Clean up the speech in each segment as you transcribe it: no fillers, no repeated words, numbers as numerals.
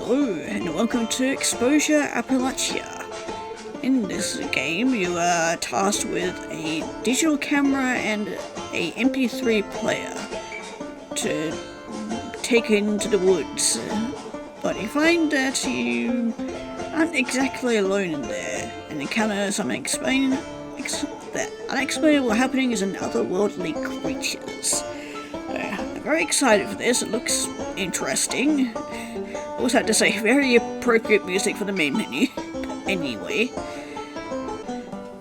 Hello and welcome to Exposure Appalachia. In this game you are tasked with a digital camera and a MP3 player to take into the woods, but you find that you aren't exactly alone in there and encounter some unexplainable happenings and otherworldly creatures. I'm very excited for this. It looks interesting. Also have to say, very appropriate music for the main menu. Anyway.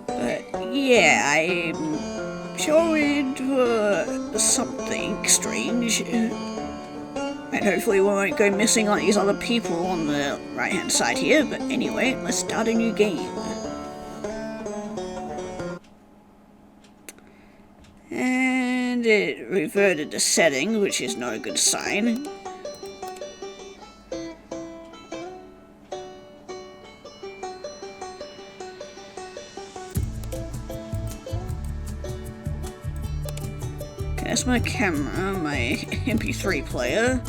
But yeah, I'm sure it was something strange. And hopefully we won't go missing like these other people on the right hand side here. But anyway, let's start a new game. And it reverted to settings, which is not a good sign. That's my camera, my MP3 player.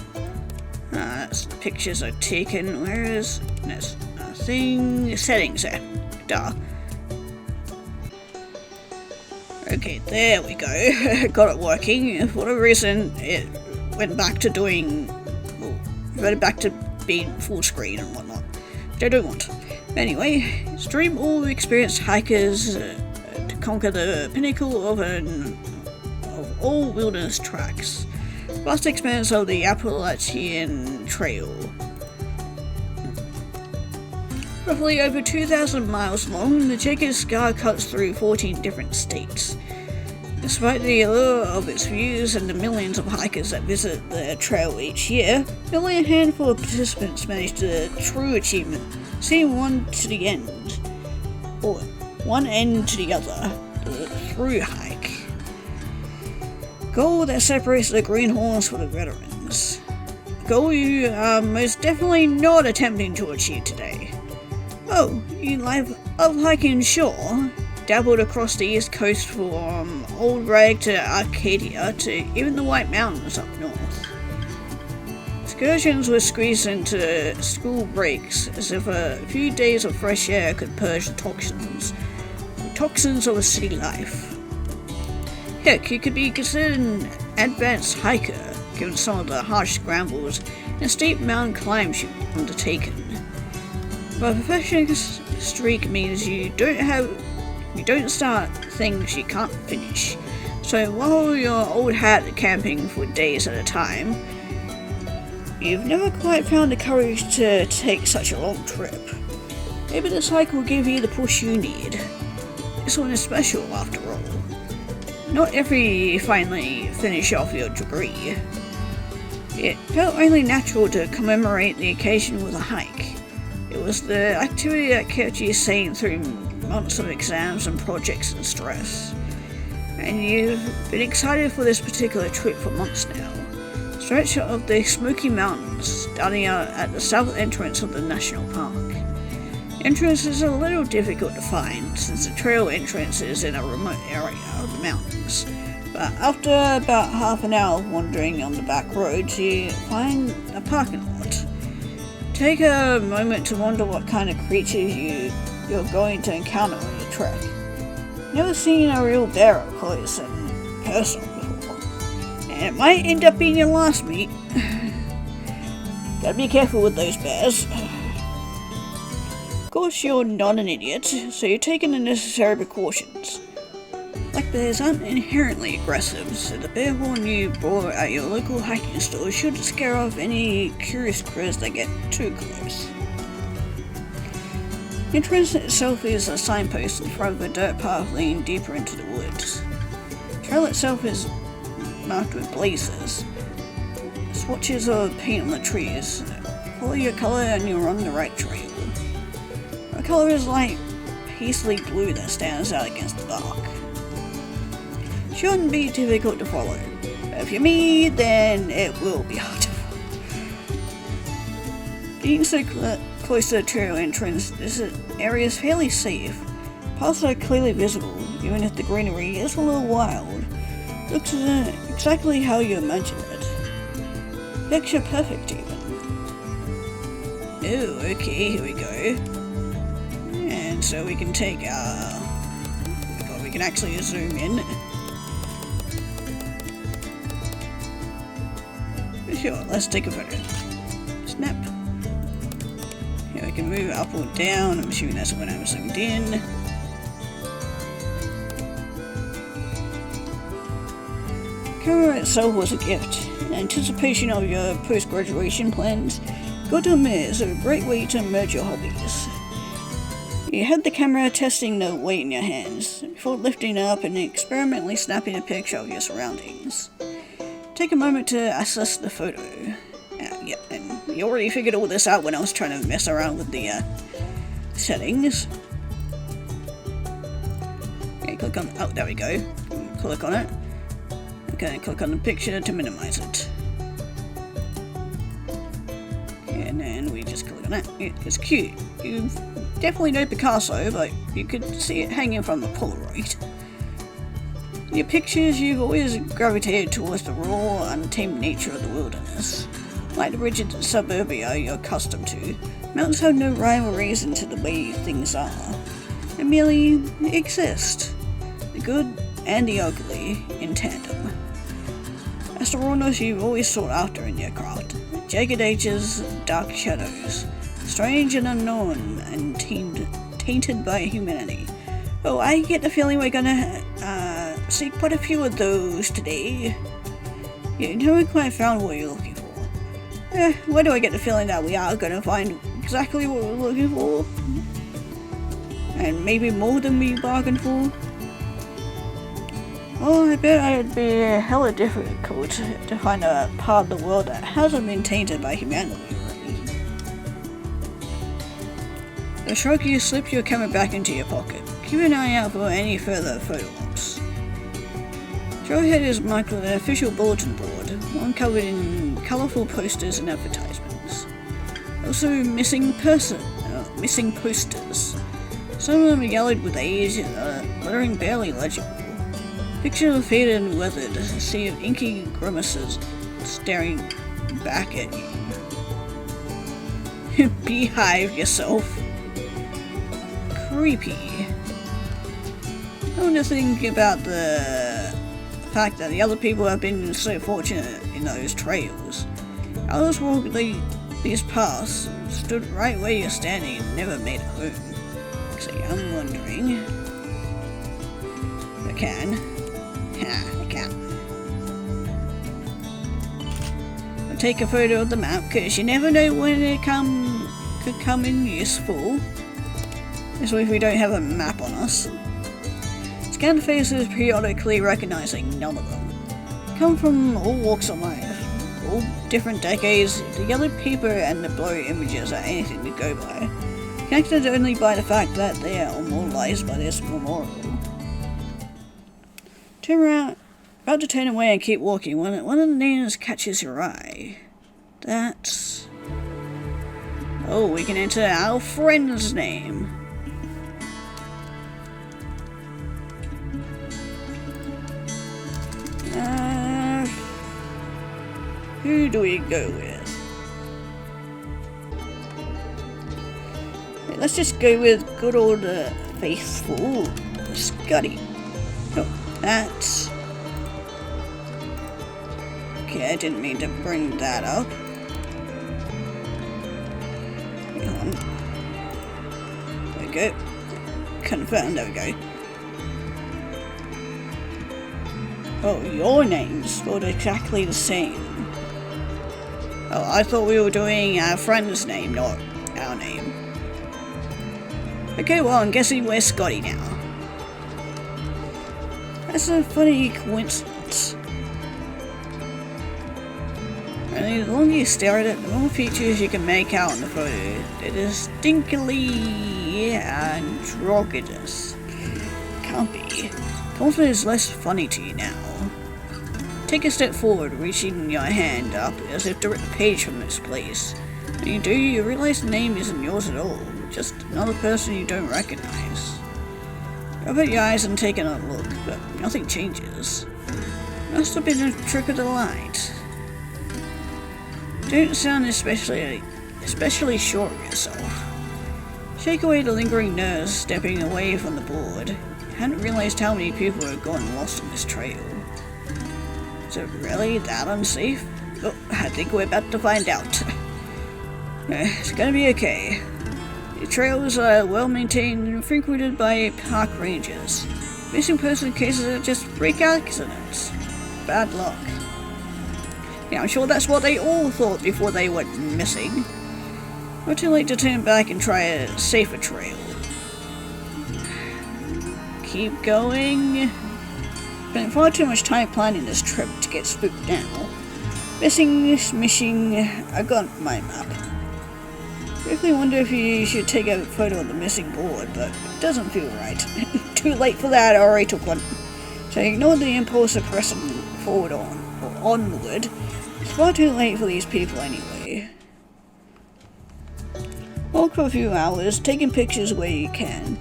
That's the pictures I've taken. Where is... That's nothing. Settings there. Duh. Okay, there we go. Got it working. For whatever reason, it went back to doing... Well, reverted back to being full screen and whatnot. Which I don't want. Anyway, stream all experienced hikers to conquer the pinnacle of all wilderness tracks. Vast expanse of the Appalachian Trail. Roughly over 2,000 miles long, the Checkered Scar cuts through 14 different states. Despite the allure of its views and the millions of hikers that visit the trail each year, only a handful of participants manage the true achievement, seeing one to the end, or one end to the other, the through hike. Goal that separates the greenhorns from the veterans. Goal you are most definitely not attempting to achieve today. Oh, you love hiking shore? Dabbled across the east coast from Old Rag to Arcadia to even the White Mountains up north. Excursions were squeezed into school breaks as if a few days of fresh air could purge the toxins of a city life. Heck, you could be considered an advanced hiker, given some of the harsh scrambles and steep mountain climbs you've undertaken. But a perfectionist streak means you don't start things you can't finish. So while you're old hat camping for days at a time, you've never quite found the courage to take such a long trip. Maybe this hike will give you the push you need. This one is special after all. Not every finally finish off your degree. It felt only natural to commemorate the occasion with a hike. It was the activity that kept you sane through months of exams and projects and stress. And you've been excited for this particular trip for months now. Stretch of the Smoky Mountains, starting out at the south entrance of the national park. Entrance is a little difficult to find since the trail entrance is in a remote area of the mountains, but after about half an hour of wandering on the back roads you find a parking lot. Take a moment to wonder what kind of creatures you're going to encounter on your trek. Never seen a real bear up close and personal before, and it might end up being your last meet. Gotta be careful with those bears. Of course you're not an idiot, so you're taking the necessary precautions. Black bears aren't inherently aggressive, so the bear horn you bought at your local hiking store should scare off any curious critters that get too close. The entrance itself is a signpost in front of a dirt path leading deeper into the woods. The trail itself is marked with blazes, swatches of paint on the trees. Follow your colour and you're on the right trail. The colour is light paisley blue that stands out against the dark. Shouldn't be difficult to follow, but if you're me, then it will be hard to follow. Being so close to the trail entrance, this area is fairly safe. Paths are clearly visible, even if the greenery is a little wild. Looks exactly how you imagined it. Picture perfect even. Oh, okay, here we go. And so we can take our... we can actually zoom in. Sure, let's take a photo. Snap. Here we can move up or down. I'm assuming that's when I'm zoomed in. The camera itself was a gift. In anticipation of your post-graduation plans, got to admit, it's a great way to merge your hobbies. You had the camera testing the weight in your hands, before lifting it up and experimentally snapping a picture of your surroundings. Take a moment to assess the photo. Yep, and you already figured all this out when I was trying to mess around with the settings. Okay, click on, oh, there we go. Click on it. Okay, click on the picture to minimize it. And then we just click on that. It's cute. You definitely know Picasso, but you could see it hanging from the Polaroid. In your pictures, you've always gravitated towards the raw, untamed nature of the wilderness. Like the rigid suburbia you're accustomed to, mountains have no rhyme or reason to the way things are. They merely exist. The good and the ugly in tandem. That's the rawness you've always sought after in your craft. Jagged edges, dark shadows. Strange and unknown and tainted by humanity. Oh, I get the feeling we're gonna see quite a few of those today. You haven't quite found what you're looking for. Why do I get the feeling that we are gonna find exactly what we're looking for? And maybe more than we bargained for? Oh, I bet it'd be hella difficult to find a part of the world that hasn't been tainted by humanity already. The shrug, you slip your camera back into your pocket. Keep an eye out for any further photo ops. Trailhead is marked with an official bulletin board, one covered in colourful posters and advertisements. Also missing posters. Some of them are yellowed with age and lettering barely legible. Picture of faded and weathered, a sea of inky grimaces staring back at you. Beehive yourself. Creepy. I want to think about the fact that the other people have been so fortunate in those trails. Others walked these paths, stood right where you're standing and never made it home. So I'm wondering if I can. I can't. I'll take a photo of the map because you never know when it could come in useful. This way if we don't have a map on us. Scan the faces periodically recognizing none of them. Come from all walks of life, all different decades. The yellow paper and the blurry images are anything to go by. Connected only by the fact that they are immortalized by this memorial. Turn around, about to turn away and keep walking when one of the names catches your eye. That's... oh, we can enter our friend's name. Who do we go with? Let's just go with good old faithful Scotty. Oh, that's... okay, I didn't mean to bring that up. Hang on. There we go. Confirm, there we go. Oh, your name's spelled exactly the same. Oh, I thought we were doing our friend's name, not our name. Okay, well, I'm guessing we're Scotty now. That's a funny coincidence. And the longer you stare at it, the more features you can make out in the photo. They're distinctly androgynous. Can't be. Confidence is less funny to you now. Take a step forward, reaching your hand up as if to rip the page from its place. When you do, you realize the name isn't yours at all, just another person you don't recognize. Open your eyes and take another look, but nothing changes. Must have been a trick of the light. Don't sound especially especially sure of yourself. Shake away the lingering nerves stepping away from the board. Hadn't realized how many people had gone lost on this trail. Is it really that unsafe? Oh, I think we're about to find out. It's gonna be okay. The trails are well maintained and frequented by park rangers. Missing person cases are just freak accidents. Bad luck. Yeah, I'm sure that's what they all thought before they went missing. Not too late to turn back and try a safer trail. Keep going. Spent far too much time planning this trip to get spooked now. Missing, I got my map. Briefly wonder if you should take a photo of the missing board, but it doesn't feel right. Too late for that, I already took one. So ignore the impulse of pressing forward onward. It's far too late for these people anyway. Walk for a few hours, taking pictures where you can.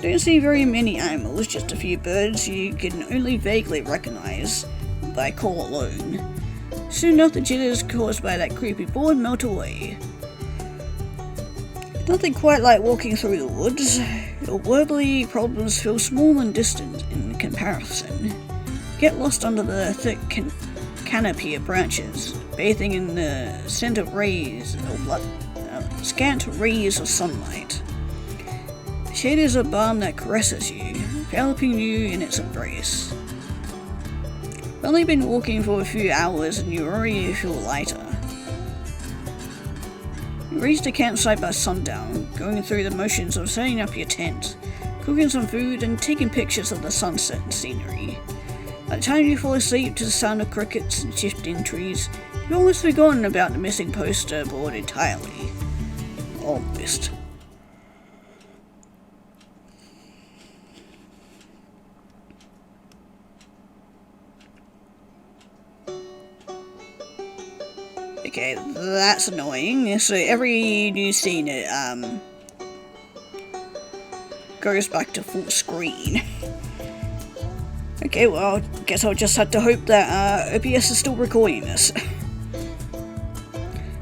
Don't see very many animals, just a few birds you can only vaguely recognize by call alone. Soon enough the jitters caused by that creepy board melt away. Nothing quite like walking through the woods. Your worldly problems feel small and distant in comparison. Get lost under the thick canopy of branches, bathing in the scent of scant rays of sunlight. The shade is a balm that caresses you, enveloping you in its embrace. You've only been walking for a few hours and you already feel lighter. You reach the campsite by sundown, going through the motions of setting up your tent, cooking some food and taking pictures of the sunset and scenery. By the time you fall asleep to the sound of crickets and shifting trees, you've almost forgotten about the missing poster board entirely. Almost. Okay, that's annoying. So every new scene it goes back to full screen. Okay, well, guess I'll just have to hope that OBS is still recording this.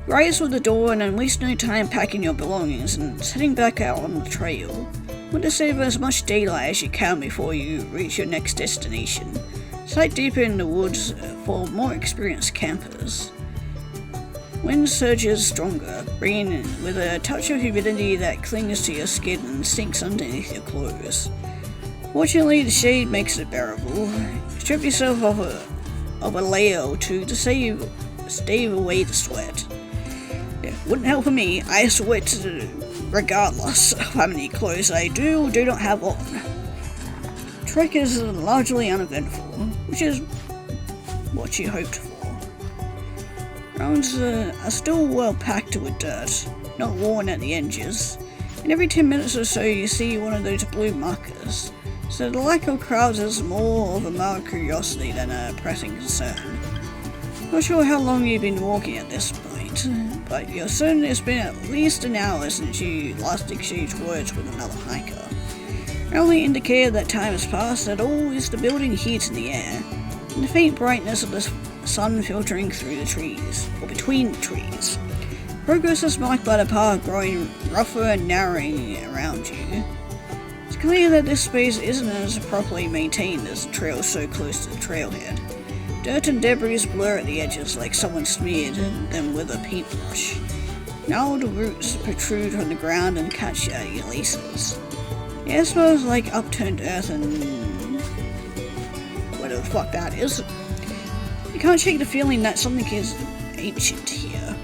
Rise with the door and then waste no time packing your belongings and heading back out on the trail. Want to save as much daylight as you can before you reach your next destination. Sight deeper in the woods for more experienced campers. Wind surges stronger, bringing with a touch of humidity that clings to your skin and sinks underneath your clothes. Fortunately, the shade makes it bearable. Strip yourself of a layer or two to stave away the sweat. It wouldn't help for me. I sweat regardless of how many clothes I do or do not have on. The trek is largely uneventful, which is what you hoped for. Roads are still well packed with dirt, not worn at the edges, and every 10 minutes or so you see one of those blue markers, so the lack of crowds is more of a mild curiosity than a pressing concern. Not sure how long you've been walking at this point, but you're certain it's been at least an hour since you last exchanged words with another hiker. The only indicator that time has passed at all is the building heat in the air, and the faint brightness of the sun filtering through the trees, or between the trees. Progress is marked by the path growing rougher and narrowing around you. It's clear that this space isn't as properly maintained as the trail so close to the trailhead. Dirt and debris blur at the edges like someone smeared them with a paintbrush. Gnarled roots protrude from the ground and catch at your laces. The air smells like upturned earth and whatever the fuck that is. You can't shake the feeling that something is ancient here.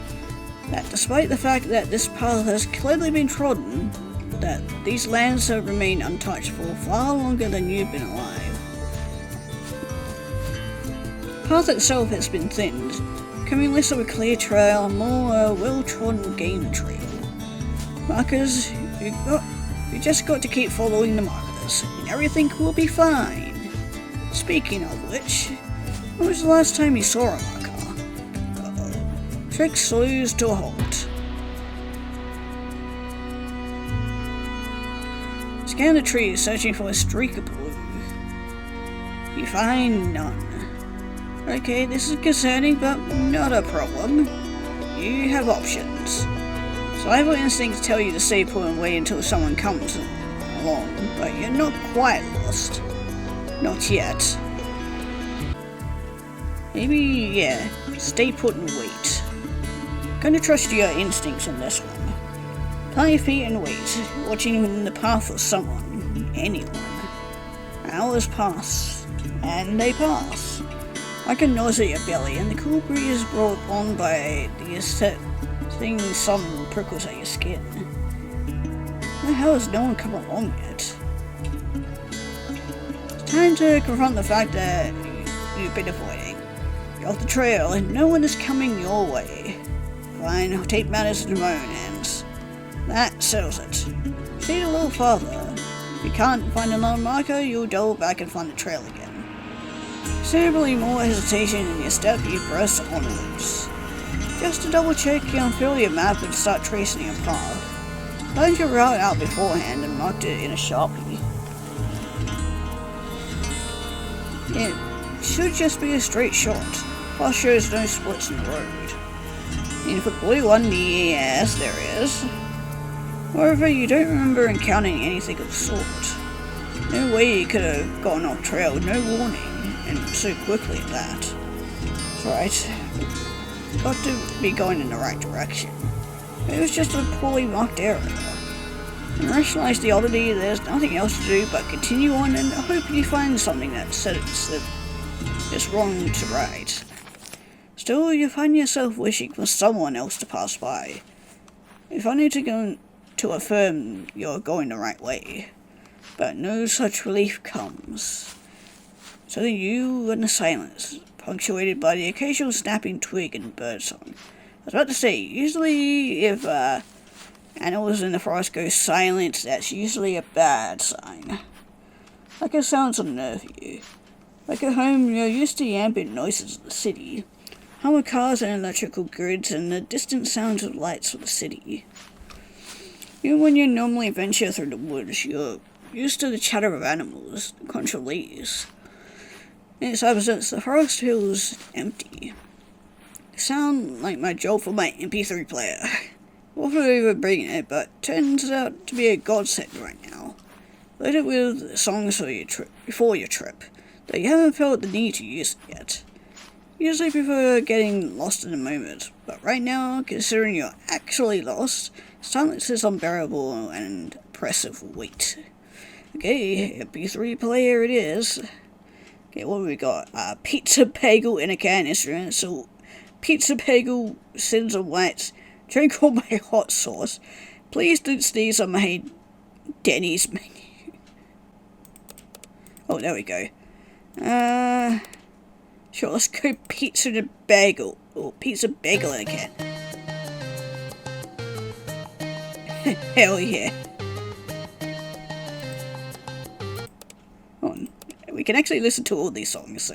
That despite the fact that this path has clearly been trodden, that these lands have remained untouched for far longer than you've been alive. The path itself has been thinned, becoming less of a clear trail and more a well-trodden game trail. Markers, you just got to keep following the markers, and everything will be fine. Speaking of which, when was the last time you saw a marker? Uh-oh. Trek slows to a halt. Scan the trees, searching for a streak of blue. You find none. Okay, this is concerning, but not a problem. You have options. Survival instincts tell you to stay put and wait until someone comes along, but you're not quite lost. Not yet. Maybe, yeah, stay put and wait. Gonna trust your instincts on this one. Plant your feet and wait, watching in the path of someone, anyone. Hours pass, and they pass. Like a nose at your belly, and the cool breeze brought on by the setting sun prickles at your skin. Why the hell has no one come along yet? It's time to confront the fact that you've been avoiding. You're off the trail, and no one is coming your way. Fine, I'll take matters into my own hands. That settles it. Proceed a little farther. If you can't find another marker, you'll double back and find the trail again. Considerably more hesitation in your step, you press onwards. Just to double check, you unfurl your map and start tracing your path. Planned your route out beforehand and marked it in a Sharpie. It should just be a straight shot, plus shows no splits in the road. And if a blue one, yes, there is. However, you don't remember encountering anything of the sort. No way you could have gotten off trail, no warning, and so quickly at that. That's right. Got to be going in the right direction. It was just a poorly marked area. And rationalize the oddity, there's nothing else to do but continue on and hope you find something that sets this wrong to right. Still, you find yourself wishing for someone else to pass by. If only to affirm you're going the right way. But no such relief comes. So you and the silence, punctuated by the occasional snapping twig and birdsong. I was about to say, usually if animals in the forest go silent, that's usually a bad sign. Like it sounds unnerve you. Like at home, you're used to the ambient noises of the city. Hum of cars and electrical grids and the distant sounds of lights of the city. Even when you normally venture through the woods, you're used to the chatter of animals, the crunch of leaves. In its absence, the forest feels empty. It sounds like my job for my MP3 player. Often overbringing it, but turns out to be a godsend right now. Load it with songs for your before your trip, though you haven't felt the need to use it yet. Usually prefer getting lost in the moment, but right now, considering you're actually lost, silence is unbearable and oppressive weight. Okay, MP3 player it is. Okay, what have we got? Pizza bagel in a can instrument, so pizza bagel, sins of whites, drink all my hot sauce. Please don't sneeze on my Denny's menu. Oh, there we go. Sure, let's go pizza and a bagel. Or pizza bagel in a can. Hell yeah. Oh, we can actually listen to all these songs, so.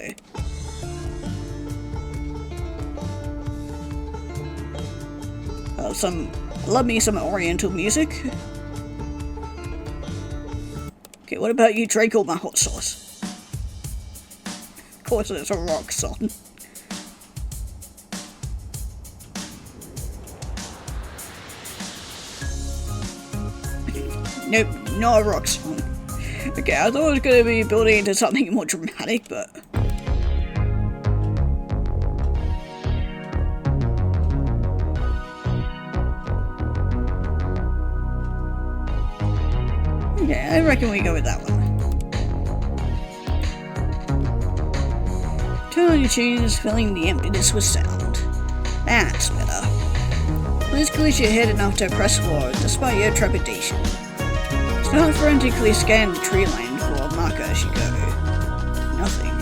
Love me some Oriental music. Okay, what about you drink all my hot sauce? Of course it's a rock song. Nope, not a rock song. Okay, I thought it was going to be building into something more dramatic, but... yeah, I reckon we go with that one. Turn on your tunes, filling the emptiness with sound. That's better. Please clear your head enough to press forward, despite your trepidation. Start frantically scan the tree line for a marker as you go. Nothing.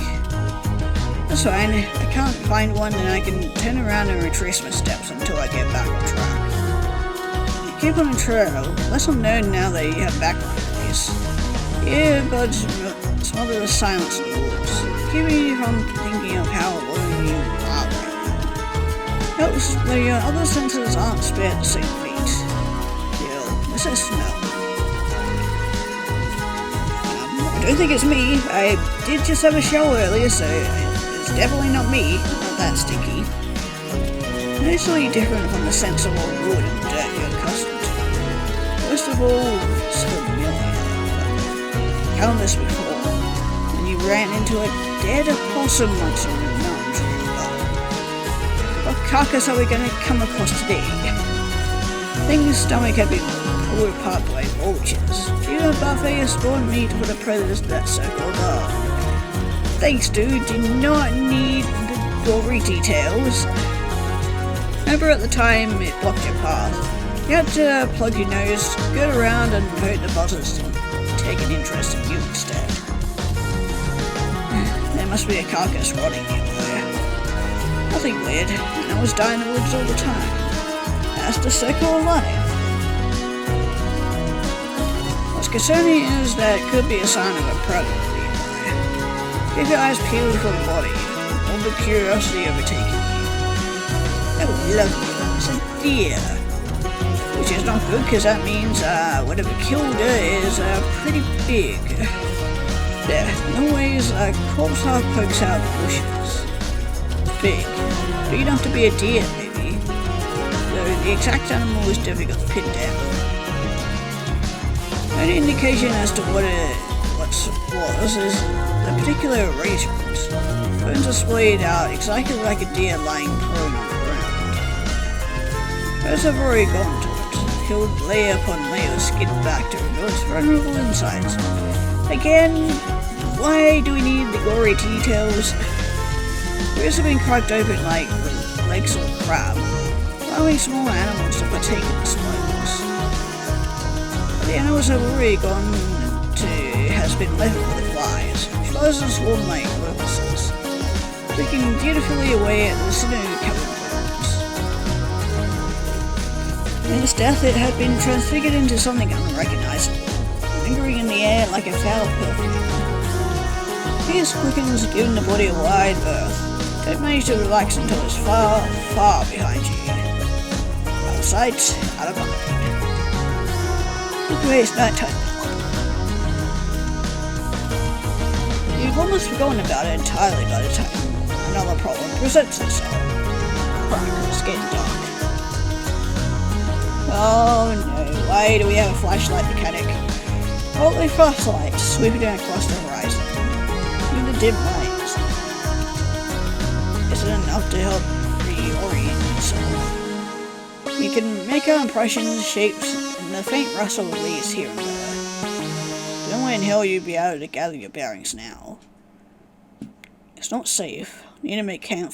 That's fine, I can't find one and I can turn around and retrace my steps until I get back on track. Keep on the trail, less unknown now that you have background noise. Earbuds smother the silence in the woods, keeping you from thinking of how alone you are right now. Helps though your other senses aren't spared the same fate. Still, there's a smell. I don't think it's me. I did just have a shower earlier, so it's definitely not me. Not that stinky. Noticeably different from the sense of old wood and dirt you're accustomed of all is familiar. Countless before, when you ran into a dead opossum once in a mountain tree. What carcass are we going to come across today? Thing's stomach had been pulled apart by vultures. Even a buffet spawned meat for the predators that circled up. Thanks, dude. Do not need the gory details. Remember at the time it blocked your path. You had to plug your nose, skirt around and hope the buzzers take an interest in you instead. There must be a carcass rotting nearby. Nothing weird, and I was dying in the woods all the time. That's the circle of life. What's concerning is that it could be a sign of a predator nearby. Keep your eyes peeled for the body, all the curiosity overtaking you. Oh, lovely, it's a deer. Which is not good, because that means whatever killed her is pretty big. There, no ways a corpse half pokes out of the bushes. Big. Big enough to be a deer, maybe. Though the exact animal is difficult to pin down. The only indication as to what it was is the particular arrangement. Bones are splayed out exactly like a deer lying prone on the ground. Birds have already gone to it, peeled layer upon layer of skin back to reveal its vulnerable insides. Again, why do we need the gory details? Ribs have been cracked open like legs of a crab, allowing small animals to partake in the spoils. The animals have already gone to has been left for the flies. Flies are swarm like locusts, flicking beautifully away at the snow-covered bones. In its death, it had been transfigured into something unrecognizable, lingering in the air like a foul perfume. Fierce quickens, giving the body a wide berth. Don't manage to relax until it's far, far behind you. Out of sight, out of mind. Look away, it's night time. You've almost forgotten about it entirely by the time another problem presents itself. It's getting dark. Oh no, why do we have a flashlight mechanic? Holy flashlight sweeping down across the horizon. Even the dim lights. Is it enough to help reorient yourself? You can make out impressions, shapes, and the faint rustle of leaves here and there. Don't wait in hell you'll be able to gather your bearings now. It's not safe. You need to make camp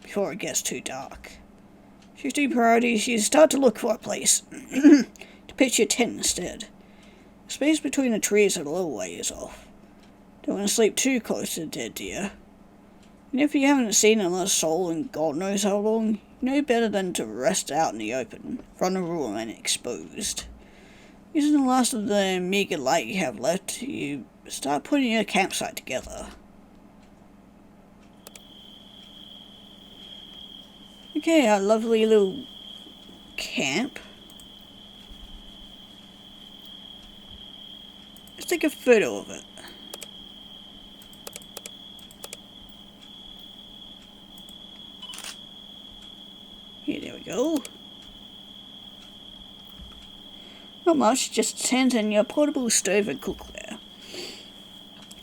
before it gets too dark. Shifting priorities, you start to look for a place to pitch your tent instead. The space between the trees is a little ways off. Don't want to sleep too close to the dead deer. And if you haven't seen another soul in God knows how long, you know better than to rest out in the open, vulnerable and exposed. Using the last of the meager light you have left, you start putting your campsite together. Okay, our lovely little camp. Let's take a photo of it. Here, there we go. Not much, just a tent and your portable stove and cookware.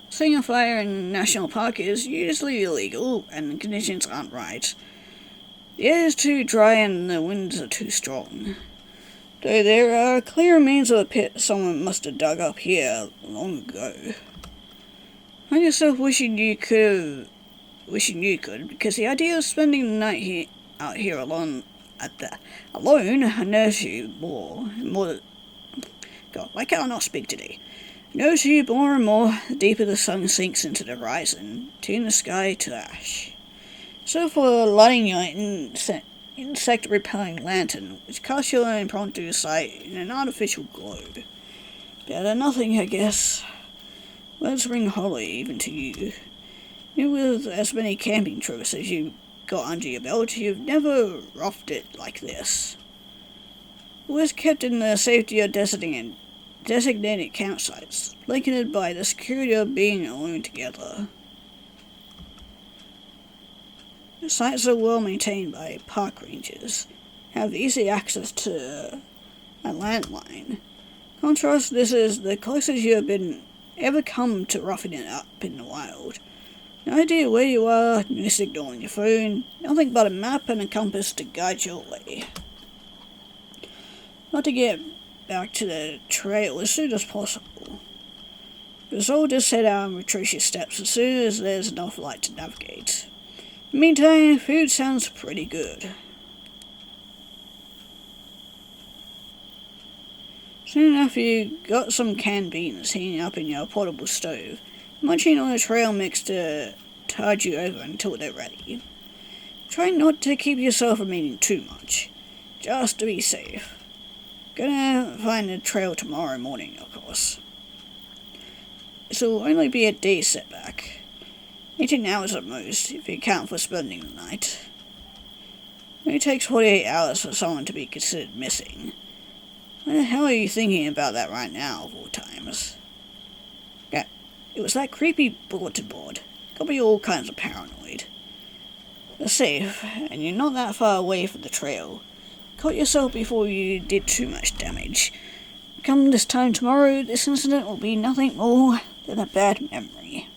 Setting a fire in a national park is usually illegal and the conditions aren't right. The air is too dry and the winds are too strong. Though there are clear remains of a pit someone must have dug up here long ago. Find yourself wishing you could, because the idea of spending the night out here alone unnerves you more. God, why can't I not speak today? Unnerves you more and more the deeper the sun sinks into the horizon, turning the sky to ash. So for lighting your insect-repelling lantern, which casts your impromptu sight in an artificial glow. Better than nothing, I guess. Words ring hollow even to you. Even with as many camping trips as you got under your belt, you've never roughed it like this. Always kept in the safety of designated campsites, blanketed by the security of being alone together. The sites are well maintained by park rangers, have easy access to a landline, Contrast, this is the closest you have been ever come to roughing it up in the wild. No idea where you are, no signal on your phone, nothing but a map and a compass to guide your way. Not to get back to the trail as soon as possible. Resolve to set out and retrace your steps as soon as there's enough light to navigate. In the meantime, food sounds pretty good. Soon after you got some canned beans heating up in your portable stove, munching on a trail mix to tide you over until they're ready. Try not to keep yourself from eating too much, just to be safe. Gonna find the trail tomorrow morning, of course. This'll only be a day setback. 18 hours at most, if you count for spending the night. It only takes 48 hours for someone to be considered missing. Why the hell are you thinking about that right now, of all times? Yeah, it was that creepy bulletin board. Got me all kinds of paranoid. You're safe, and you're not that far away from the trail. Caught yourself before you did too much damage. Come this time tomorrow, this incident will be nothing more than a bad memory.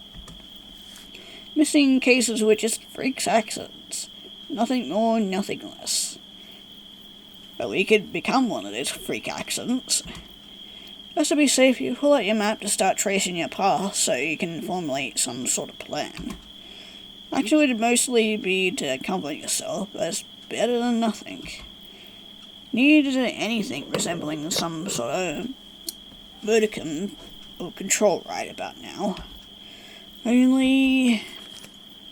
Missing cases were just freak accidents. Nothing more, nothing less. But we could become one of those freak accidents. Just to be safe, you pull out your map to start tracing your path so you can formulate some sort of plan. Actually, it would mostly be to comfort yourself, but it's better than nothing. Need anything resembling some sort of verticum or control right about now. Only...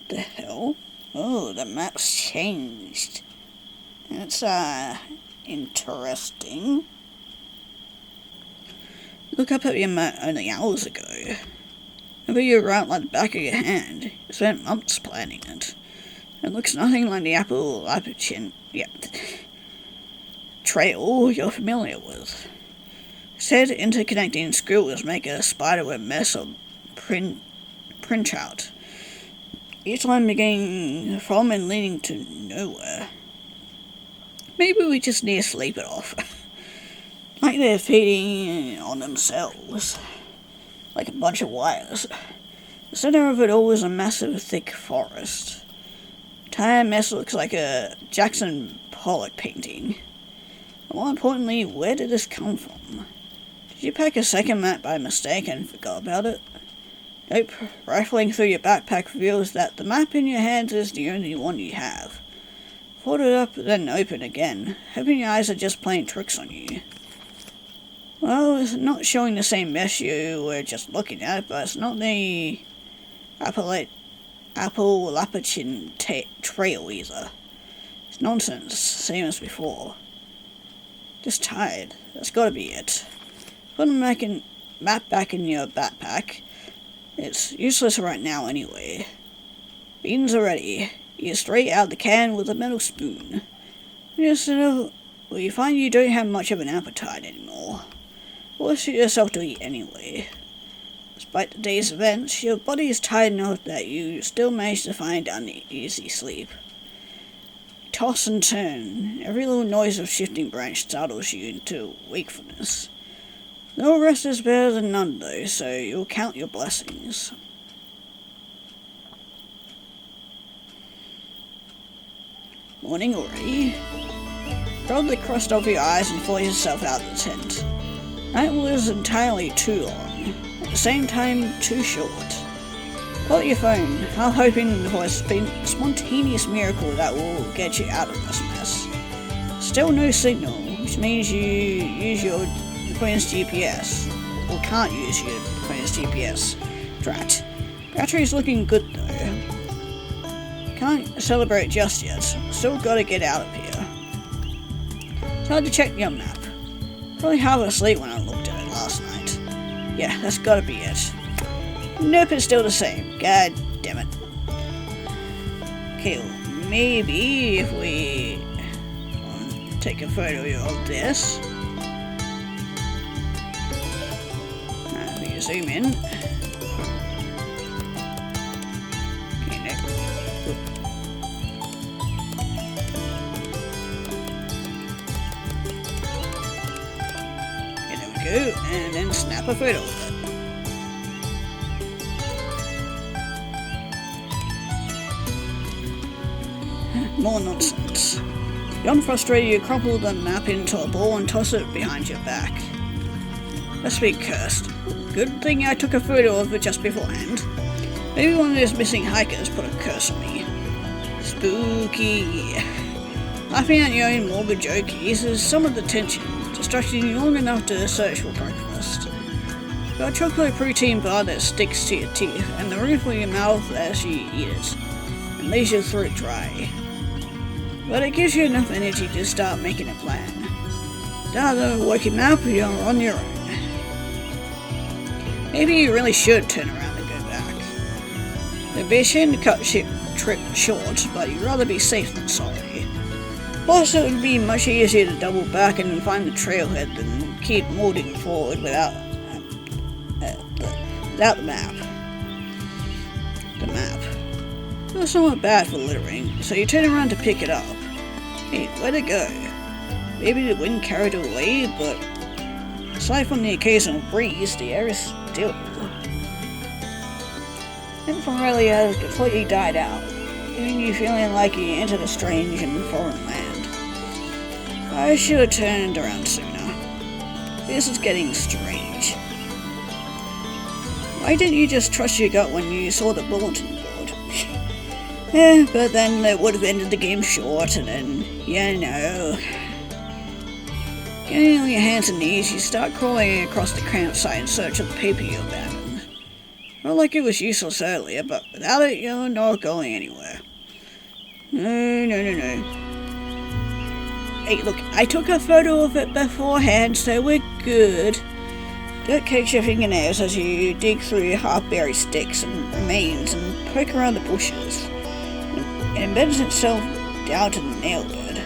the hell? Oh, the map's changed. That's, interesting. Look up at your map only hours ago. Maybe you're right like the back of your hand. You spent months planning it. It looks nothing like the Appalachia trail you're familiar with. Said interconnecting screws make a spiderweb mess of printout. Each line beginning from and leading to nowhere. Maybe we just need to sleep it off. Like they're feeding on themselves. Like a bunch of wires. The center of it all is a massive thick forest. The entire mess looks like a Jackson Pollock painting. And more importantly, where did this come from? Did you pack a second map by mistake and forgot about it? Nope. Rifling through your backpack reveals that the map in your hands is the only one you have. Fold it up, then open again, hoping your eyes are just playing tricks on you. Well, it's not showing the same mess you were just looking at, but it's not the Appalachian trail either. It's nonsense, same as before. Just tired. That's gotta be it. Put the map back in your backpack. It's useless right now anyway. Beans are ready. Eat straight out the can with a metal spoon. Just well, you find you don't have much of an appetite anymore. Force yourself to eat anyway. Despite the day's events, your body is tired enough that you still manage to find uneasy sleep. Toss and turn. Every little noise of shifting branch startles you into wakefulness. No rest is better than none, though, so you'll count your blessings. Morning already? Rub the crust over your eyes and force yourself out of the tent. That was entirely too long. At the same time, too short. Pull out your phone, half hoping for a spontaneous miracle that will get you out of this mess. Still no signal, which means you use your phone's GPS. Or can't use your phone's GPS. Drat. Battery's looking good though. Can't celebrate just yet. Still gotta get out of here. Time to check your map. Probably half asleep when I looked at it last night. Yeah, that's gotta be it. Nope, it's still the same. God damn it. Okay, well, maybe if we take a photo of this. We can zoom in. Okay, no. Okay, there we go, and then snap a photo of it. More nonsense. Beyond frustrated, you crumple the map into a ball and toss it behind your back. Must be cursed. Good thing I took a photo of it just beforehand. Maybe one of those missing hikers put a curse on me. Spooky. Laughing at your own morbid joke eases some of the tension, distracting you long enough to search for breakfast. Got a chocolate protein bar that sticks to your teeth and the roof of your mouth as you eat it, and leaves your throat dry. But it gives you enough energy to start making a plan. Now the working map, you're on your own. Maybe you really should turn around and go back. It'd be a shame to cut trip short, but you'd rather be safe than sorry. Plus, it would be much easier to double back and find the trailhead than keep moving forward without the map. The map. It was somewhat bad for littering, so you turn around to pick it up. Hey, where'd it go? Maybe the wind carried it away, but aside from the occasional breeze, the air is still. And from earlier has completely died out, leaving you feeling like you entered a strange and foreign land. I should have turned around sooner. This is getting strange. Why didn't you just trust your gut when you saw the bulletin board? But then it would have ended the game short, and then, Getting on your hands and knees, you start crawling across the campsite in search of the paper you abandoned. Not like it was useless earlier, but without it, you're not going anywhere. No. Hey, look, I took a photo of it beforehand, so we're good. Dirt cakes your fingernails as you dig through half-buried sticks and remains and poke around the bushes. It embeds itself down to the nail bed.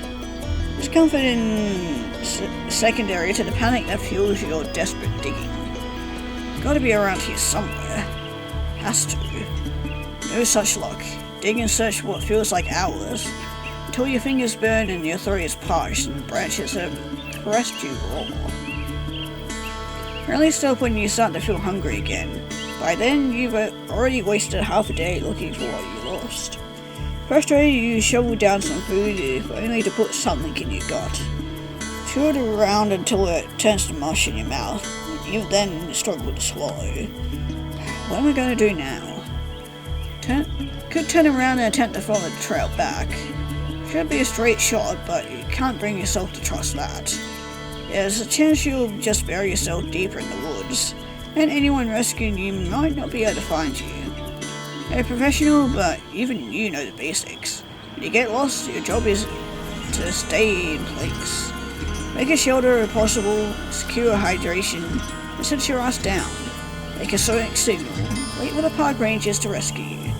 Discomfort is secondary to the panic that fuels your desperate digging. Gotta be around here somewhere. Has to. No such luck. Dig and search for what feels like hours, until your fingers burn and your throat is parched and branches have caressed you raw. Rarely stop when you start to feel hungry again. By then, you've already wasted half a day looking for what you lost. Frustrated, you shovel down some food, if only to put something in your gut. Chew it around until it turns to mush in your mouth. You then struggle to swallow. What am I going to do now? Could turn around and attempt to follow the trail back. Should be a straight shot, but you can't bring yourself to trust that. There's a chance you'll just bury yourself deeper in the woods, and anyone rescuing you might not be able to find you. You're a professional, but even you know the basics. When you get lost, your job is to stay in place. Make a shelter if possible, secure hydration, and sit your ass down. Make a sonic signal, wait for the park rangers to rescue you.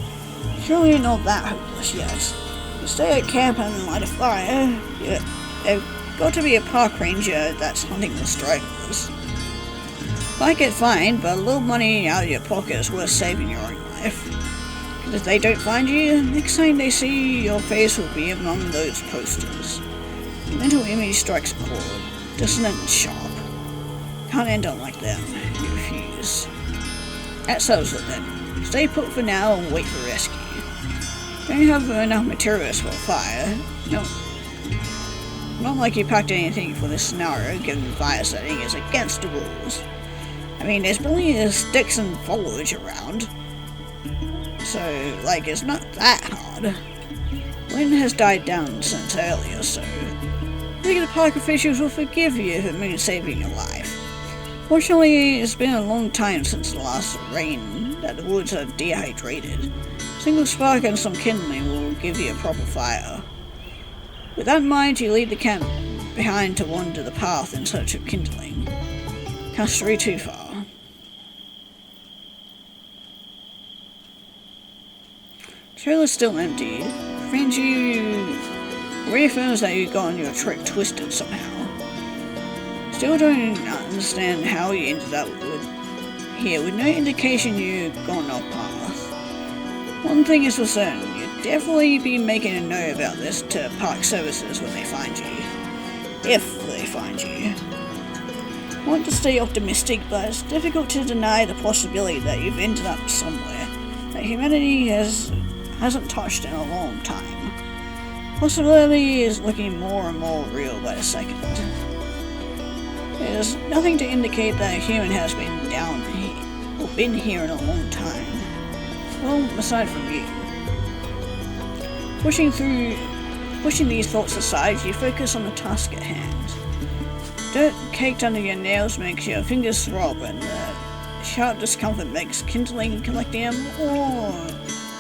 Surely you're not that hopeless yet. You stay at camp and light a fire, there's got to be a park ranger that's hunting the stragglers. Might get fined, but a little money out of your pocket is worth saving your own life. Because if they don't find you, next time they see your face will be among those posters. The mental image strikes a chord, dissonant and sharp. Can't end up like them, you refuse. That settles it then. Stay put for now and wait for rescue. Don't have enough materials for a fire. No. Not like you packed anything for this scenario, given the fire setting is against the rules. I mean, there's plenty of sticks and foliage around. So, it's not that hard. Wind has died down since earlier, so I think the park officials will forgive you if it means saving your life. Fortunately, it's been a long time since the last rain that the woods are dehydrated. A single spark and some kindling will give you a proper fire. With that in mind, you leave the camp behind to wander the path in search of kindling. Can't stray too far. The trail is still empty. Reaffirms that you got on your trip twisted somehow. Still don't understand how you ended up here with no indication you've gone off path. One thing is for certain, you'd definitely be making a note about this to park services when they find you. If they find you. want to stay optimistic, but it's difficult to deny the possibility that you've ended up somewhere that humanity hasn't touched in a long time. Possibility is looking more and more real by the second. There's nothing to indicate that a human has been down here, or been here in a long time. Well, aside from you. Pushing these thoughts aside, you focus on the task at hand. Dirt caked under your nails makes your fingers throb, and the sharp discomfort makes kindling and collecting a more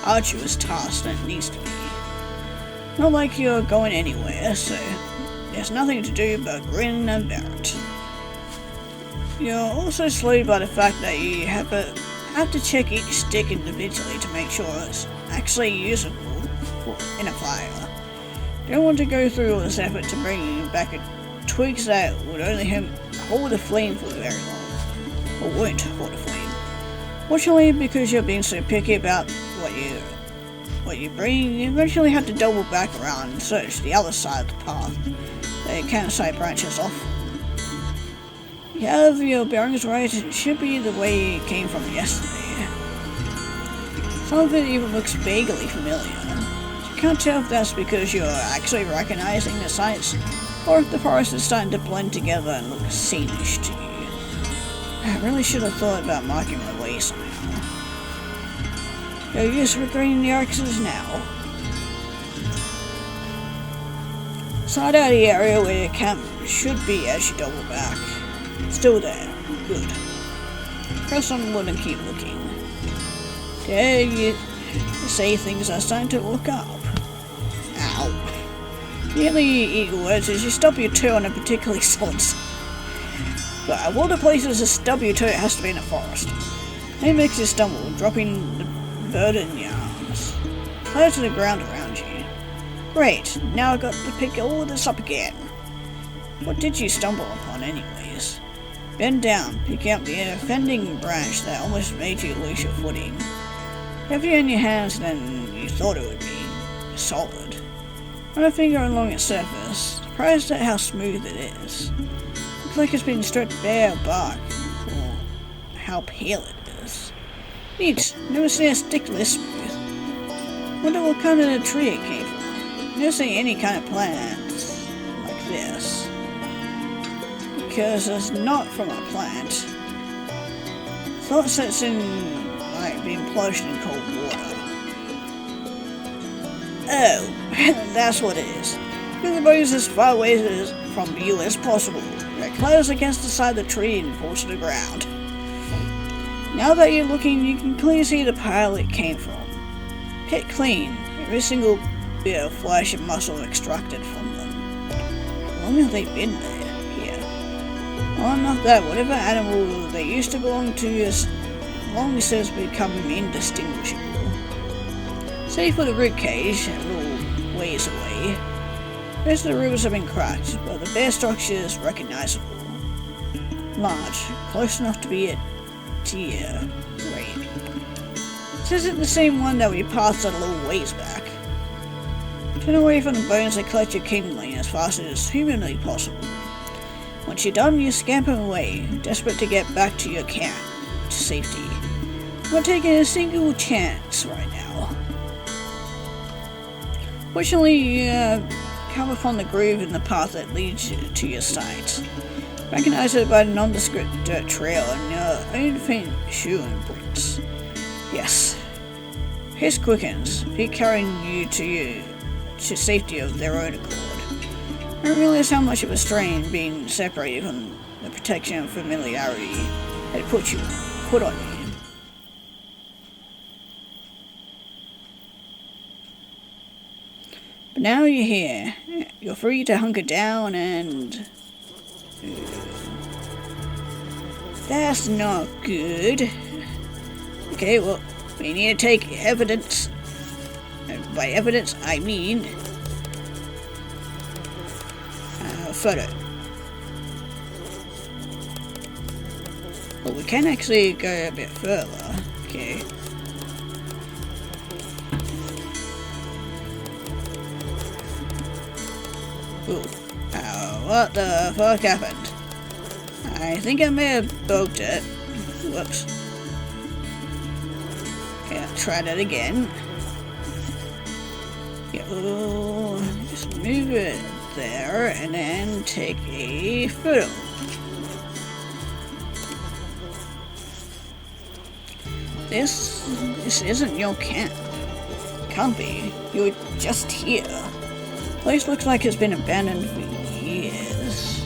arduous task than it needs to be. Not like you're going anywhere, so there's nothing to do but grin and bear it. You're also slowed by the fact that you have to check each stick individually to make sure it's actually usable in a fire. You don't want to go through all this effort to bring back twigs that would only hold a flame for very long, or won't hold a flame. Fortunately, because you're being so picky about what you bring, you eventually have to double back around and search the other side of the path that your campsite branches off. You have your bearings right, it should be the way it came from yesterday. Some of it even looks vaguely familiar. You can't tell if that's because you're actually recognizing the sights, or if the forest is starting to blend together and look scenish to you. I really should have thought about marking my way somehow. No use regretting the axes now. Side out the area where your camp should be as you double back. Still there. Good. Press on wood and keep looking. There you say things are starting to look up. Ow. The only eagle words is you stub your toe on a particularly solid side. But of all the places to stub your toe, it has to be in a forest. It makes you stumble, dropping the burden in your arms. Flat to the ground around you. Great, now I've got to pick all of this up again. What did you stumble upon anyways? Bend down, picking up the offending branch that almost made you lose your footing. Heavier in your hands than you thought it would be. Solid. Run a finger along its surface, surprised at how smooth it is. Looks like it's been stripped bare of bark, or how pale it is. Neat, never seen a stick this smooth. Wonder what kind of tree it came from. Never seen any kind of plant like this. Because it's not from a plant. Thought sets in like being plunged in cold water. Oh, that's what it is. Get the bows as far away from you as possible. Get close against the side of the tree and fall to the ground. Now that you're looking, you can clearly see the pile it came from. Picked clean, every single bit of flesh and muscle extracted from them. How long have they been there? Well, enough that whatever animal they used to belong to has long since become indistinguishable. Save for the ribcage, a little ways away. The rest of the ribs have been cracked, but the bare structure is recognizable. Large, close enough to be a deer. Wait. This isn't the same one that we passed a little ways back. Turn away from the bones and collect your kindling as fast as humanly possible. Once you're done, you scamper away, desperate to get back to your camp, to safety. I'm not taking a single chance right now. Fortunately, you come upon the groove in the path that leads you to your site. Recognize it by the nondescript dirt trail and your own faint shoe imprints. Yes. Pace quickens, feet carrying you to safety of their own accord. I didn't realize how much of a strain being separated from the protection and familiarity had put on you. But now you're here. You're free to hunker down and... That's not good. Okay, well, we need to take evidence. By evidence, I mean... photo. Well, we can actually go a bit further. Okay. Ooh. What the fuck happened? I think I may have bugged it. Whoops. Okay, I'll try that again. Just move it there and then take a photo. This isn't your camp. Can't be. You're just here. Place looks like it's been abandoned for years.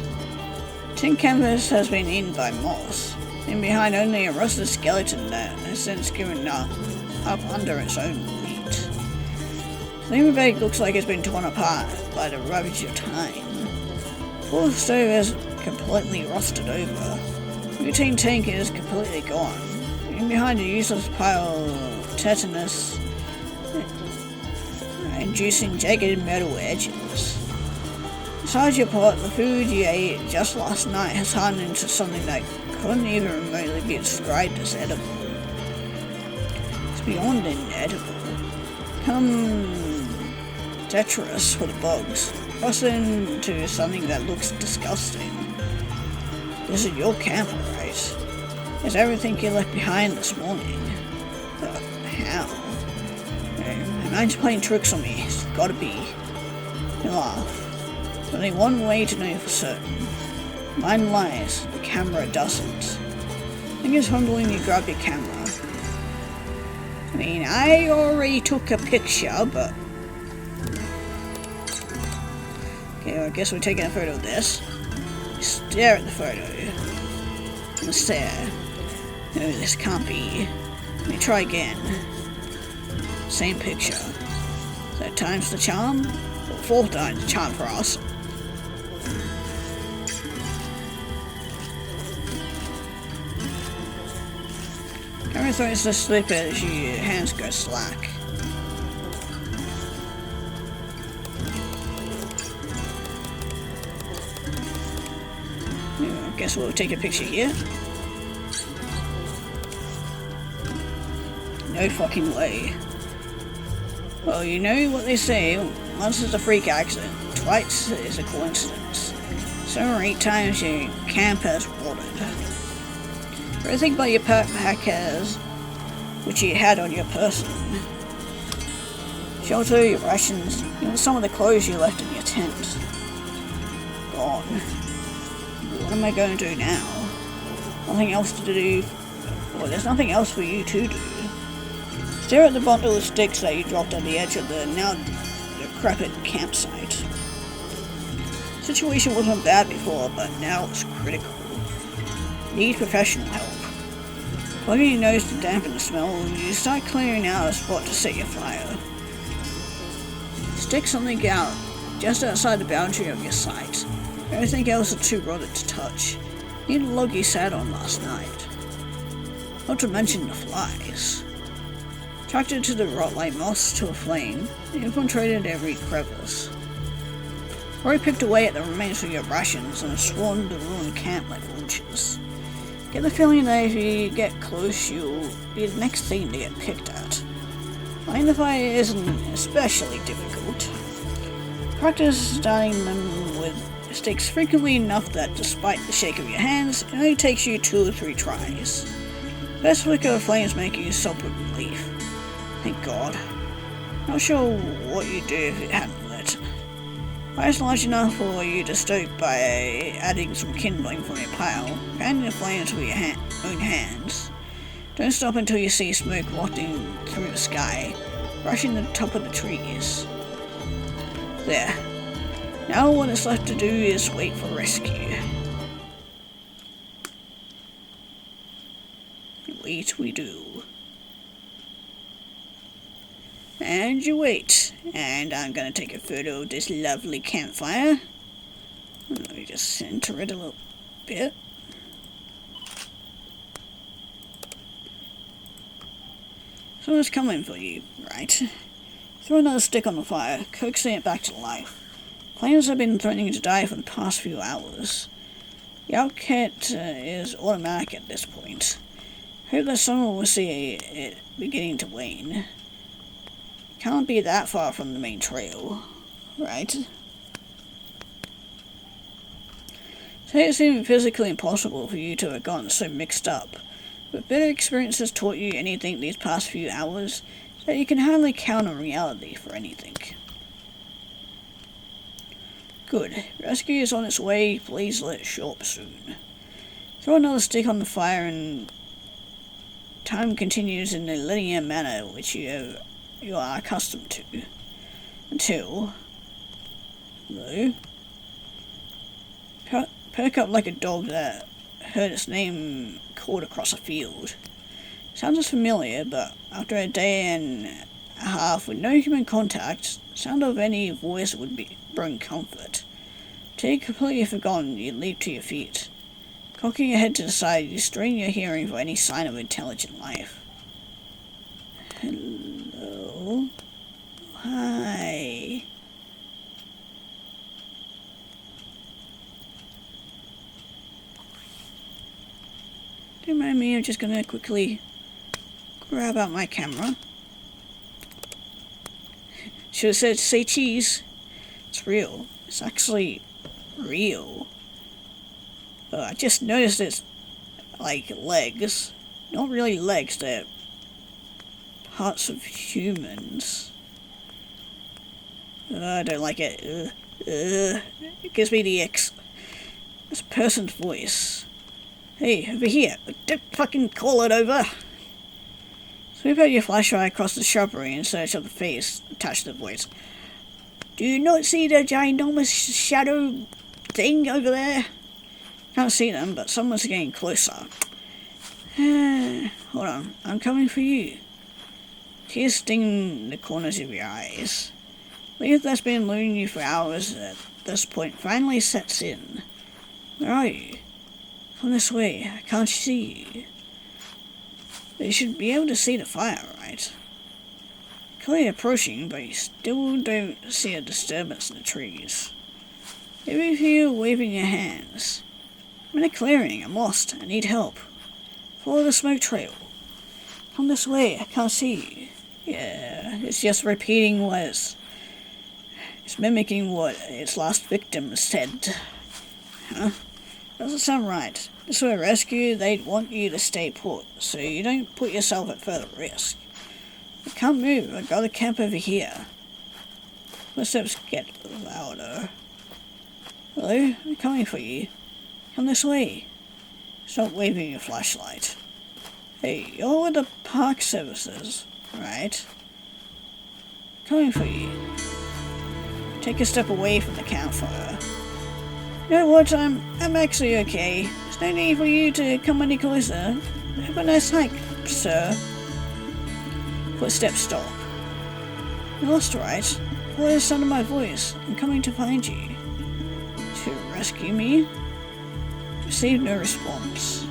Tin canvas has been eaten by moss, and behind only a rusted skeleton that has since given up under its own weight. The neighbor bag looks like it's been torn apart by the ravage of time. Full stove is completely rusted over. Routine tank is completely gone. And behind a useless pile of tetanus inducing jagged metal edges. Besides your pot, the food you ate just last night has hardened into something that couldn't even remotely be described as edible. It's beyond inedible. Come detritus for the bugs. Cross into something that looks disgusting. This is your camp, right? It's everything you left behind this morning. But how? Your mind's playing tricks on me. It's gotta be. You laugh. There's only one way to know for certain. Mine lies, the camera doesn't. I think it's humbling you grab your camera. I mean, I already took a picture, but... Okay, well, I guess we're taking a photo of this. Stare at the photo. And stare. No, this can't be. Let me try again. Same picture. Third time's the charm? Or fourth time's the charm for us. Camera throws the slip as your hands go slack. I guess we'll take a picture here. No fucking way. Well, you know what they say, once is a freak accident, twice is a coincidence. 7 or 8 times your camp has watered. But think about your backpackers, which you had on your person. Shelter, your rations, even some of the clothes you left in your tent. Gone. What am I going to do now? Nothing else to do. Well, there's nothing else for you to do. Stare at the bundle of sticks that you dropped at the edge of the now decrepit campsite. The situation wasn't bad before, but now it's critical. Need professional help. Plugging your nose to dampen the smell, you start clearing out a spot to set your fire. Stick something out just outside the boundary of your sight. Everything else is too rotted to touch. Need a log you sat on last night. Not to mention the flies. Attracted to the rot like moss to a flame, you infiltrated every crevice. Rory picked away at the remains of your rations and swarmed the ruined camp like vultures. Get the feeling that if you get close, you'll be the next thing to get picked at. Lighting the fire isn't especially difficult. Practice starting them with sticks frequently enough that despite the shake of your hands, it only takes you 2 or 3 tries. First flicker of flames make you sob with relief. Thank God. Not sure what you'd do if it hadn't lit. Fire's large enough for you to stoke by adding some kindling from your pile, fanning the flames with your own hands. Don't stop until you see smoke wafting through the sky, brushing the top of the trees. There. Now what is left to do is wait for rescue. Wait we do. And you wait. And I'm gonna take a photo of this lovely campfire. Let me just center it a little bit. Someone's coming for you, right? Throw another stick on the fire, coaxing it back to life. Flames have been threatening to die for the past few hours. The outlet is automatic at this point. Hope that someone will see it beginning to wane. Can't be that far from the main trail, right? Say it seemed physically impossible for you to have gotten so mixed up, but bitter experience has taught you anything these past few hours that you can hardly count on reality for anything. Good. Rescue is on its way. Please let it show up soon. Throw another stick on the fire and time continues in the linear manner which you are accustomed to. Until... Hello? Perk up like a dog that heard its name called across a field. Sounds familiar, but after a day and a half with no human contact, sound of any voice would bring comfort. Till you completely forgotten, you leap to your feet. Cocking your head to the side, you strain your hearing for any sign of intelligent life. Hello? Hi. Don't mind me, I'm just gonna quickly grab out my camera. Should have said say cheese. It's real. It's actually real. I just noticed it's like legs. Not really legs, they're parts of humans. I don't like it. It gives me the ick. It's a person's voice. Hey, over here. Don't fucking call it over. Sweep out your flashlight across the shrubbery in search of the face attached to the voice. Do you not see the ginormous shadow thing over there? Can't see them, but someone's getting closer. Hold on, I'm coming for you. Tears sting the corners of your eyes. Belief that's been eluding you for hours at this point finally sets in. Where are you? Come this way, I can't see you. But you should be able to see the fire, right? Clearly approaching, but you still don't see a disturbance in the trees. Even if you're waving your hands. I'm in a clearing, I'm lost, I need help. Follow the smoke trail. Come this way, I can't see you. Yeah, it's just repeating what it's mimicking what its last victim said. Huh? Doesn't sound right. This were a rescue, they'd want you to stay put, so you don't put yourself at further risk. I can't move, I've got to camp over here. Footsteps get louder. Hello, I'm coming for you. Come this way. Stop waving your flashlight. Hey, you're with the park services, right? Coming for you. Take a step away from the campfire. You know what, I'm actually okay. There's no need for you to come any closer. Have a nice hike, sir. Footsteps stop. You're lost, right? Follow the sound of my voice. I'm coming to find you. To rescue me? Receive no response.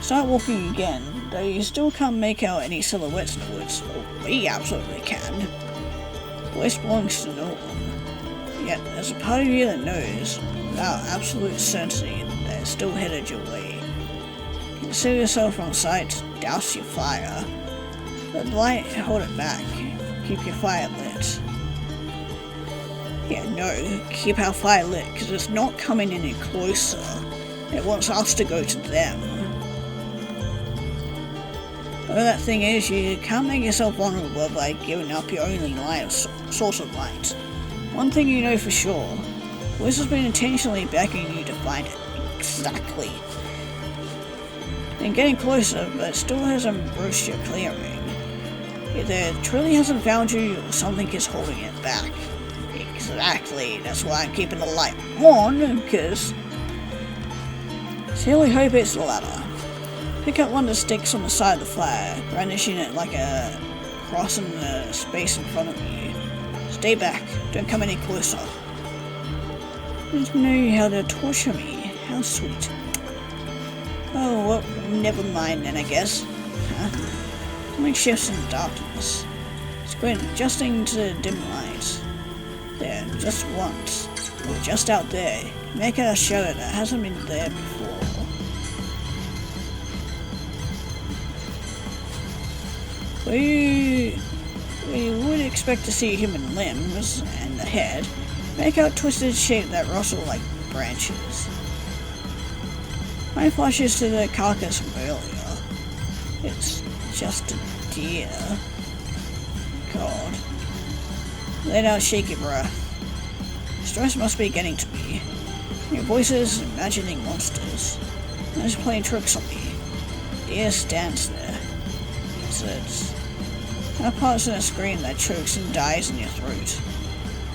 Start walking again, though you still can't make out any silhouettes in the woods. Oh, we absolutely can. Voice belongs to no one. Yet there's a part of you that knows, without absolute certainty, that it's still headed your way. Consider yourself on sight, douse your fire. Let the light hold it back. Keep your fire lit. Yeah, no, keep our fire lit, because it's not coming any closer. It wants us to go to them. But that thing is, you can't make yourself vulnerable by giving up your only source of light. One thing you know for sure, Voice has been intentionally backing you to find it. Exactly. Been getting closer, but it still hasn't broached your clearing. Either it truly hasn't found you, or something is holding it back. Exactly, that's why I'm keeping the light on, because... Sincerely hope it's the latter. Pick up one of the sticks on the side of the fire, brandishing it like a cross in the space in front of you. Stay back, don't come any closer. Didn't know how to torture me, how sweet. Oh, well, never mind then, I guess. Something shifts in the darkness. Squint, adjusting to the dim light. There, just once. Just out there. Make out a shadow that hasn't been there before. Where you would expect to see human limbs and the head, make out twisted shape that rustle like branches. My flashes to the carcass from earlier. It's just a deer. God. Let out shaky breath. Stress must be getting to me. Your voices imagining monsters. They're just playing tricks on me. Deer stands there. Says, that part's in a scream that chokes and dies in your throat.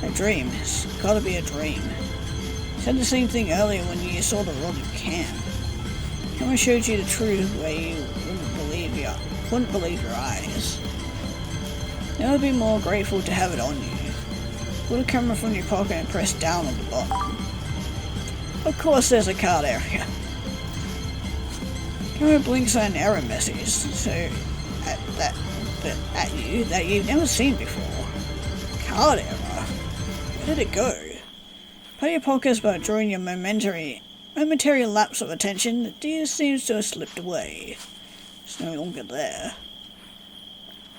A dream. It's gotta be a dream. You said the same thing earlier when you saw the rotted camp. Camera showed you the truth where you couldn't believe your eyes. Never be more grateful to have it on you. Pull the camera from your pocket and press down on the button. Of course there's a card area. Camera blinks an error message, so at you that you've never seen before. Card error? Where did it go? Part of your podcast about drawing your momentary lapse of attention, the deer seems to have slipped away. It's no longer there.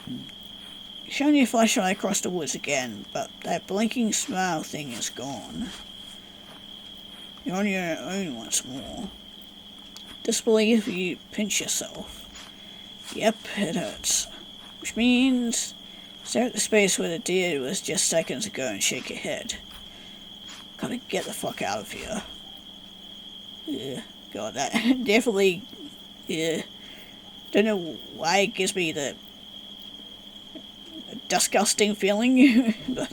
You shine your flashlight across the woods again, but that blinking smile thing is gone. You're on your own once more. Disbelief, you pinch yourself. Yep, it hurts. Which means, stare at the space where the deer was just seconds ago and shake your head. Gotta get the fuck out of here. God, that definitely, don't know why it gives me the disgusting feeling, but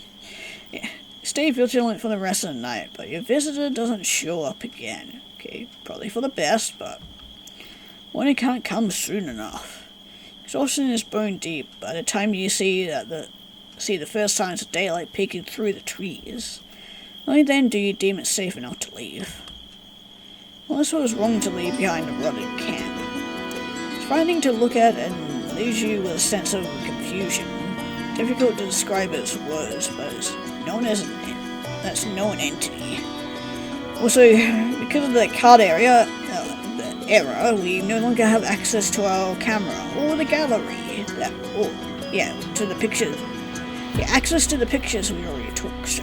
yeah. Stay vigilant for the rest of the night, but your visitor doesn't show up again. Okay, probably for the best, but when it can't come soon enough. Exhaustion is bone deep by the time you see the first signs of daylight peeking through the trees. Only then do you deem it safe enough to leave. Unless it was wrong to leave behind a rotted camp. It's frightening to look at and leaves you with a sense of confusion. Difficult to describe as words, but it's known as that's a known entity. Also, because of the card area, the error, we no longer have access to our camera or the gallery. To the pictures. Yeah, access to the pictures we already took, so.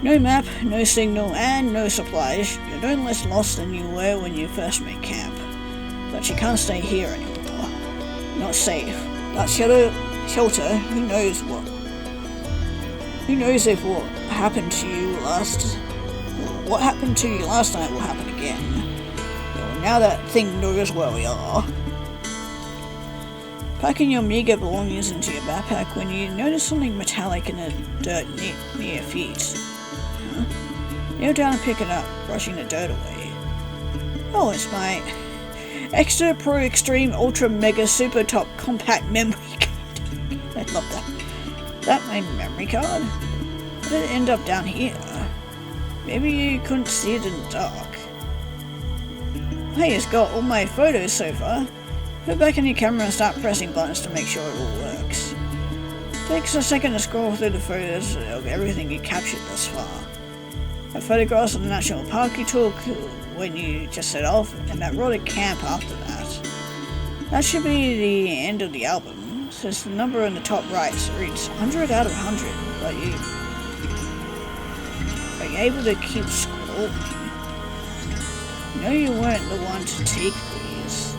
No map, no signal, and no supplies. You're no less lost than you were when you first made camp. But you can't stay here anymore. Not safe. That shelter, who knows if what happened to you last night will happen again. Well, now that thing knows where we are. Packing your meager belongings into your backpack when you notice something metallic in the dirt near your feet. Huh? Kneel down and pick it up, brushing the dirt away. Oh, it's my Extra Pro Extreme Ultra Mega Super Top Compact Memory Card. I love that. That my memory card? How did it end up down here? Maybe you couldn't see it in the dark. Hey, it's got all my photos so far. Put back in your camera and start pressing buttons to make sure it all works. Takes a second to scroll through the photos of everything you captured thus far. The photographs of the national park you took when you just set off, and that rotted camp after that. That should be the end of the album, since the number in the top right reads 100 out of 100, but are you able to keep scrolling? No, you weren't the one to take these.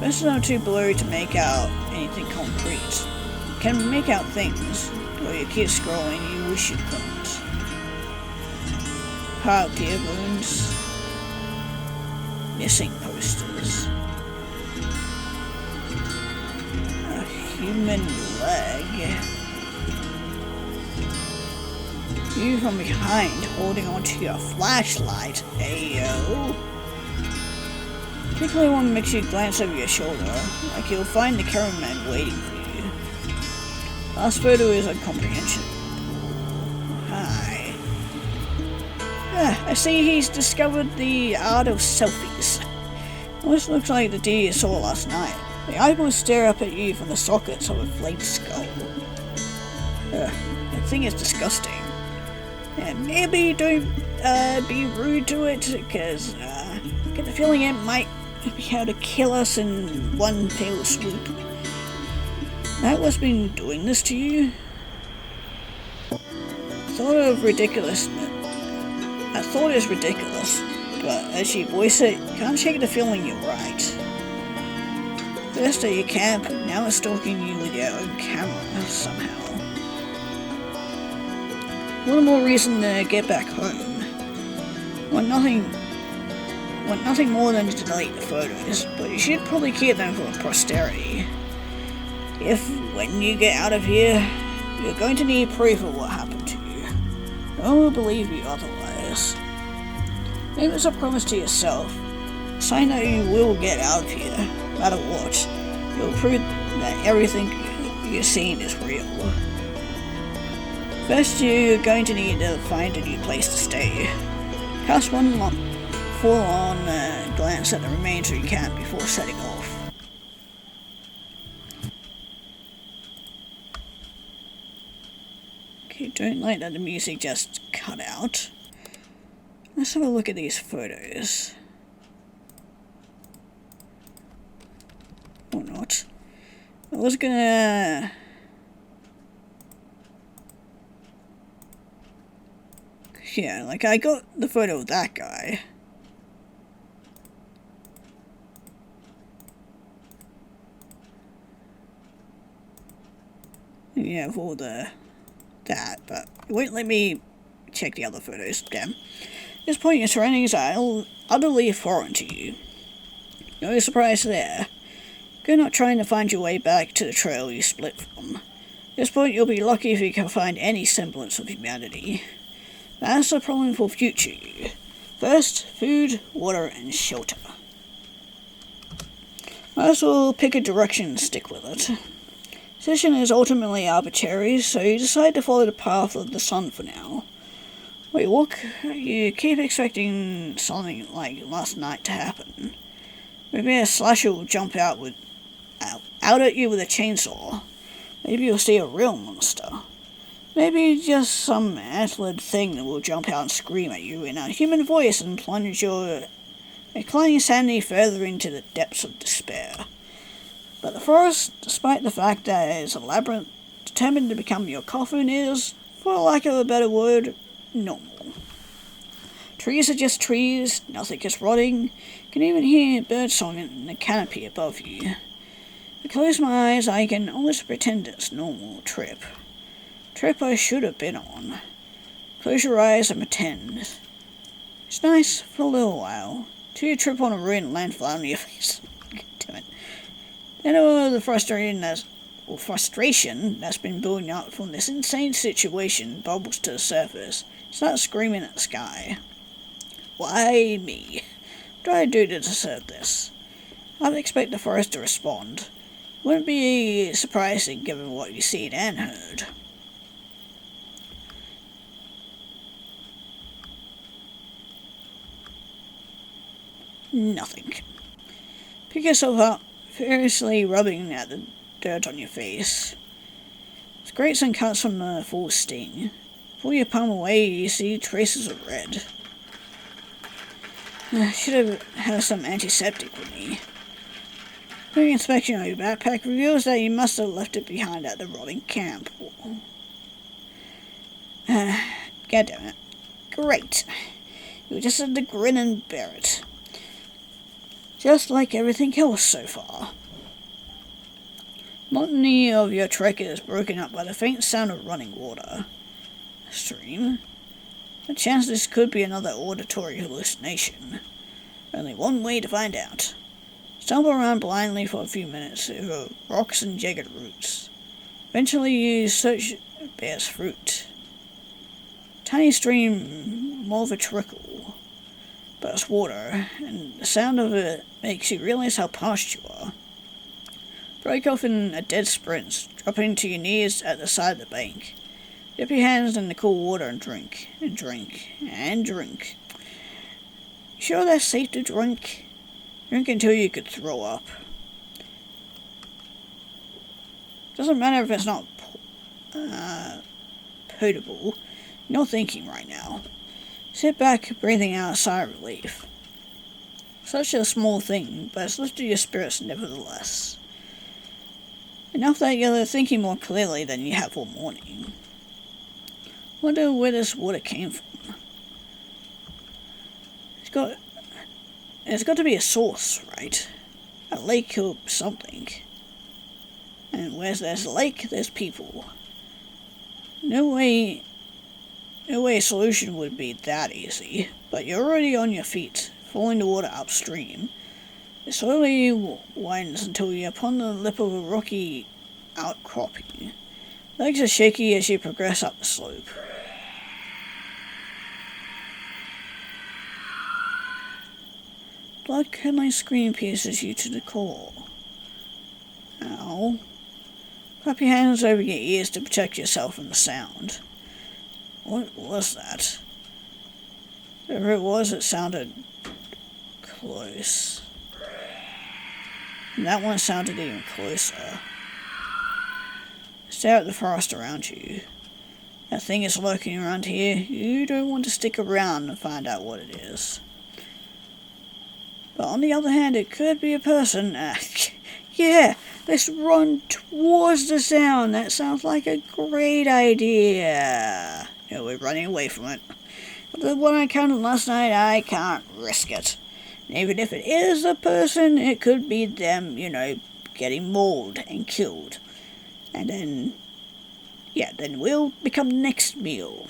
Most of them are too blurry to make out anything concrete. You can make out things, but you keep scrolling, you wish you couldn't. Heart deer wounds. Missing posters. A human leg. You from behind holding onto your flashlight, ayo. Particularly one makes you glance over your shoulder, like you'll find the cameraman waiting for you. Last photo is a comprehension. Hi. I see he's discovered the art of selfies. Almost looks like the deer you saw last night. The eyeballs stare up at you from the sockets of a flayed skull. That thing is disgusting. And maybe don't be rude to it, because I get the feeling it might be able to kill us in one fell swoop. That what's been doing this to you? Thought of ridiculousness thought is ridiculous, but as you voice it, can't shake the feeling you're right. First at your camp, now it's stalking you with your own camera somehow. A little more reason to get back home. Want nothing more than to delete the photos, but you should probably keep them for posterity. If, when you get out of here, you're going to need proof of what happened to you. No one will believe you otherwise. Maybe it's a promise to yourself, a sign that you will get out of here, no matter what. You'll prove that everything you're seeing is real. First, you're going to need to find a new place to stay. Cast one full-on glance at the remains of your camp before setting off. Okay, don't like that the music just cut out. Let's have a look at these photos. Or not. I was gonna... Yeah, like I got the photo of that guy. Yeah, of all that, but it won't let me check the other photos. Damn. At this point, your surroundings are utterly foreign to you. No surprise there. Go not trying to find your way back to the trail you split from. At this point, you'll be lucky if you can find any semblance of humanity. That's a problem for future you. First, food, water, and shelter. Might as well pick a direction and stick with it. Decision is ultimately arbitrary, so you decide to follow the path of the sun for now. Wait, walk. You keep expecting something like last night to happen. Maybe a slasher will jump out at you with a chainsaw. Maybe you'll see a real monster. Maybe just some antlered thing that will jump out and scream at you in a human voice and plunge your declining sanity further into the depths of despair. But the forest, despite the fact that it is a labyrinth determined to become your coffin, is, for lack of a better word, normal. Trees are just trees, nothing is rotting. You can even hear birdsong in the canopy above you. If I close my eyes, I can almost pretend it's normal trip I should have been on. Close your eyes and pretend. It's nice for a little while, till you trip on a ruined land flat on your face. Damn it. Then all the frustration that's been building up from this insane situation bubbles to the surface. Start screaming at the sky. Why me? What do I do to deserve this? I'd expect the forest to respond. Wouldn't be surprising given what you've seen and heard. Nothing. Pick yourself up, furiously rubbing at the dirt on your face. Scrapes and cuts from the full sting. Pull your palm away, you see traces of red. I should have had some antiseptic with me. Quick inspection of your backpack reveals that you must have left it behind at the robbing camp. God damn it. Great. You just had to grin and bear it. Just like everything else so far. Monotony of your trek is broken up by the faint sound of running water. A stream? The chance this could be another auditory hallucination. Only one way to find out. Stumble around blindly for a few minutes over rocks and jagged roots. Eventually you search bears fruit. Tiny stream, more of a trickle. But it's water, and the sound of it makes you realize how parched you are. Break off in a dead sprint, dropping to your knees at the side of the bank. Dip your hands in the cool water and drink, and drink, and drink. Sure that's safe to drink? Drink until you could throw up. Doesn't matter if it's not potable. You're not thinking right now. Sit back, breathing out a sigh of relief. Such a small thing, but it's lifted your spirits nevertheless. Enough that you're thinking more clearly than you have all morning. Wonder where this water came from. There's got to be a source, right? A lake or something. And where there's a lake, there's people. No way a solution would be that easy, but you're already on your feet, following the water upstream. It slowly winds until you're upon the lip of a rocky outcropping. Legs are shaky as you progress up the slope. Blood-curdling scream pierces you to the core. Ow. Clap your hands over your ears to protect yourself from the sound. What was that? Whatever it was, it sounded close. And that one sounded even closer. Stare at the forest around you. That thing is lurking around here. You don't want to stick around and find out what it is. But on the other hand, it could be a person. Yeah, let's run towards the sound. That sounds like a great idea. No, we're running away from it. The one I encountered last night, I can't risk it. And even if it is a person, it could be them, getting mauled and killed. And then we'll become the next meal.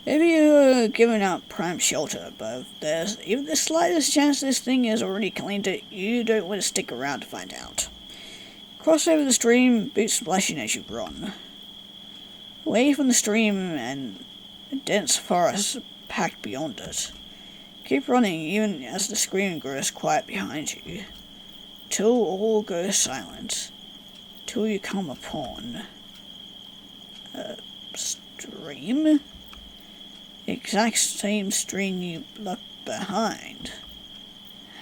Maybe you're giving up prime shelter, but if there's even the slightest chance this thing has already claimed it, you don't want to stick around to find out. Cross over the stream, boots splashing as you run. Away from the stream and a dense forest packed beyond it. Keep running even as the scream grows quiet behind you, till all goes silent, till you come upon a stream? The exact same stream you left behind.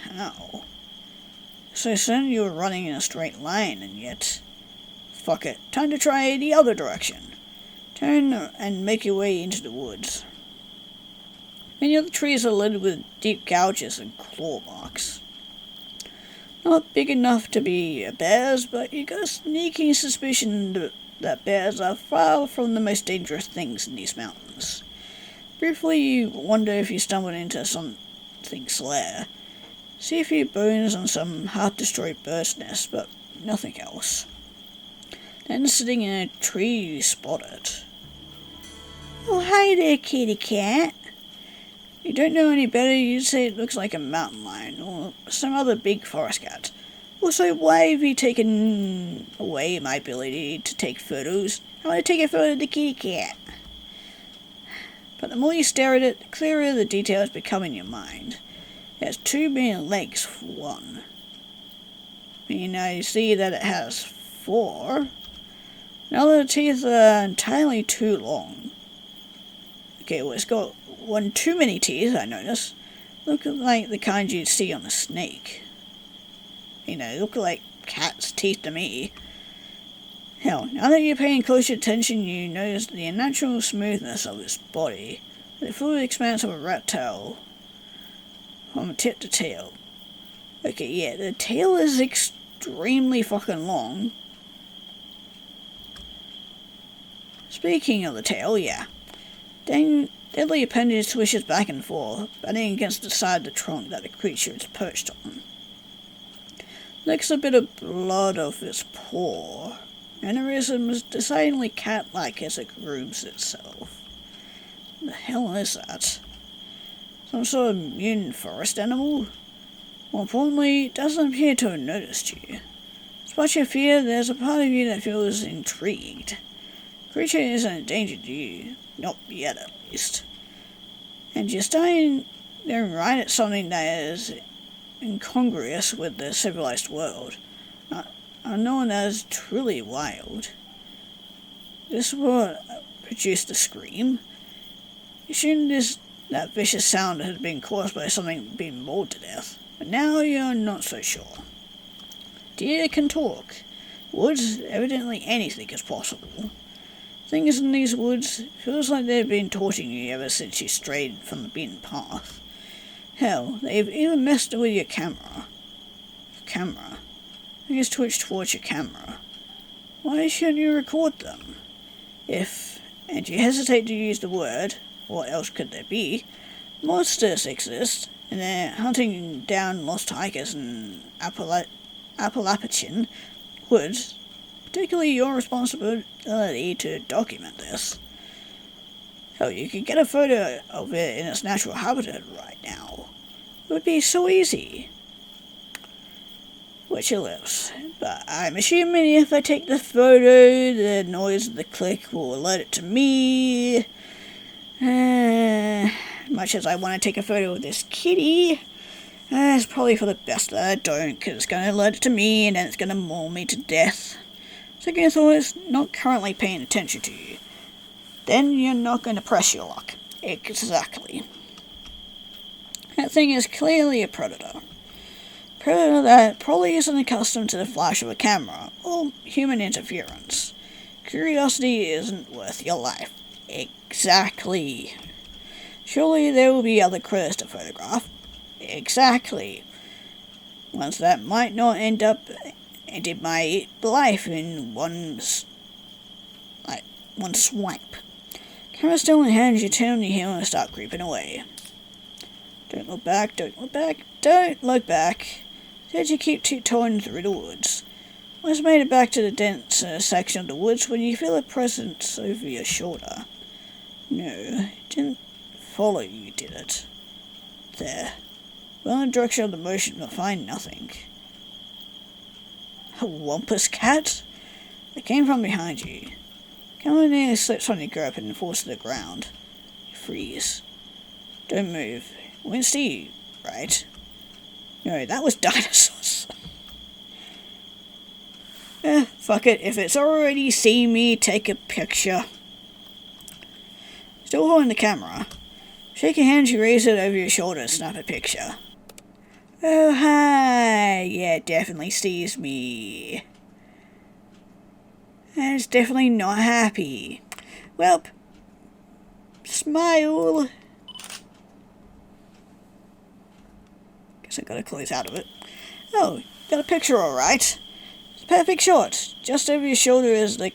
How? So soon you were running in a straight line, and yet... Fuck it, time to try the other direction. Turn and make your way into the woods. Many of the trees are littered with deep gouges and claw marks. Not big enough to be bears, but you got a sneaking suspicion that bears are far from the most dangerous things in these mountains. Briefly, you wonder if you stumbled into something's lair. See a few bones on some half-destroyed bird's nest, but nothing else. Then, sitting in a tree, you spot it. Oh, hi there, kitty cat. You don't know any better, you'd say it looks like a mountain lion, or some other big forest cat. Also, why have you taken away my ability to take photos? I want to take a photo of the kitty cat. But the more you stare at it, the clearer the details become in your mind. It has too many legs for one. You see that it has 4. Now the teeth are entirely too long. Okay, well, it's got one too many teeth, I notice. Look like the kind you'd see on a snake. Look like cat's teeth to me. Hell, now that you're paying closer attention, you notice the unnatural smoothness of its body, the full expanse of a rat tail, from tip to tail. Okay, yeah, the tail is extremely fucking long. Speaking of the tail, yeah. Deadly appendage swishes back and forth, batting against the side of the trunk that the creature is perched on. Licks a bit of blood off its paw. Mannerism is decidedly cat-like as it grooms itself. What the hell is that? Some sort of mutant forest animal? More importantly, it doesn't appear to have noticed you. Despite your fear, there's a part of you that feels intrigued. The creature isn't a danger to you, not yet at least. And you're staring right at something that is incongruous with the civilized world. Are known as truly wild. This is what produced the scream. You assumed that vicious sound had been caused by something being mauled to death, but now you're not so sure. Deer can talk. Woods, evidently anything is possible. Things in these woods feels like they've been taunting you ever since you strayed from the beaten path. Hell, they've even messed with your camera. Fingers twitch towards your camera. Why shouldn't you record them? And you hesitate to use the word, what else could there be, Monsters exist, and they're hunting down lost hikers in Appalachian woods. Particularly your responsibility to document this. Hell, you could get a photo of it in its natural habitat right now. It would be so easy. Where she lives. But I'm assuming if I take the photo, the noise of the click will alert it to me. Much as I want to take a photo of this kitty, it's probably for the best that I don't, because it's going to alert it to me and then it's going to maul me to death. Second thought is not currently paying attention to you. Then you're not going to press your luck. Exactly. That thing is clearly a predator. Predator that probably isn't accustomed to the flash of a camera or human interference. Curiosity isn't worth your life. Exactly. Surely there will be other critters to photograph. Exactly. Ones that might not ended my life in one swipe. Camera still in hand, you turn on your heel and start creeping away. Don't look back, don't look back, don't look back. Instead you keep tiptoeing through the woods. Almost made it back to the dense section of the woods when you feel a presence over your shoulder. No, it didn't follow you, did it? There. Well, in the direction of the motion, you'll find nothing. A wampus cat? It came from behind you. Camera nearly slips on your grip and falls to the ground. You freeze. Don't move. It won't see you, right? No, that was dinosaurs. Fuck it. If it's already seen me, take a picture. Still holding the camera. Shake your hand, you raise it over your shoulder and snap a picture. Oh, hi. Yeah, it definitely sees me. And it's definitely not happy. Welp. Smile. Guess I gotta close out of it. Oh, got a picture alright. It's a perfect shot. Just over your shoulder is the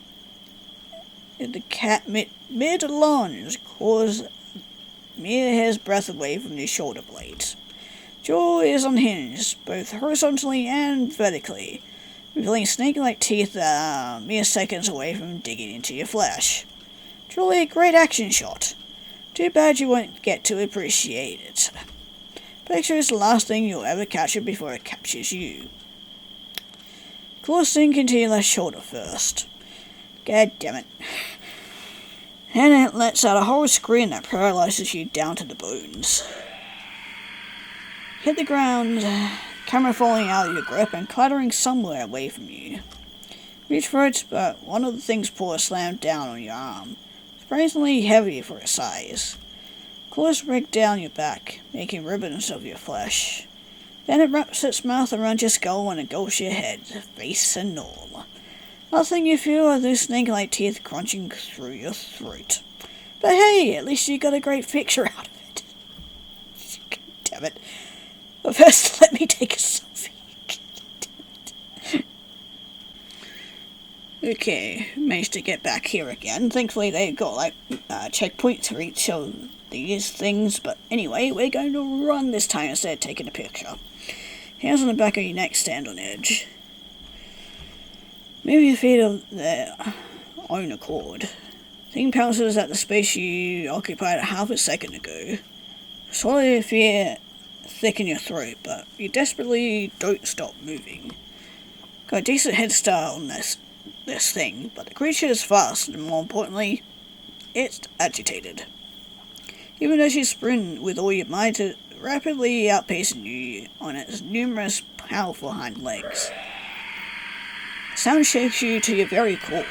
cat mid-lunge, claws mere hair's breadth away from your shoulder blades. Jaw is unhinged, both horizontally and vertically, revealing snake-like teeth that are mere seconds away from digging into your flesh. Truly a great action shot. Too bad you won't get to appreciate it. Picture is the last thing you'll ever capture before it captures you. Claws sink into your left shoulder first. God damn it. And it lets out a horror scream that paralyzes you down to the bones. Hit the ground, camera falling out of your grip and clattering somewhere away from you. Reach for it, but one of the thing's paws slammed down on your arm, surprisingly heavy for its size. Claws break down your back, making ribbons of your flesh. Then it wraps its mouth around your skull and engulfs your head, face and all. Last thing you feel are those snake-like teeth crunching through your throat. But hey, at least you got a great picture out of it. Damn it. But first, let me take a selfie. Okay, managed to get back here again. Thankfully, they've got checkpoints for each of these things. But anyway, we're going to run this time instead of taking a picture. Hands on the back of your neck, stand on edge. Move your feet of their own accord. Thing pounces at the space you occupied a half a second ago. Swallow your fear thick in your throat, but you desperately don't stop moving. Got a decent head start on this thing, but the creature is fast, and more importantly, it's agitated. Even as you sprint with all your might, it rapidly outpacing you on its numerous powerful hind legs. The sound shakes you to your very core.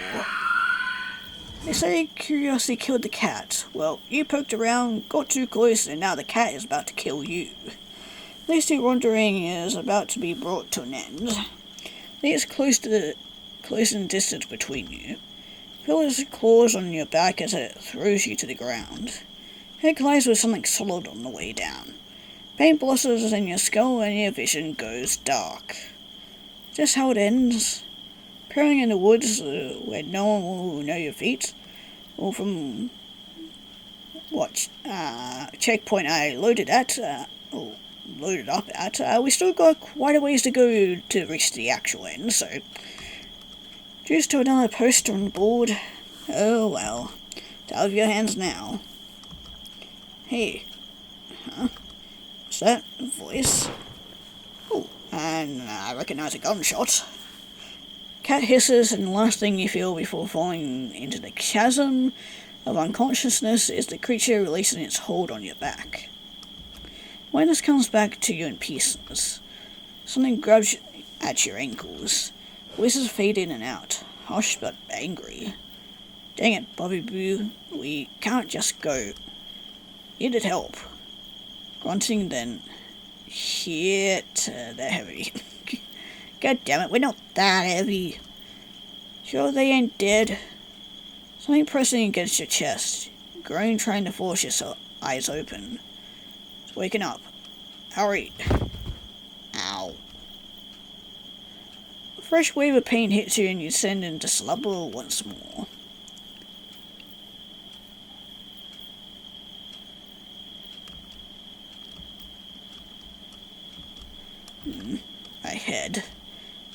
They say curiosity killed the cat. Well, you poked around, got too close, and now the cat is about to kill you. At least your wandering is about to be brought to an end. It's close in distance between you. Feel its claws on your back as it throws you to the ground. Head collides with something solid on the way down. Pain blossoms in your skull and your vision goes dark. Is this how it ends? Appearing in the woods where no one will know your feet, or from What checkpoint I loaded up at, we still got quite a ways to go to reach the actual end, so just to another poster on the board. Oh well, it's out of your hands now. Hey, what's that voice? Oh, and I recognize a gunshot. Cat hisses, and the last thing you feel before falling into the chasm of unconsciousness is the creature releasing its hold on your back. Awareness comes back to you in pieces. Something grabs at your ankles. Voices fade in and out, harsh but angry. Dang it, Bobby Boo, we can't just go. Needed help. Grunting, then, shit, they're heavy. God damn it, we're not that heavy. Sure they ain't dead. Something pressing against your chest. Groan, trying to force your eyes open. It's waking up. Hurry. Ow. A fresh wave of pain hits you and you descend into slumber once more. My head.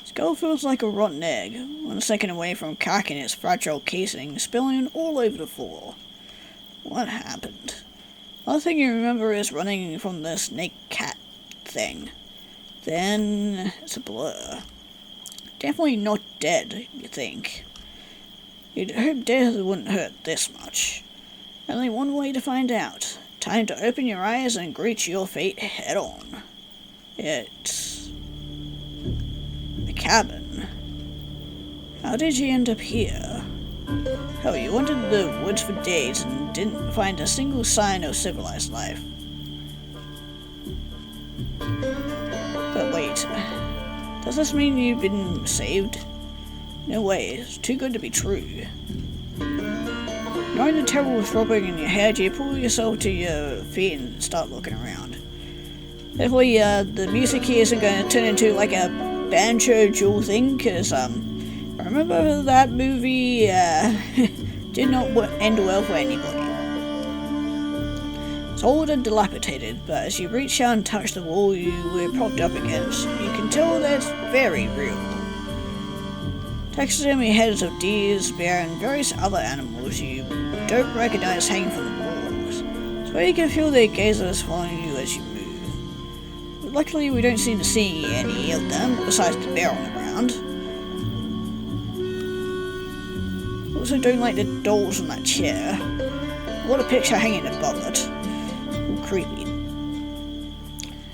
Skull feels like a rotten egg, 1 second away from cracking its fragile casing, spilling all over the floor. What happened? All thing you remember is running from the snake cat thing. Then it's a blur. Definitely not dead, you think. You'd hope death wouldn't hurt this much. Only one way to find out. Time to open your eyes and greet your fate head on. It's the cabin. How did you end up here? Hell, you wandered the woods for days and didn't find a single sign of civilized life. But wait, does this mean you've been saved? No way, it's too good to be true. Knowing the terrible throbbing in your head, you pull yourself to your feet and start looking around. Hopefully, the music here isn't going to turn into like a banjo jewel thing, because, remember that movie, did not end well for anybody. It's old and dilapidated, but as you reach out and touch the wall you were propped up against, you can tell that it's very real. Taxidermy heads of deers, bear, and various other animals you don't recognize hanging from the walls, so you can feel their gazes following you as you move. But luckily we don't seem to see any of them, besides the bear on the ground. Also don't like the dolls on that chair. What a picture hanging above it. All creepy.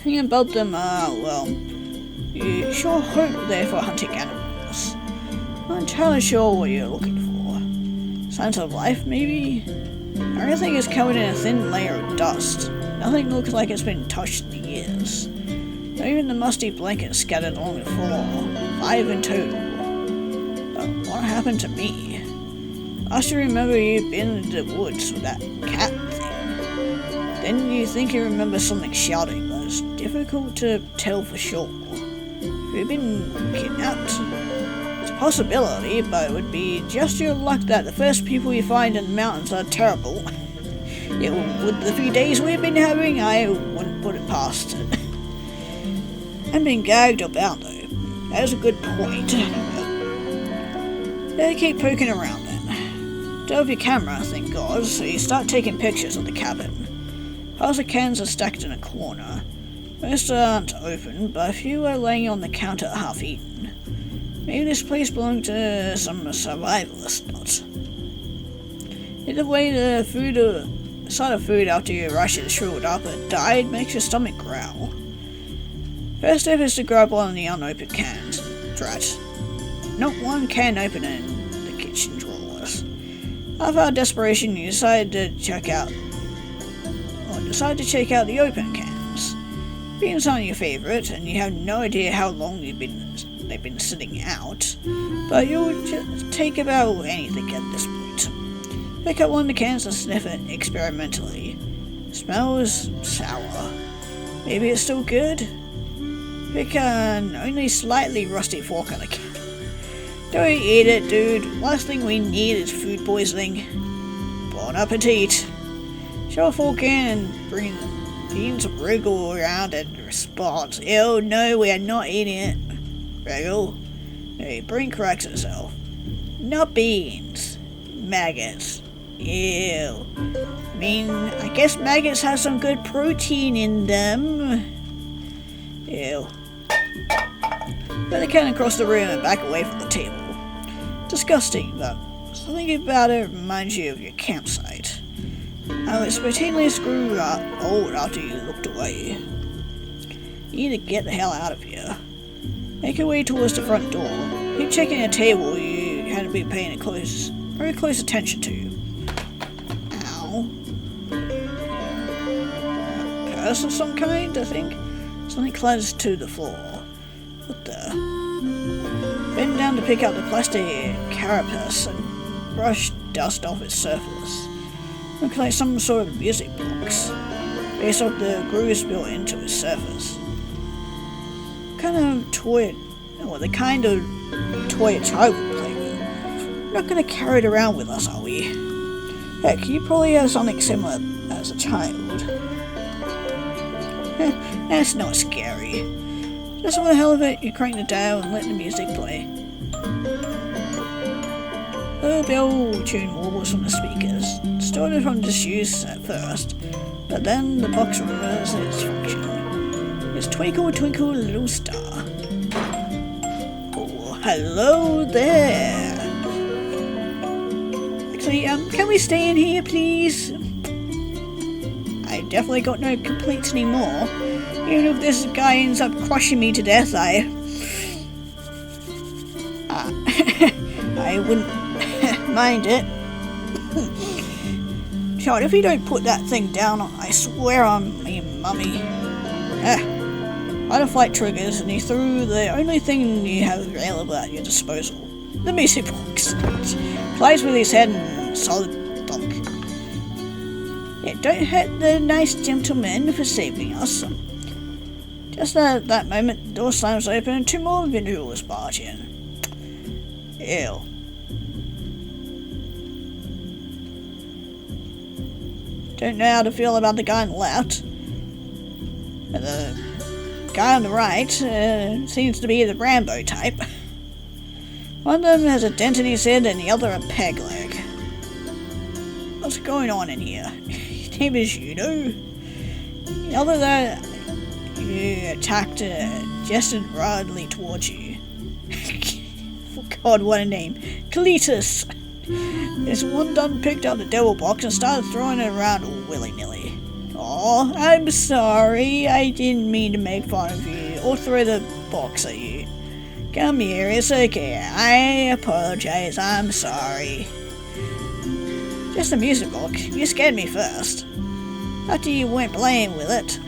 Hanging above them are, well, you sure hope they're for hunting animals. Not entirely sure what you're looking for. Signs of life, maybe? Everything is covered in a thin layer of dust. Nothing looks like it's been touched in years. Not even the musty blankets scattered along the floor. 5 in total. But what happened to me? Last you remember you'd been in the woods with that cat thing. Then you think you remember something shouting, but it's difficult to tell for sure. Have you been kidnapped? It's a possibility, but it would be just your luck that the first people you find in the mountains are terrible. Yeah, with the few days we've been having, I wouldn't put it past it. I'm being gagged or bound, though. That is a good point. Better keep poking around then. Don't have your camera, thank God, so you start taking pictures of the cabin. Piles of cans are stacked in a corner. Most aren't open, but a few are laying on the counter half-eaten. Maybe this place belonged to some survivalist lot. Either way, the sight of food after your rush is shriveled up and died makes your stomach growl. First step is to grab one of the unopened cans. Drat. Not one can open in the kitchen drawers. Out of our desperation, you decide to check out the open cans. Beans aren't your favourite, and you have no idea how long they've been sitting out, but you'll just take about anything at this point. Pick up one of the cans and sniff it experimentally. Smells sour. Maybe it's still good? Pick an only slightly rusty fork on the can. Don't eat it, dude. Last thing we need is food poisoning. Bon appetit. Shove a fork in and beans wriggle around in response. Ew, no, we are not eating it. Wriggle. No, your brain corrects itself. Not beans. Maggots. Ew. I mean, I guess maggots have some good protein in them. Ew. Put the can across the room and back away from the table. Disgusting, but something about it reminds you of your campsite. How it spontaneously grew old after you looked away. You need to get the hell out of here. Make your way towards the front door. Keep checking a table you hadn't been paying very close attention to. Ow. A purse of some kind, I think. Something clutched to the floor. What the? Bend down to pick up the plastic carapace and brush dust off its surface. Looks like some sort of music box, based off the grooves built into its surface. The kind of toy a child would play with. We're not going to carry it around with us, are we? Heck, you probably have something similar as a child. That's not scary. Just for the hell of it, you crank the dial and let the music play. The bell tune warbles from the speakers. Started from disuse at first, but then the box reversed its function. It's Twinkle Twinkle Little Star. Oh, hello there. Actually, can we stay in here, please? I definitely got no complaints anymore. Even if this guy ends up crushing me to death, I wouldn't mind it. God, if you don't put that thing down, I swear on me, mummy. Out of flight triggers, and you threw the only thing you have available at your disposal. The music box. Plays with his head and solid thunk. Yeah, don't hurt the nice gentleman for saving us. Just at that moment, the door slams open and two more individuals barge in. Ew. Don't know how to feel about the guy on the left. But the guy on the right seems to be the Rambo type. One of them has a dent in his head and the other a peg leg. What's going on in here? His name is Judo. The other that you attacked gestured wildly towards you. For God, what a name. Cletus. This one done picked up the devil box and started throwing it around all willy-nilly. Oh, I'm sorry. I didn't mean to make fun of you or throw the box at you. Come here, it's okay. I apologize. I'm sorry. Just a music box. You scared me first. After you went playing with it.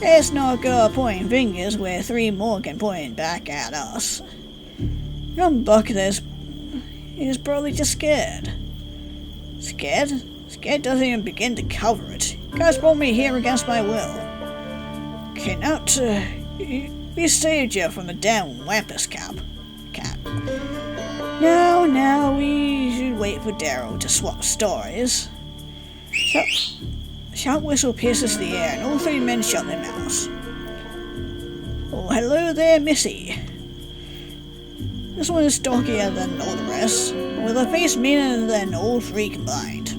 Let's not go pointing fingers where three more can point back at us. Young Buck is probably just scared. Scared? Scared doesn't even begin to cover it. You guys brought me here against my will. Okay, now we saved you from the damn Wampus cat. Now we should wait for Daryl to swap stories. Shout whistle pierces the air and all three men shut their mouths. Oh, hello there, Missy. This one is stockier than all the rest, with a face meaner than all three combined.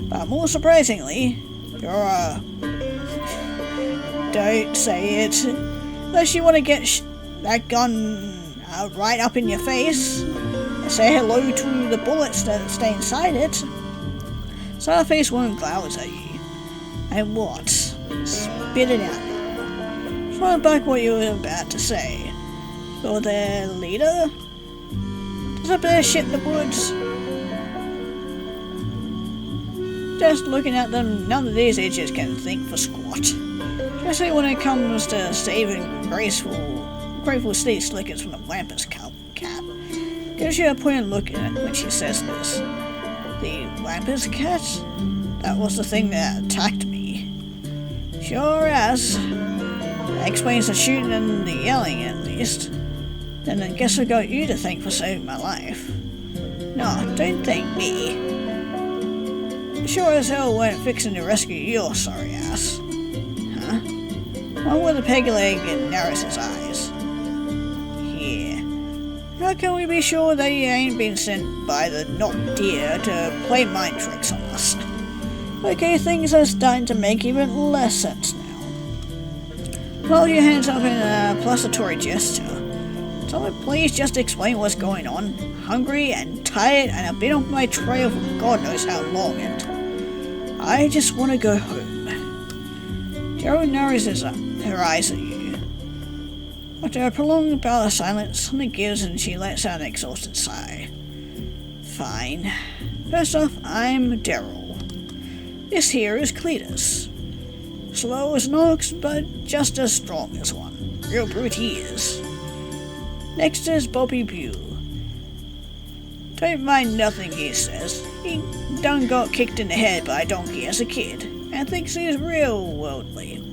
But more surprisingly, you're don't say it. Unless you want to get that gun right up in your face, and say hello to the bullets that stay inside it. So her face one glowers at you. And what? Spit it out. Follow back what you were about to say. You're their leader? Does a bear shit in the woods? Just looking at them, none of these idiots can think for squat. Especially when it comes to saving grateful state slickers from the Wampus cat. Gives you a poignant look at it when she says this. The Wampus cat? That was the thing that attacked me. Sure as. That explains the shooting and the yelling, at least. Then I guess I got you to thank for saving my life. No, don't thank me. sure as hell weren't fixing to rescue your sorry ass. Huh? One with a peg leg and narrows his eyes. Yeah. How can we be sure that he ain't been sent by the not dear to play mind tricks on us? Okay, things are starting to make even less sense now. Hold your hands up in a placatory gesture. Someone please just explain what's going on. Hungry and tired and I've been on my trail for God knows how long and I just want to go home. Gerald narrows her eyes at you. After a prolonged bout of silence, something gives and she lets out an exhausted sigh. Fine. First off, I'm Daryl. This here is Cletus. Slow as an ox, but just as strong as one. Real brute he is. Next is Bobby Buell. Don't mind nothing he says. He done got kicked in the head by a donkey as a kid, and thinks he's real worldly.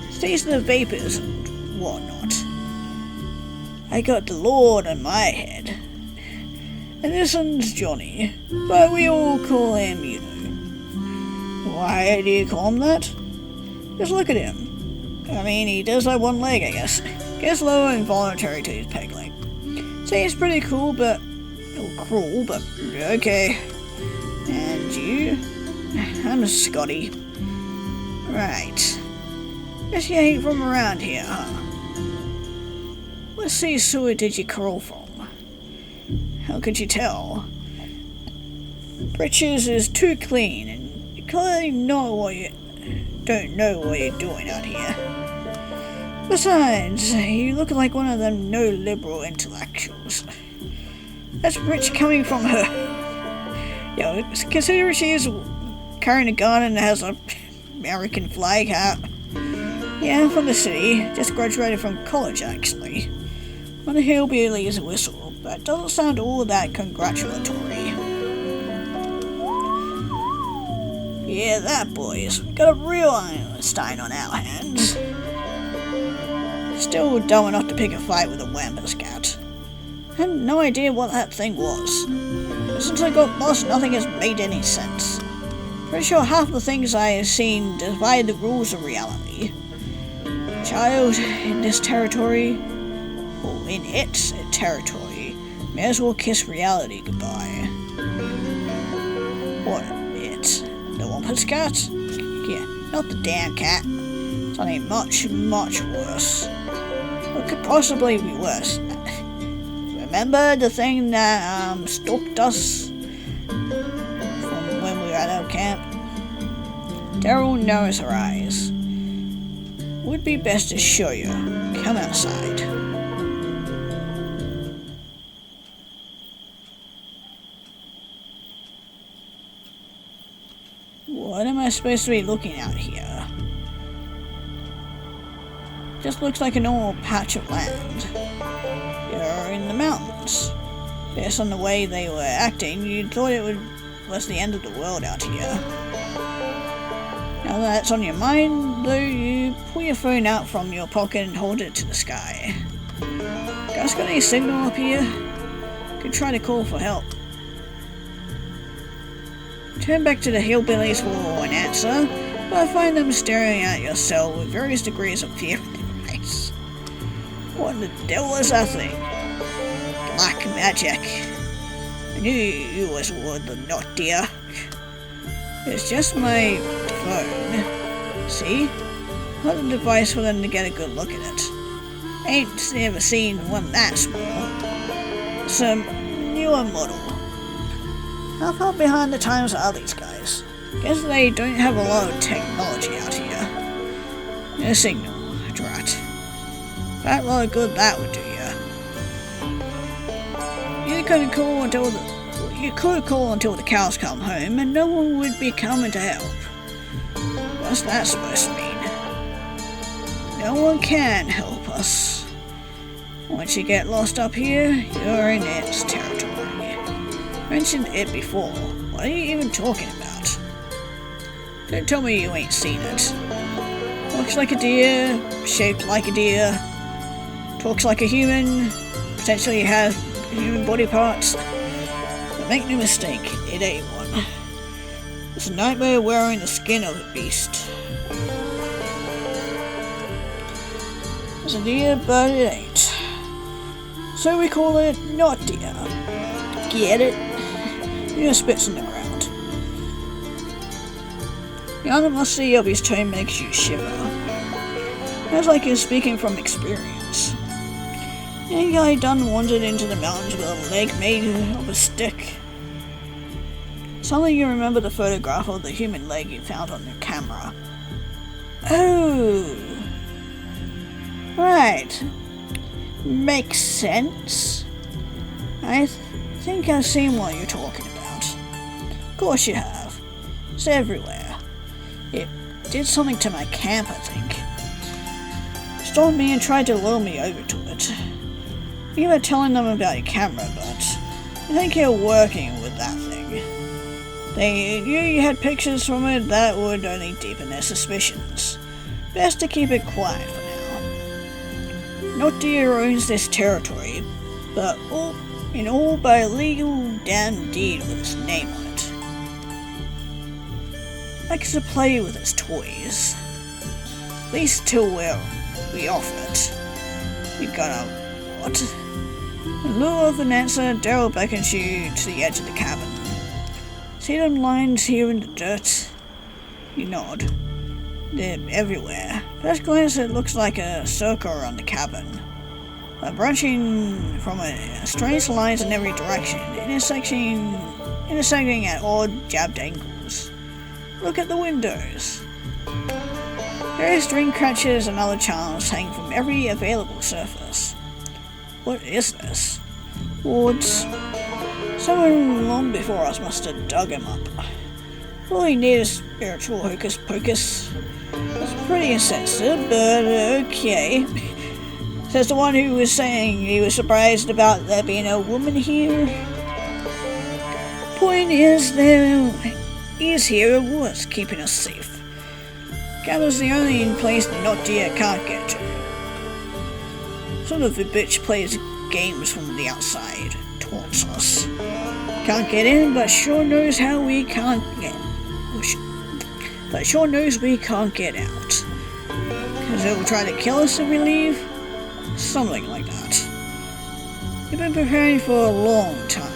Stays in the vapors and whatnot. I got the Lord on my head. And this one's Johnny, but we all call him, you know. Why do you call him that? Just look at him. I mean, he does have one leg, I guess. Gets lower involuntary to his peg leg. Seems pretty cool, but... cruel, but okay. And you? I'm Scotty. Right. Guess you ain't from around here, huh? What sea sewer did you crawl from? How could you tell? Britches is too clean, and you clearly don't know what you're doing out here. Besides, you look like one of them no-liberal intellectuals. That's rich coming from her. Yo, consider she's carrying a gun and has a American flag hat. Yeah, I'm from the city. Just graduated from college, actually. On a hillbilly's whistle, but doesn't sound all that congratulatory. Yeah, that boys. We got a real Einstein on our hands. Still dumb enough to pick a fight with a Wampus cat. Had no idea what that thing was. Since I got lost, nothing has made any sense. Pretty sure half the things I have seen defy the rules of reality. Child, in this territory, or in its territory, may as well kiss reality goodbye. What, it? The Wampus cat? Yeah, not the damn cat. Something much, much worse. What could possibly be worse? Remember the thing that stalked us from when we were at our camp? Daryl narrows her eyes. Would be best to show you. Come outside. What am I supposed to be looking at here? Just looks like a normal patch of land. You're in the mountains. Based on the way they were acting, you thought it was the end of the world out here. Now that it's on your mind, though, you pull your phone out from your pocket and hold it to the sky. Guys got any signal up here? Could try to call for help. Turn back to the hillbillies for an answer, but I find them staring at your cell with various degrees of fear in their eyes. What the devil is that thing? Black magic. I knew you was one the not dear. It's just my phone. See? Not a device for them to get a good look at it. Ain't never seen one that small. It's a newer model. How far behind the times are these guys? Guess they don't have a lot of technology out here. No signal, drat. That lot of good that would do you. You could call until the cows come home and no one would be coming to help. What's that supposed to mean? No one can help us. Once you get lost up here, you're in its territory. Mentioned it before. What are you even talking about? Don't tell me you ain't seen it. Looks like a deer, shaped like a deer, talks like a human, potentially has human body parts. But make no mistake, it ain't one. It's a nightmare wearing the skin of a beast. It's a deer, but it ain't. So we call it not deer. Get it? He just spits in the ground. The animosity of his tone makes you shiver. It's like he's speaking from experience. Any guy done wandered into the mountains with a leg made of a stick. Suddenly you remember the photograph of the human leg you found on your camera. Oh! Right. Makes sense. I think I've seen what you're talking about. Of course you have. It's everywhere. It did something to my camp, I think. Stopped me and tried to lure me over to it. You were telling them about your camera, but I think you're working with that thing. They knew you had pictures from it that would only deepen their suspicions. Best to keep it quiet for now. Not deer owns this territory, but all by a legal damn deed with its name on it. Likes to play with its toys. At least till we offer it. We gotta what? In lieu of an answer, Daryl beckons you to the edge of the cabin. See them lines here in the dirt? You nod. They're everywhere. First glance, it looks like a circle around the cabin. Branching from strange lines in every direction, intersecting at odd, jabbed angles. Look at the windows. Various dream catchers and other charms hang from every available surface. What is this? Wards. Someone long before us must have dug him up. All he needs is spiritual hocus pocus. That's pretty insensitive, but okay. Says the one who was saying he was surprised about there being a woman here. Point is, there is here a was keeping us safe. Cabin's the only place the not deer can't get to. Sort of a bitch plays games from the outside, taunts us. Can't get in, but sure knows how we can't get. But sure knows we can't get out. Cause it will try to kill us if we leave. Something like that. We've been preparing for a long time.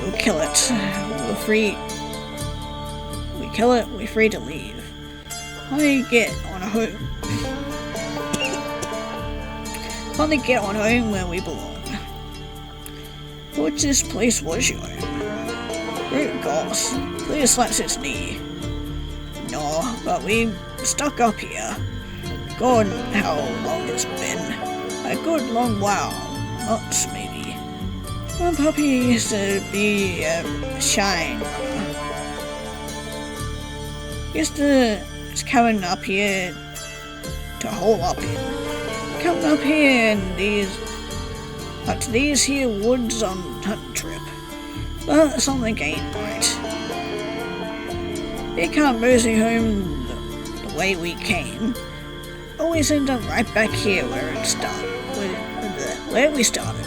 We'll kill it. We're free. We kill it, we're free to leave. Finally get on home where we belong. Thought this place was your home. Great gosh, clear slaps its knee. No, but we stuck up here. God, how long it's been. A good long while. Months, maybe. My puppy used to be shine. Used to coming up here to hole up in. Coming up here in these here woods on hunting trip. But something ain't right. We can't mosey home the way we came. Always end up right back here where we started.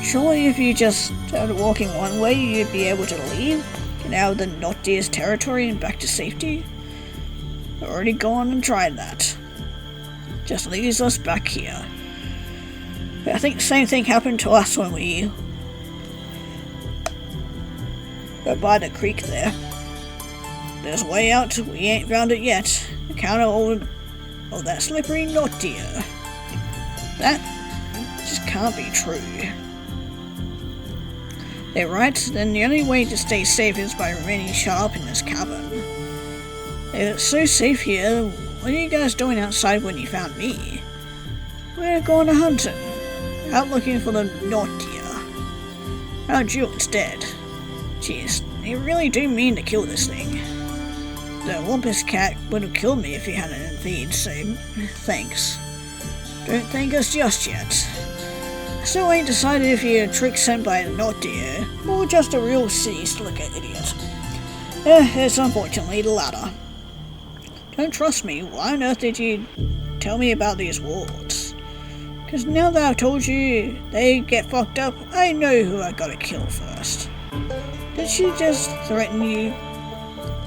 Surely if you just started walking one way, you'd be able to leave, get out of the not deer's territory and back to safety. I've already gone and tried that. Just leaves us back here. But I think the same thing happened to us when we were by the creek there. There's a way out, we ain't found it yet. Encounter of that slippery not deer. That just can't be true. They're right, then the only way to stay safe is by remaining shut up in this cabin. If it's so safe here, what are you guys doing outside when you found me? We're going to hunting. Out looking for the not deer. Found you instead. Jeez, they really do mean to kill this thing. The Wampus cat would have killed me if he hadn't intervened, so thanks. Don't thank us just yet. I still ain't decided if you're a trick sent by the not deer, or just a real city slicker idiot. It's unfortunately the latter. Don't trust me, why on earth did you tell me about these wards? Cause now that I've told you they get fucked up, I know who I gotta kill first. Did she just threaten you?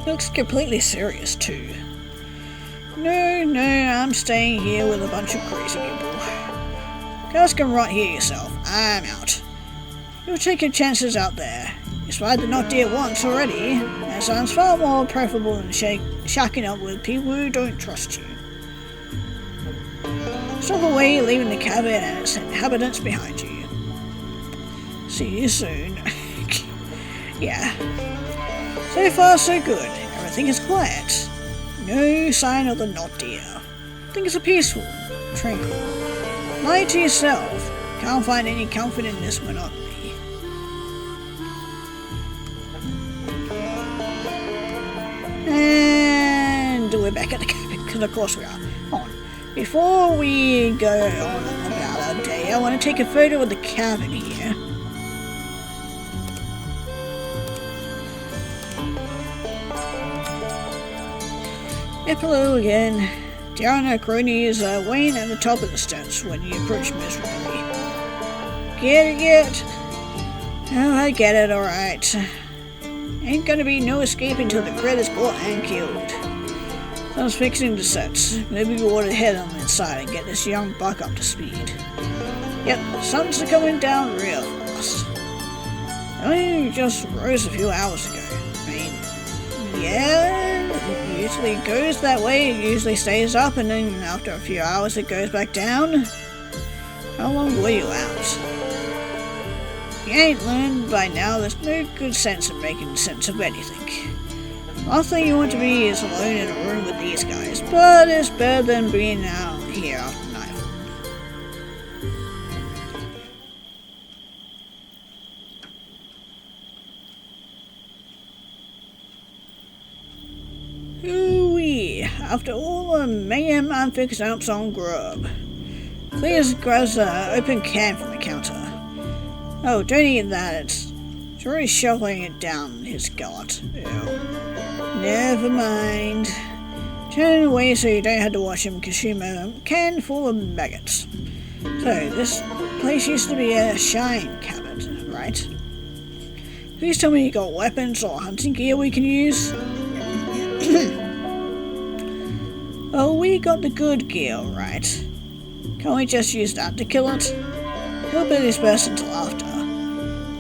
Looks completely serious too. No, I'm staying here with a bunch of crazy people. Just come right here yourself. I'm out. You'll take your chances out there. You spied the not deer once already. That sounds far more preferable than shacking up with people who don't trust you. Stop away, leaving the cabin and its inhabitants behind you. See you soon. Yeah. So far so good. Everything is quiet. No sign of the not deer. Things are peaceful, tranquil. Lie to yourself. Can't find any comfort in this monotony. And we're back at the cabin, because of course we are. On. Before we go on about our day, I want to take a photo of the cabin here. Yep, hello again. Darren and cronies are waiting at the top of the steps when you approach miserably. Get it? Oh, I get it, alright. Ain't gonna be no escape until the grid is caught and killed. So I was fixing the sets. Maybe we ought to head on the inside and get this young buck up to speed. Yep, the sun's coming down real fast. It only just rose a few hours ago. I mean, yeah, it usually goes that way. It usually stays up and then after a few hours it goes back down. How long were you out? You ain't learned by now there's no good sense of making sense of anything. Last thing you want to be is alone in a room with these guys, but it's better than being out here after nightfall. Ooh-wee, after all the mayhem, I'm fixing up some grub. Clears grabs an open can from the counter. Oh, don't eat that, it's already shoveling it down his gullet. Ew. Never mind. Turn it away so you don't have to watch him consume a can full of maggots. So, this place used to be a shine cabin, right? Please tell me you got weapons or hunting gear we can use? Oh, we got the good gear, right? Can't we just use that to kill it? Hillbilly's best until after.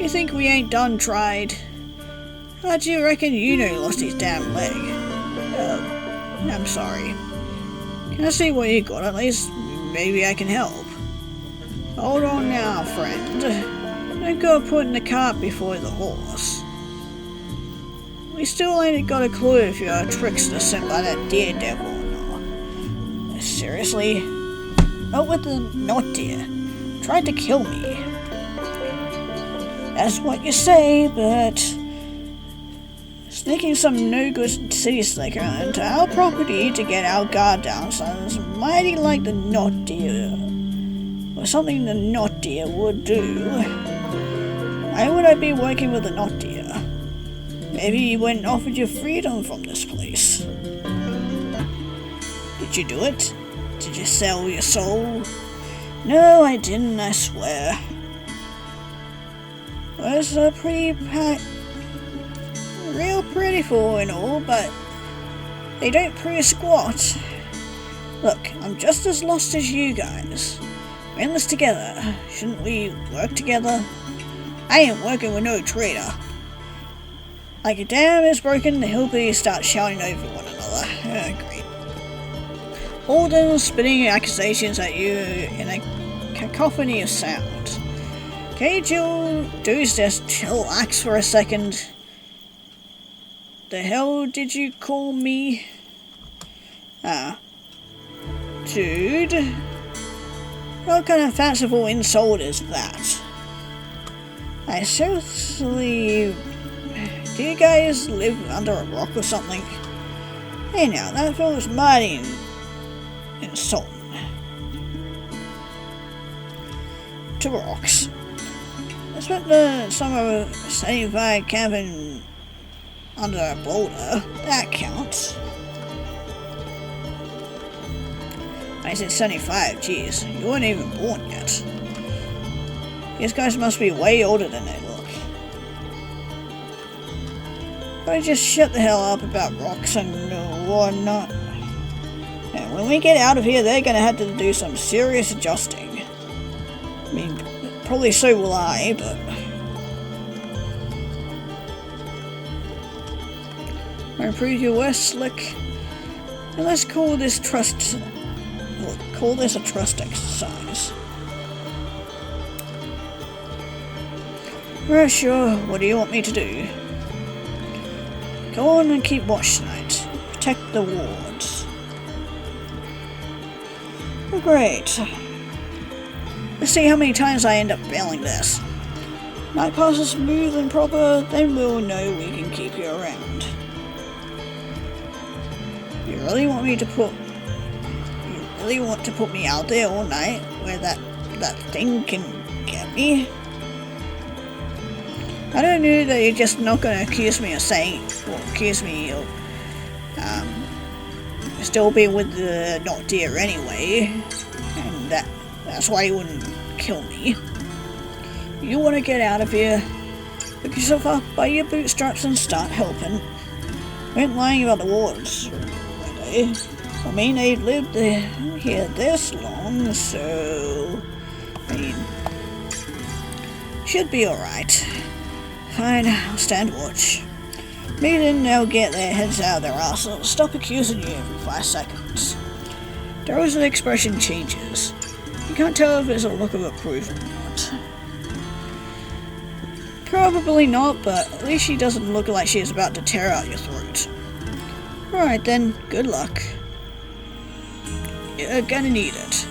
You think we ain't done tried? How do you reckon lost his damn leg? I'm sorry. Can I see what you got at least? Maybe I can help. Hold on now, friend. Don't go putting the cart before the horse. We still ain't got a clue if you're a trickster sent by that deer devil or not. Seriously? Out with the not deer. Tried to kill me. That's what you say, but sneaking some no-good city slicker into our property to get our guard down sounds mighty like the not deer, or something the not deer would do. Why would I be working with the not deer? Maybe you went and offered your freedom from this place. Did you do it? Did you sell your soul? No, I didn't, I swear. Well, it's a real prettiful and all, but they don't prove squat. Look, I'm just as lost as you guys. We're in this together. Shouldn't we work together? I ain't working with no traitor. Like a dam is broken, the hillbillies start shouting over one another. Oh, great. All them spitting accusations at you in a cacophony of sound. Can't you just chillax for a second? The hell did you call me? Dude? What kind of fanciful insult is that? I seriously... Do you guys live under a rock or something? Hey now, that feels mighty insulting. To rocks. I spent the summer of 75 camping under a boulder. That counts. I said 75, geez, you weren't even born yet. These guys must be way older than they look. I just shut the hell up about rocks and whatnot. And when we get out of here, they're gonna have to do some serious adjusting. I mean, probably so will I, but... I improve your work, Slick. And let's call this trust... Well, call this a trust exercise. Right, sure. What do you want me to do? Go on and keep watch tonight. Protect the wards. Oh, great. Let's see how many times I end up failing this. Night passes smooth and proper, then we'll know we can keep you around. You really want to put me out there all night where that thing can get me? I don't know that you're just not going to accuse me of still be with the not deer anyway, and that's why you wouldn't kill me. You want to get out of here, pick yourself up by your bootstraps and start helping. We ain't lying about the wards, were they? I mean, they've lived here this long, so... I mean... should be alright. Fine, I'll stand watch. Me then they'll get their heads out of their asses and stop accusing you every 5 seconds. Darrow's expression changes. You can't tell if it's a look of approval or not. Probably not, but at least she doesn't look like she is about to tear out your throat. Alright then, good luck. You're gonna need it.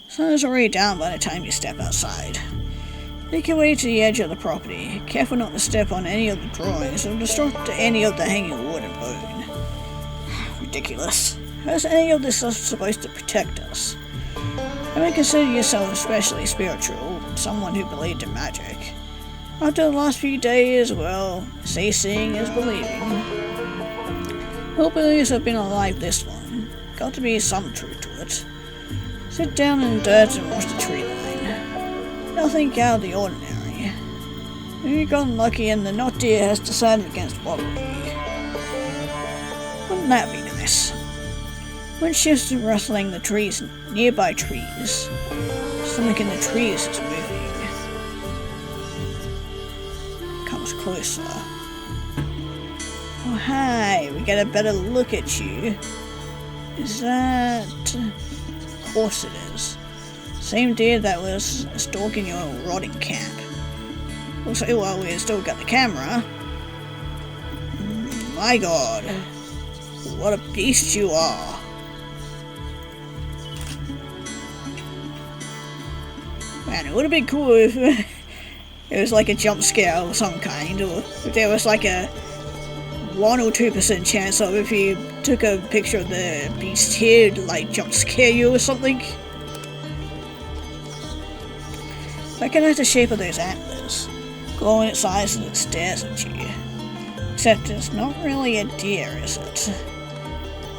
Sun is already down by the time you step outside. Make your way to the edge of the property, careful not to step on any of the drawings or disrupt any of the hanging wood and bone. Ridiculous. How's any of this stuff supposed to protect us? I may consider yourself especially spiritual, someone who believed in magic. After the last few days, well, say seeing is believing. Hillbillies have been alive this long. Got to be some truth to it. Sit down in the dirt and watch the tree line. Nothing out of the ordinary. You've gotten lucky and the not deer has decided against following you. Wouldn't that be nice? Wind shifts and rustling the trees, nearby trees. Something in the trees is moving. Comes closer. Oh hi, we get a better look at you. Is that... Of course it is. Same deer that was stalking your rotting camp. Also, while we still got the camera. My god. What a beast you are. Man, it would have been cool if it was like a jump scare of some kind, or if there was like a 1 or 2% chance of if you took a picture of the beast here to like jump scare you or something. Recognize the shape of those antlers, glowing its eyes as it stares at you. Except it's not really a deer, is it?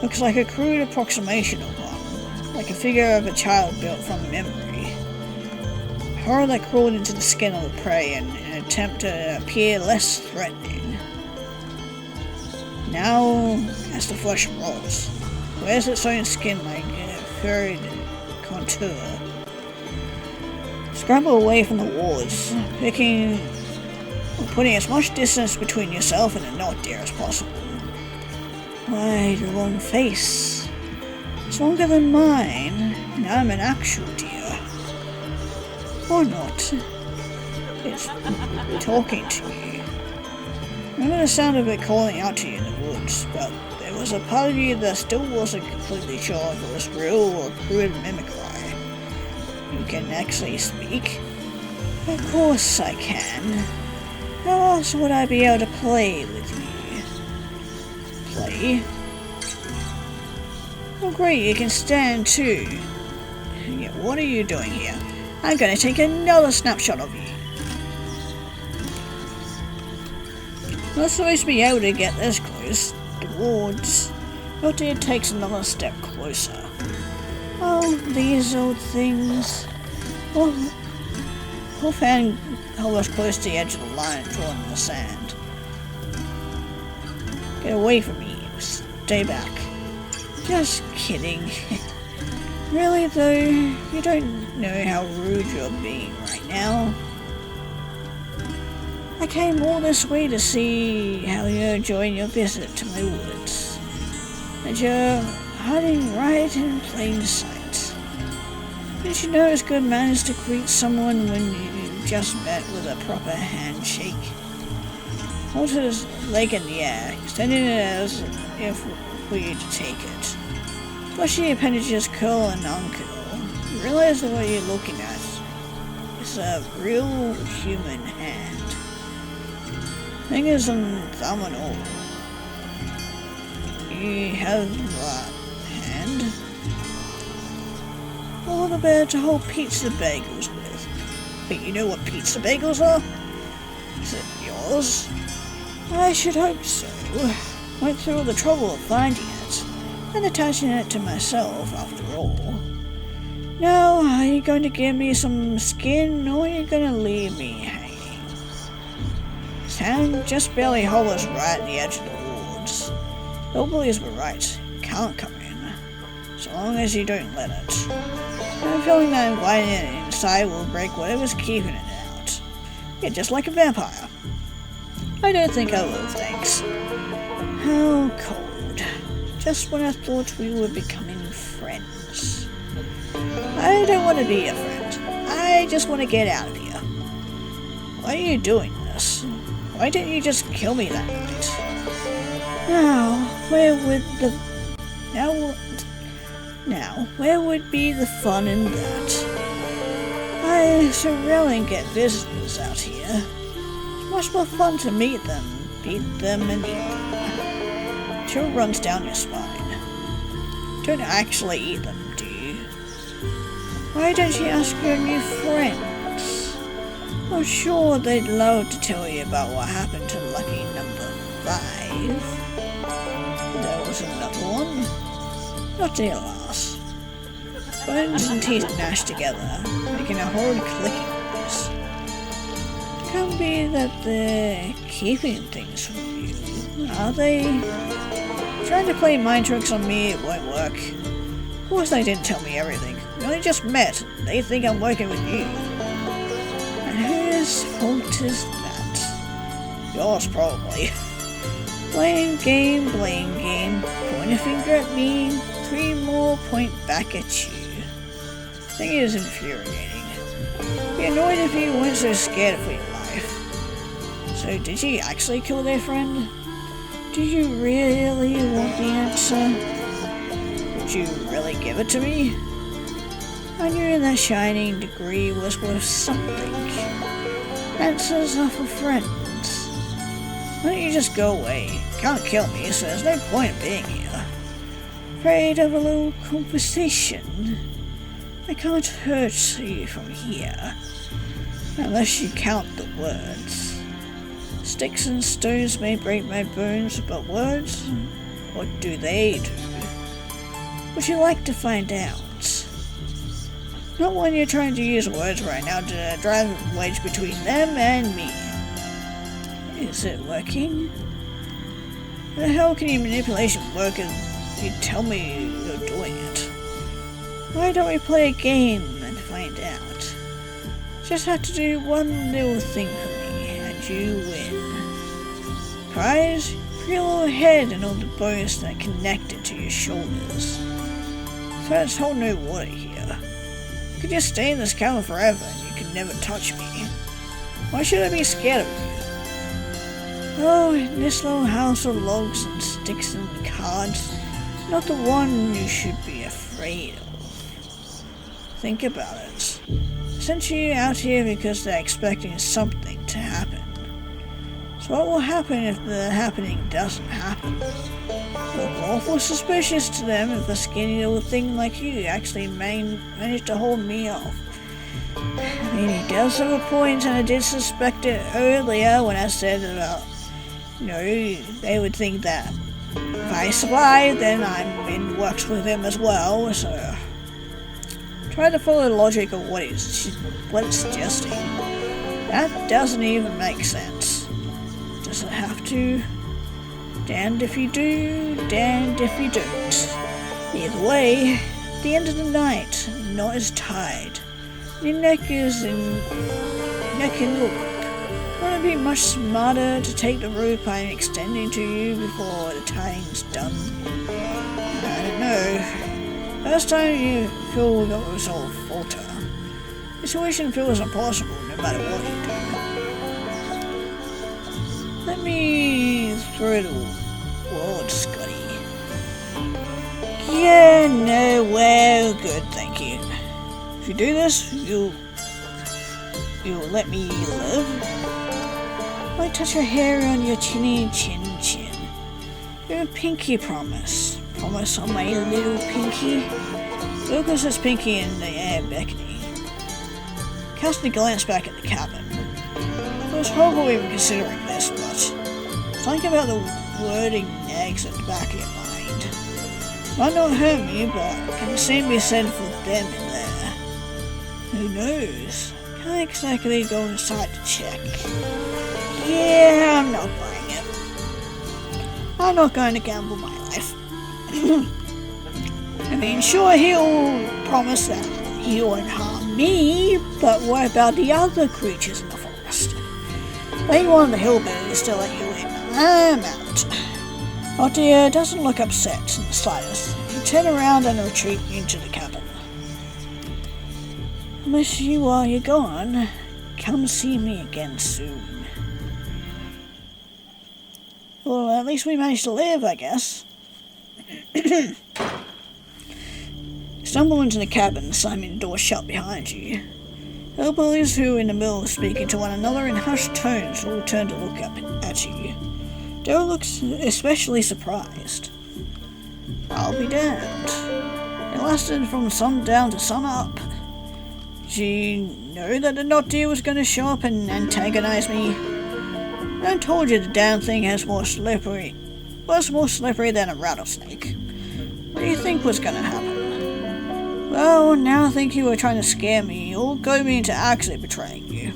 Looks like a crude approximation of one, like a figure of a child built from memory. Horror that crawled into the skin of the prey in an attempt to appear less threatening. Now, as the flesh rots, wears its own skin like a furred contour. Scramble away from the wards, putting as much distance between yourself and the not deer as possible. Why, the long face. It's longer than mine, and I'm an actual deer. Or not. It's talking to you. Remember the sound of it calling out to you in the woods, but there was a part of you that still wasn't completely sure if it was real or crude mimicry. You can actually speak? Of course I can. How else would I be able to play with you? Play? Oh great, you can stand too. Yeah, what are you doing here? I'm gonna take another snapshot of you. Not supposed to be able to get this close. The wards. Not deer takes another step closer. Oh, these old things. Wolfhand hovers close to the edge of the line drawn in the sand. Get away from me. Stay back. Just kidding. Really though, you don't know how rude you're being right now. I came all this way to see how you're enjoying your visit to my woods. And you're hiding right in plain sight. Did you know it's good manners to greet someone when you just met with a proper handshake? Hold his leg in the air, extending it as if for you to take it. Fleshy appendages curl and uncurl. You realize that what you're looking at is a real human hand. Fingers and thumb and all. You have a hand. All the better to hold pizza bagels with. But you know what pizza bagels are? Is it yours? I should hope so. Went through all the trouble of finding it, and attaching it to myself after all. Now, are you going to give me some skin, or are you going to leave me hanging? His hand just barely hovers right at the edge of the woods. Hillbillies were right. You can't come in, so long as you don't let it. I'm feeling that inviting it inside will break whatever's keeping it out. Yeah, just like a vampire. I don't think I will, thanks. How cold. Just when I thought we were becoming friends. I don't want to be a friend. I just want to get out of here. Why are you doing this? Why didn't you just kill me that night? Where would be the fun in that? I so rarely get visitors out here. It's much more fun to meet them, beat them, and eat them. Chill runs down your spine. Don't actually eat them, do you? Why don't you ask your new friends? I'm sure they'd love to tell you about what happened to lucky number 5. There was another one. Not dear lass. Bones and teeth gnashed together, making a horrid clicking noise. It can't be that they're keeping things from you, are they? Trying to play mind tricks on me, it won't work. Of course they didn't tell me everything. We only just met. They think I'm working with you. And whose fault is that? Yours, probably. Blame game, point a finger at me, 3 more point back at you. Thing is infuriating. Be annoyed if you weren't so scared for your life. So did you actually kill their friend? Do you really want the answer? Would you really give it to me? I knew that shining degree was worth something. Answers are for friends. Why don't you just go away? You can't kill me, so there's no point in being here. Afraid of a little conversation? I can't hurt you from here. Unless you count the words. Sticks and stones may break my bones, but words? What do they do? Would you like to find out? Not when you're trying to use words right now to drive a wedge between them and me. Is it working? How the hell can your manipulation work if you tell me you're doing it? Why don't we play a game and find out? Just have to do one little thing for me and you win. Prize? For your little head and all the bones that are connected to your shoulders. So let's hold no water here. You could just stay in this cabin forever and you could never touch me. Why should I be scared of you? Oh, in this little house of logs and sticks and cards, not the one you should be afraid of. Think about it. I sent you out here because they're expecting something to happen. So what will happen if the happening doesn't happen? Look awful suspicious to them if a skinny little thing like you actually managed to hold me off. I mean, he does have a point, and I did suspect it earlier when I said about, they would think that if I survive, then I'm in works with him as well, so Try to follow the logic of what it's suggesting. That doesn't even make sense. Does it have to? Damned if you do, damned if you don't. Either way, the end of the night, knot is tied. Your neck is in the rope. Wouldn't it be much smarter to take the rope I'm extending to you before the tying's done? I don't know. First time you feel your resolve falter. The situation feels impossible no matter what you do. Let me through the world, Scotty. Yeah, no, well, good, thank you. If you do this, you'll let me live? I touch your hair on your chinny chin. You're a pinky promise. Promise on my little pinky. Lucas is pinky in the air beckoning. Casting a glance back at the cabin. It was horrible even considering this, but something about the wording nags at the back of your mind. Might not hurt me, but can the same be said for them in there? Who knows? Can't exactly go inside to check. Yeah, I'm not buying it. I'm not going to gamble my life. I mean, sure, he'll promise that he won't harm me, but what about the other creatures in the forest? They want the hillbillies to let you in. I'm out. Oh dear, doesn't look upset in the slightest. You turn around and retreat into the cabin. I miss you while you're gone. Come see me again soon. Well, at least we managed to live, I guess. Stumble into the cabin, slamming the door shut behind you. Hillbillies who were in the middle of speaking to one another in hushed tones all turn to look up at you. Daryl looks especially surprised. I'll be damned. It lasted from sundown to sunup. Did you know that the knot deer was going to show up and antagonize me? I told you the damn thing was more slippery than a rattlesnake. What do you think was going to happen? Well, now I think you were trying to scare me or goad me into actually betraying you.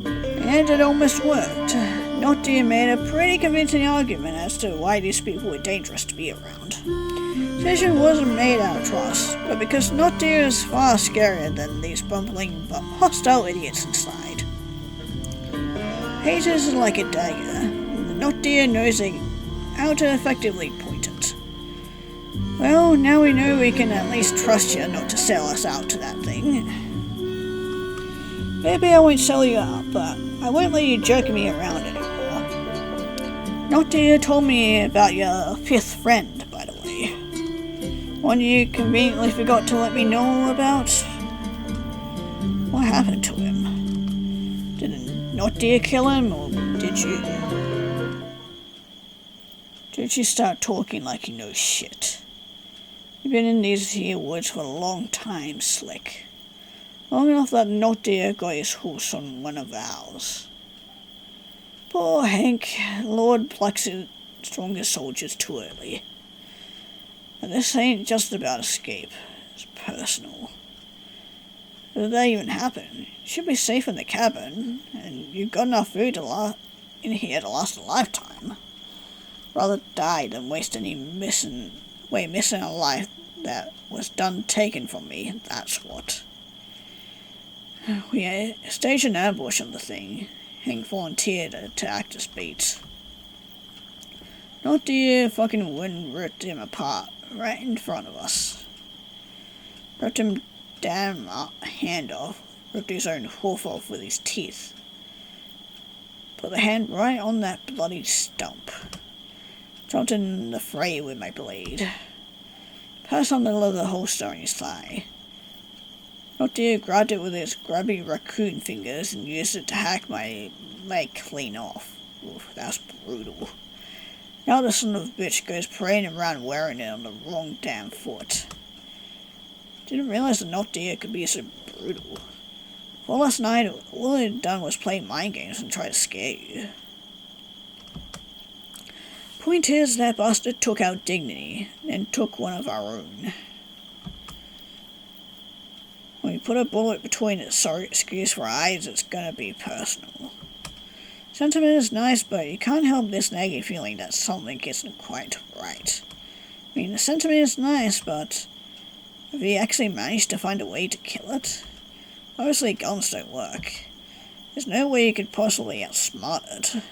And it almost worked. Knot deer made a pretty convincing argument as to why these people were dangerous to be around. Decision wasn't made out of trust, but because knot deer is far scarier than these bumbling but hostile idiots inside. Haters is like a dagger, and the knot deer knows how to effectively point it. Well, now we know we can at least trust you not to sell us out to that thing. Maybe I won't sell you out, but I won't let you jerk me around anymore. Knot deer told me about your fifth friend, by the way. One you conveniently forgot to let me know about. What happened to him? Did a knot deer kill him, or did you? Don't you start talking like you know shit. You've been in these here woods for a long time, Slick. Long enough that knot deer got his horse on one of ours. Poor Hank, Lord plucks his strongest soldiers too early. And this ain't just about escape, it's personal. If that even happen, you should be safe in the cabin, and you've got enough food in here to last a lifetime. Rather die than waste missing a life that was done taken from me, that's what. We staged an ambush on the thing. Hank volunteered to act as bait. Knot deer fucking wind ripped him apart right in front of us. Ripped him damn hand off, ripped his own hoof off with his teeth. Put the hand right on that bloody stump. Jumped in the fray with my blade. Passed on the leather holster on his thigh. Knot deer grabbed it with his grubby raccoon fingers and used it to hack my leg clean off. Oof, that's brutal. Now the son of a bitch goes parading around wearing it on the wrong damn foot. Didn't realize the knot deer could be so brutal. Well, last night, all it had done was play mind games and try to scare you. Point is, that bastard took our dignity, and took one of our own. When you put a bullet between its excuse for eyes, it's gonna be personal. Sentiment is nice, but you can't help this nagging feeling that something isn't quite right. I mean, the sentiment is nice, but have you actually managed to find a way to kill it? Obviously, guns don't work. There's no way you could possibly outsmart it.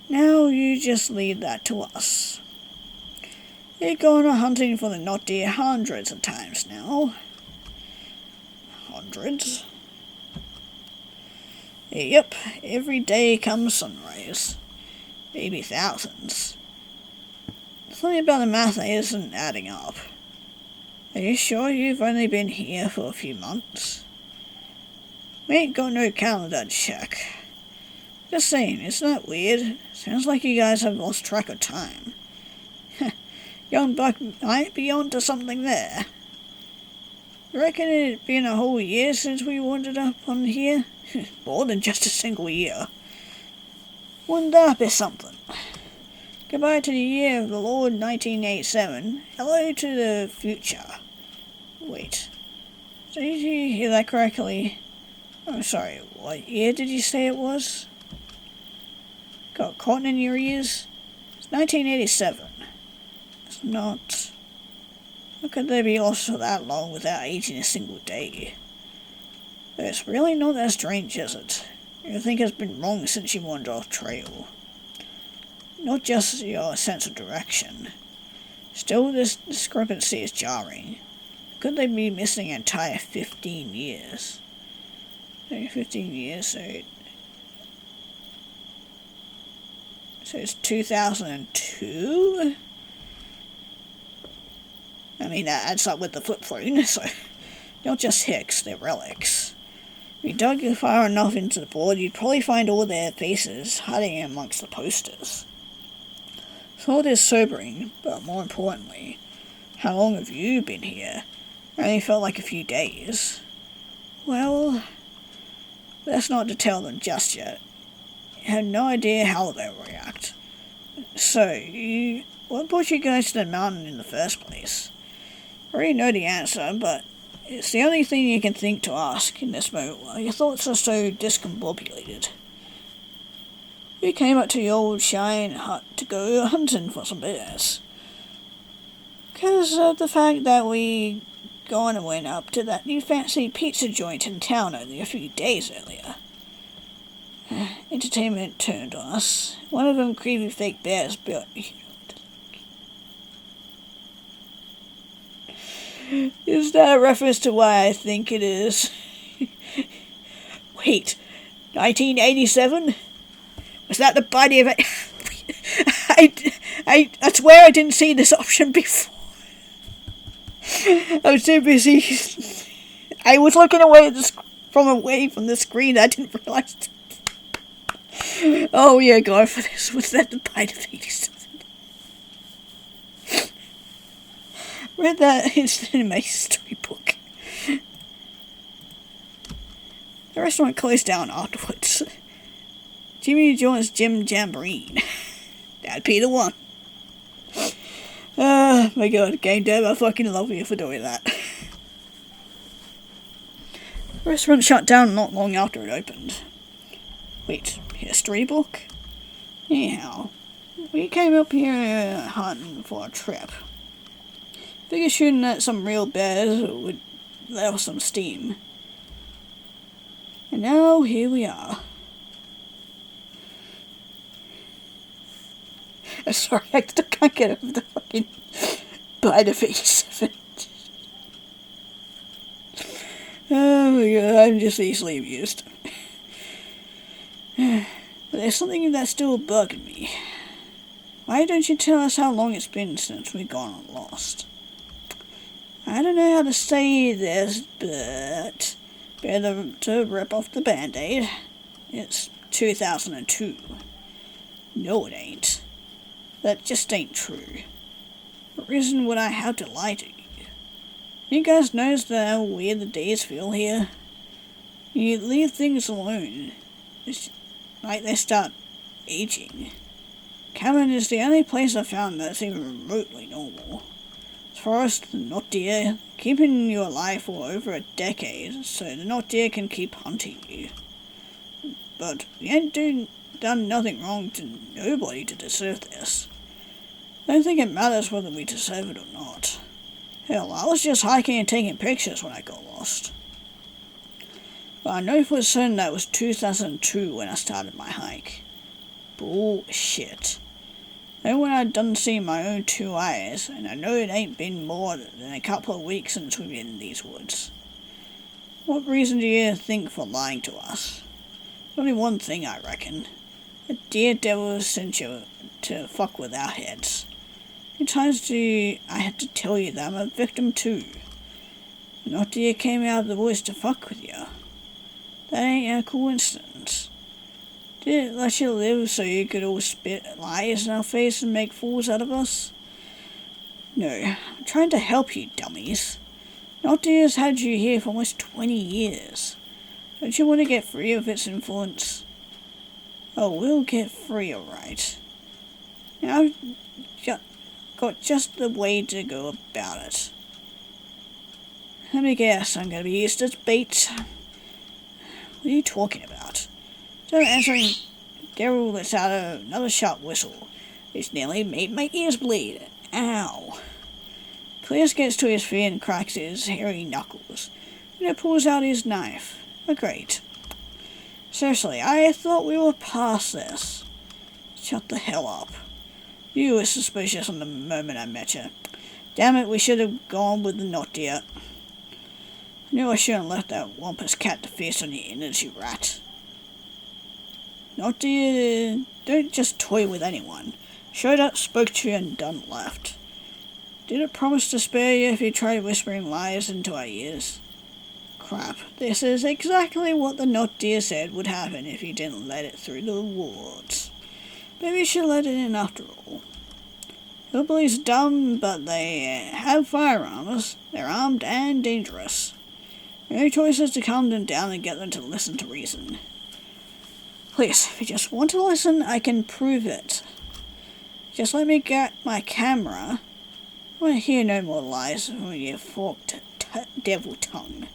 Now you just leave that to us. You've gone hunting for the not deer hundreds of times now. Hundreds? Yep, every day comes sunrise. Maybe thousands. Something about the math isn't adding up. Are you sure you've only been here for a few months? We ain't got no calendar to check. Just saying, isn't that weird? Sounds like you guys have lost track of time. Young Buck might be onto something there. You reckon it'd been a whole year since we wandered up on here? More than just a single year. Wouldn't that be something? Goodbye to the year of the Lord 1987. Hello to the future. Wait. Did you hear that correctly? I'm sorry, what year did you say it was? Got cotton in your ears? It's 1987. It's not... How could they be lost for that long without aging a single day? But it's really not that strange, is it? Everything has been wrong since you wandered off trail. Not just your sense of direction. Still, this discrepancy is jarring. Could they be missing an entire 15 years? 15 years, so it's 2002? I mean, that adds up with the flip phone, so not just hicks, they're relics. If you dug far enough into the board, you'd probably find all their faces hiding amongst the posters. Thought is sobering, but more importantly, how long have you been here? Only felt like a few days. Well, that's not to tell them just yet. You have no idea how they'll react. So, what brought you guys to the mountain in the first place? I already know the answer, but it's the only thing you can think to ask in this moment while your thoughts are so discombobulated. We came up to the old Cheyenne hut to go hunting for some bears. Because of the fact that we gone and went up to that new fancy pizza joint in town only a few days earlier. Entertainment turned on us. One of them creepy fake bears built... Is that a reference to why I think it is? Wait, 1987? Was that the body of it? I swear I didn't see this option before. I was too busy. I was looking away from the screen. I didn't realize. Oh yeah, go for this. Was that the bite of 87? Read that in my history book. The restaurant closed down afterwards. Jimmy John's Jim Jamboree. That'd be the one. Oh my god, Game Dev, I fucking love you for doing that. The restaurant shut down not long after it opened. Wait, history book? Anyhow, we came up here hunting for a trip. Figured shooting at some real bears would let off some steam. And now here we are. I'm sorry, I still can't get over the fucking bite of 87. Oh my god, I'm just easily amused. But there's something that's still bugging me. Why don't you tell us how long it's been since we've gone lost? I don't know how to say this, but better to rip off the band-aid. It's 2002. No, it ain't. That just ain't true. What reason would I have to lie to you? You guys notice how weird the days feel here? You leave things alone. It's like they start aging. Cabin is the only place I've found that's even remotely normal. As far as the not deer, keeping you alive for over a decade so the not deer can keep hunting you. But we ain't done nothing wrong to nobody to deserve this. I don't think it matters whether we deserve it or not. Hell, I was just hiking and taking pictures when I got lost. But I know for certain that was 2002 when I started my hike. Bullshit. Then when I done seen my own 2 eyes, and I know it ain't been more than a couple of weeks since we've been in these woods. What reason do you think for lying to us? Only one thing, I reckon. A dear devil sent you to fuck with our heads. How many times I have to tell you that I'm a victim too? Not dear came out of the woods to fuck with you. That ain't a coincidence. Did it let you live so you could all spit lies in our face and make fools out of us? No, I'm trying to help you, dummies. Not dear's had you here for almost 20 years. Don't you want to get free of its influence? Oh, we'll get free, alright. Now I've got just the way to go about it. Let me guess, I'm going to be used as bait. What are you talking about? So answering, Daryl lets out another sharp whistle, which nearly made my ears bleed. Ow. Clears gets to his feet and cracks his hairy knuckles, and then pulls out his knife. Oh, great. Seriously, I thought we were past this. Shut the hell up. You were suspicious from the moment I met you. Damn it, we should have gone with the not deer. I knew I shouldn't let that wampus cat to feast on your innards, you rat. Not deer, don't just toy with anyone. Showed up, spoke to you, and done left. Did it promise to spare you if you tried whispering lies into our ears? Crap, this is exactly what the not deer said would happen if you didn't let it through the woods. Maybe you should let it in after all. Hillbillies are dumb, but they have firearms. They're armed and dangerous. The only choice is to calm them down and get them to listen to reason. Please, if you just want to listen, I can prove it. Just let me get my camera. I want to hear no more lies from your forked devil tongue.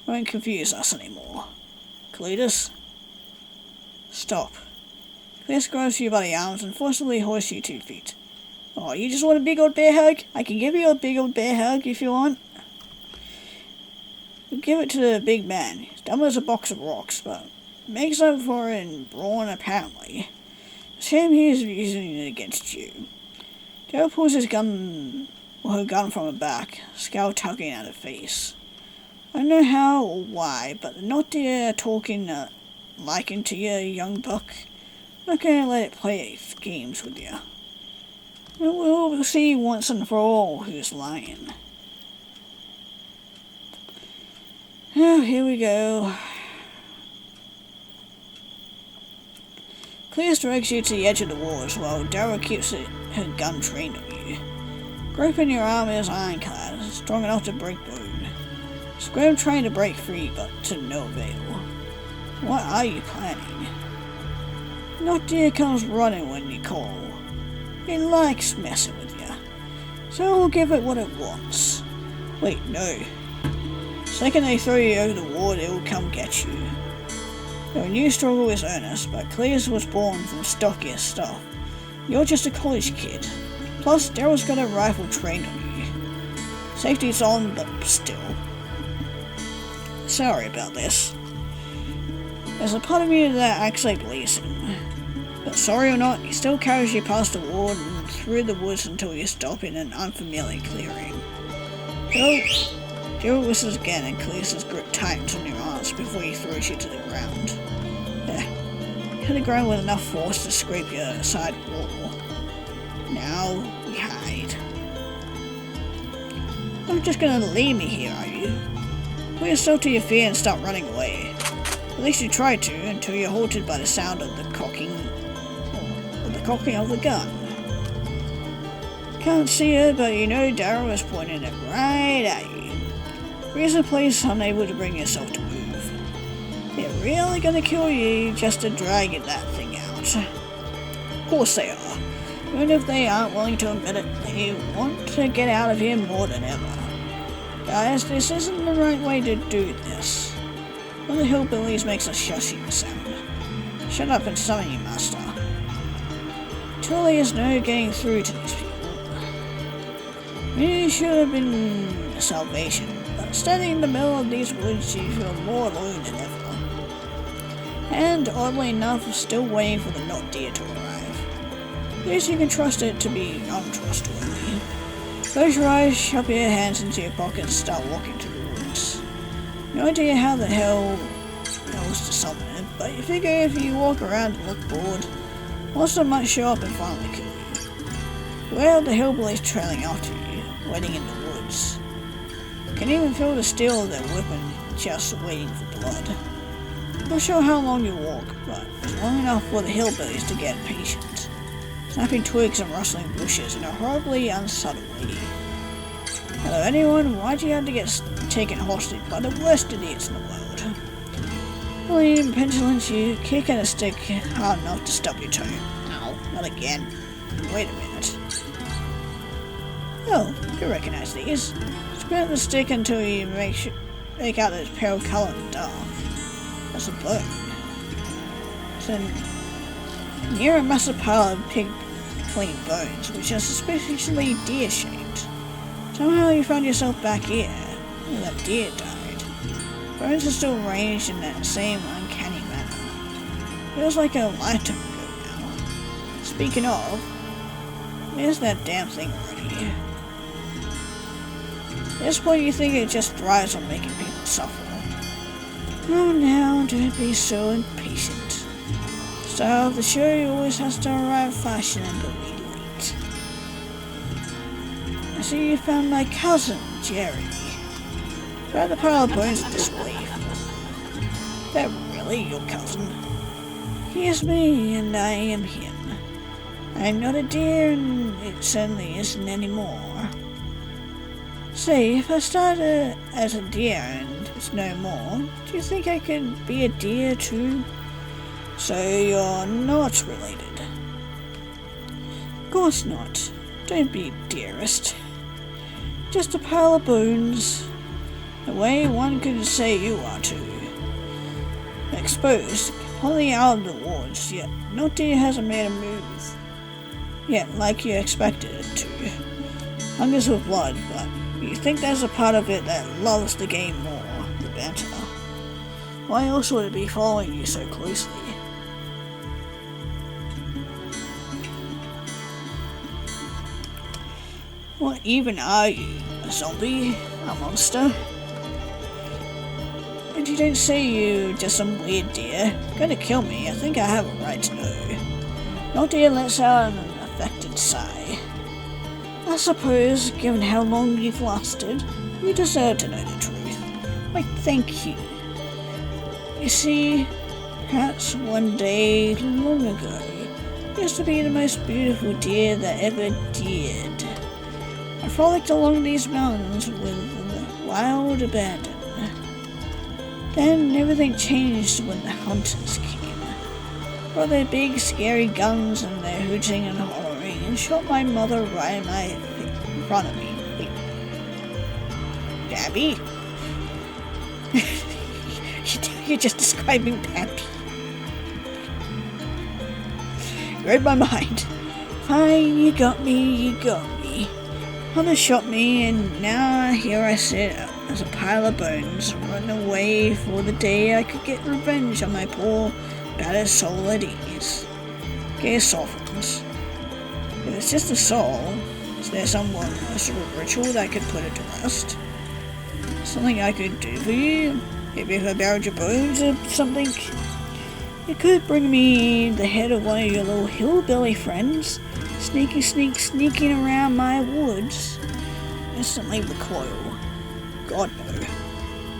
Won't confuse us anymore. Cletus? Stop. Cletus grabs you by the arms and forcibly hoists you 2 feet. Oh, you just want a big old bear hug? I can give you a big old bear hug if you want. We'll give it to the big man. He's dumb as a box of rocks, but makes up for it in brawn apparently. It's him he's using it against you. Joe pulls his gun or her gun from her back, scowl tugging at her face. I don't know how or why, but the not deer talking liking to you, young buck. I'm not going to let it play games with you. We'll see once and for all who's lying. Oh, here we go. Clears directs you to the edge of the woods while Dara keeps her gun trained on you. Grip in your arm is ironclad, strong enough to break bone. Scram trying to break free, but to no avail. What are you planning? Not deer comes running when you call. It likes messing with you, so we'll give it what it wants. Wait, no. Second they throw you over the wall, it will come get you. Your new struggle is earnest, but Clears was born from stockier stuff. You're just a college kid. Plus, Daryl's got a rifle trained on you. Safety's on, but still. Sorry about this. There's a part of you that actually believes him. But sorry or not, he still carries you past the wall and through the woods until you stop in an unfamiliar clearing. Daryl whistles again and clears his grip tight on your arms before he throws you to the ground. Hit the ground with enough force to scrape your side wall. Now we hide. You're just gonna leave me here, are you? Pull yourself to your feet and start running away. At least you try to, until you're halted by the sound of the cocking of the gun. Can't see her, but you know Daryl is pointing it right at you. Here's a place unable to bring yourself to move. They're really gonna kill you just to drag that thing out. Of course they are. Even if they aren't willing to admit it, they want to get out of here more than ever. Guys, this isn't the right way to do this. One of the hillbillies makes a shushing sound. Shut up and summon you, master. Surely there's no getting through to these people. Maybe it should have been salvation, but standing in the middle of these woods you feel more alone than ever. And oddly enough, still waiting for the not deer to arrive. At least you can trust it to be untrustworthy. Close your eyes, shove your hands into your pockets and start walking to the woods. No idea how the hell else to summon it, but you figure if you walk around and look bored, most of them might show up and finally kill you. Well, the hillbillies trailing after you, waiting in the woods. You can even feel the steel of their weapon just waiting for blood. Not sure how long you walk, but it's long enough for the hillbillies to get impatient, snapping twigs and rustling bushes in a horribly unsubtle way. Hello anyone, why'd you have to get taken hostage by the worst idiots in the world? William Pendulance, you kick at a stick hard enough to stub your toe. No, not again. Wait a minute. Oh, you recognize these. Spin at the stick until you make out its pale color in the dark. That's a bone. It's near a massive pile of pig clean bones, which are suspiciously deer-shaped. Somehow you found yourself back here, where that deer died. Bones are still arranged in that same uncanny manner. Feels like a lifetime ago now. Speaking of, where's that damn thing already? At this point you think it just thrives on making people suffer. Oh now, don't be so impatient. Star of the show always has to arrive fashionably late. I see you found my cousin, Jerry. Try the pile of bones this way. Is that really your cousin? He is me, and I am him. I am not a deer, and it certainly isn't anymore. Say, if I started as a deer and it's no more, do you think I could be a deer too? So you're not related? Of course not. Don't be dearest. Just a pile of bones. The way one could say you are too. Exposed, completely out of the woods, yet no deer hasn't made a move. Yet, like you expected it to. Hungers with blood, but you think there's a part of it that loves the game more, the banter. Why else would it be following you so closely? What even are you? A zombie? A monster? And you don't say you just some weird deer. Gonna kill me, I think I have a right to know. No deer lets out an affected sigh. I suppose, given how long you've lasted, you deserve to know the truth. Why, thank you. You see, perhaps one day, long ago, you used to be the most beautiful deer that ever did. I frolicked along these mountains with wild abandon. Then everything changed when the hunters came. Brought their big, scary guns and their hooting and hollering and shot my mother right in front of me. Wait. Dabby? You're just describing Pappy. You read my mind. Fine, you got me. Hunter shot me, and now here I sit as a pile of bones, running away for the day I could get revenge on my poor, battered soul at ease. Gear softens. If it's just a soul, is there some sort of ritual that could put it to rest? Something I could do for you? Maybe if I buried your bones or something? It could bring me the head of one of your little hillbilly friends, sneaking around my woods. Instantly recoil. God no.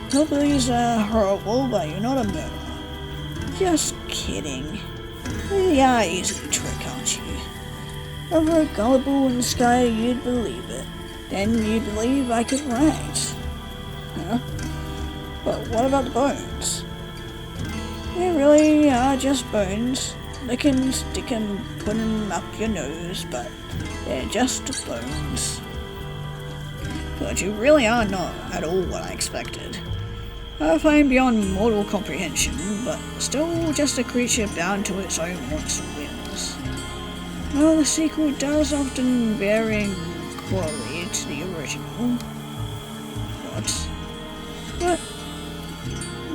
Hillbillies are horrible, but you're not a murderer. Just kidding. You are easy to trick, aren't you? Over gullible and sky, you'd believe it. Then you'd believe I could write. Huh? But what about the bones? They really are just bones. They can stick 'em, put 'em up your nose, but they're just bones. But you really are not at all what I expected. I find beyond mortal comprehension, but still just a creature bound to its own wants and whims. Well, the sequel does often vary in quality to the original. But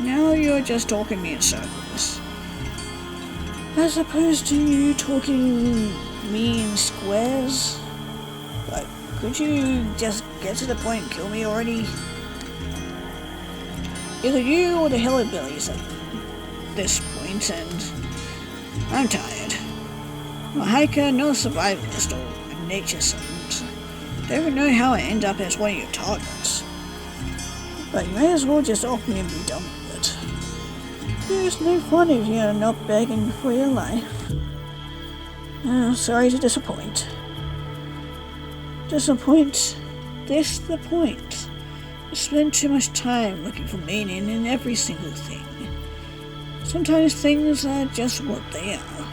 now you're just talking me in circles. As opposed to you talking me in squares. Like, could you just get to the point and kill me already? Either you or the hillbillies at this point, and I'm tired. I'm a hiker, not a survivalist or a nature savant. Don't even know how I end up as one of your targets. But you may as well just off me and be done with it. There's no fun if you're not begging for your life. Oh, sorry to disappoint. Disappoint? This the point. I spend too much time looking for meaning in every single thing. Sometimes things are just what they are.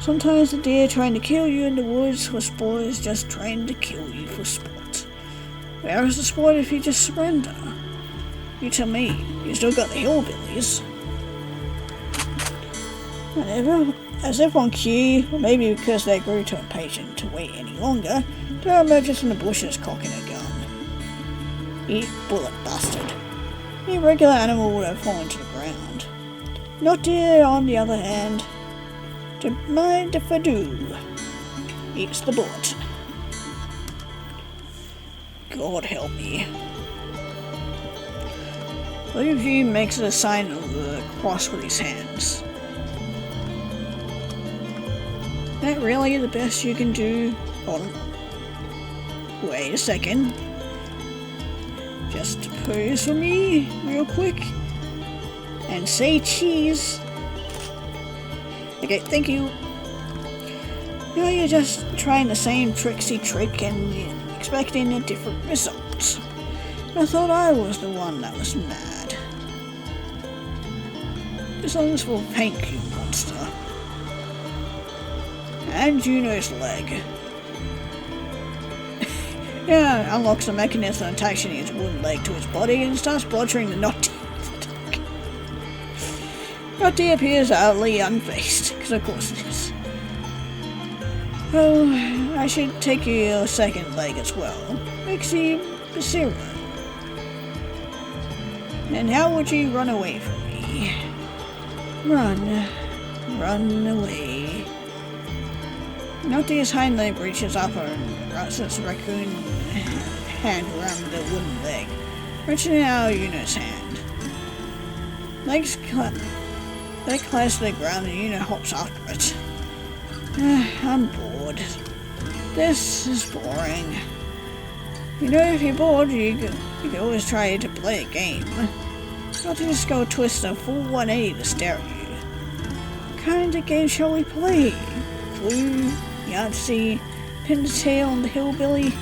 Sometimes the deer trying to kill you in the woods for sport is just trying to kill you for sport. Where is the sport if you just surrender? You tell me, you still got the hillbillies. And as if on cue, or maybe because they grew too impatient to wait any longer, there emerges from the bushes cocking a gun. You bullet bastard. Any regular animal would have fallen to the ground. Not deer, on the other hand. Don't mind if I do. Eats the bullet. God help me. One of you makes a sign of the cross with his hands. Is that really the best you can do? Hold on. Wait a second. Just pose for me, real quick. And say cheese. Okay, thank you. Now you're just trying the same tricksy trick and expecting a different result. I thought I was the one that was mad. This one's for Pink, you monster. And Juno's leg. Yeah, unlocks the mechanism attaching his wooden leg to his body and starts bludgeoning the knot. Notty appears utterly unfazed, because of course it is. Oh, I should take your second leg as well. Makes you a zero. And how would you run away from me? Run away. Notty's hind leg reaches up and wraps its raccoon hand around the wooden leg, reaching out Yuno's hand. Legs clash to the ground and Yuno hops after it. I'm bored. This is boring. You know, if you're bored, you can always try to play a game. Not to just go twist a full 180 to stare at you. What kind of game shall we play? Clue, Yahtzee, pin the tail on the hillbilly?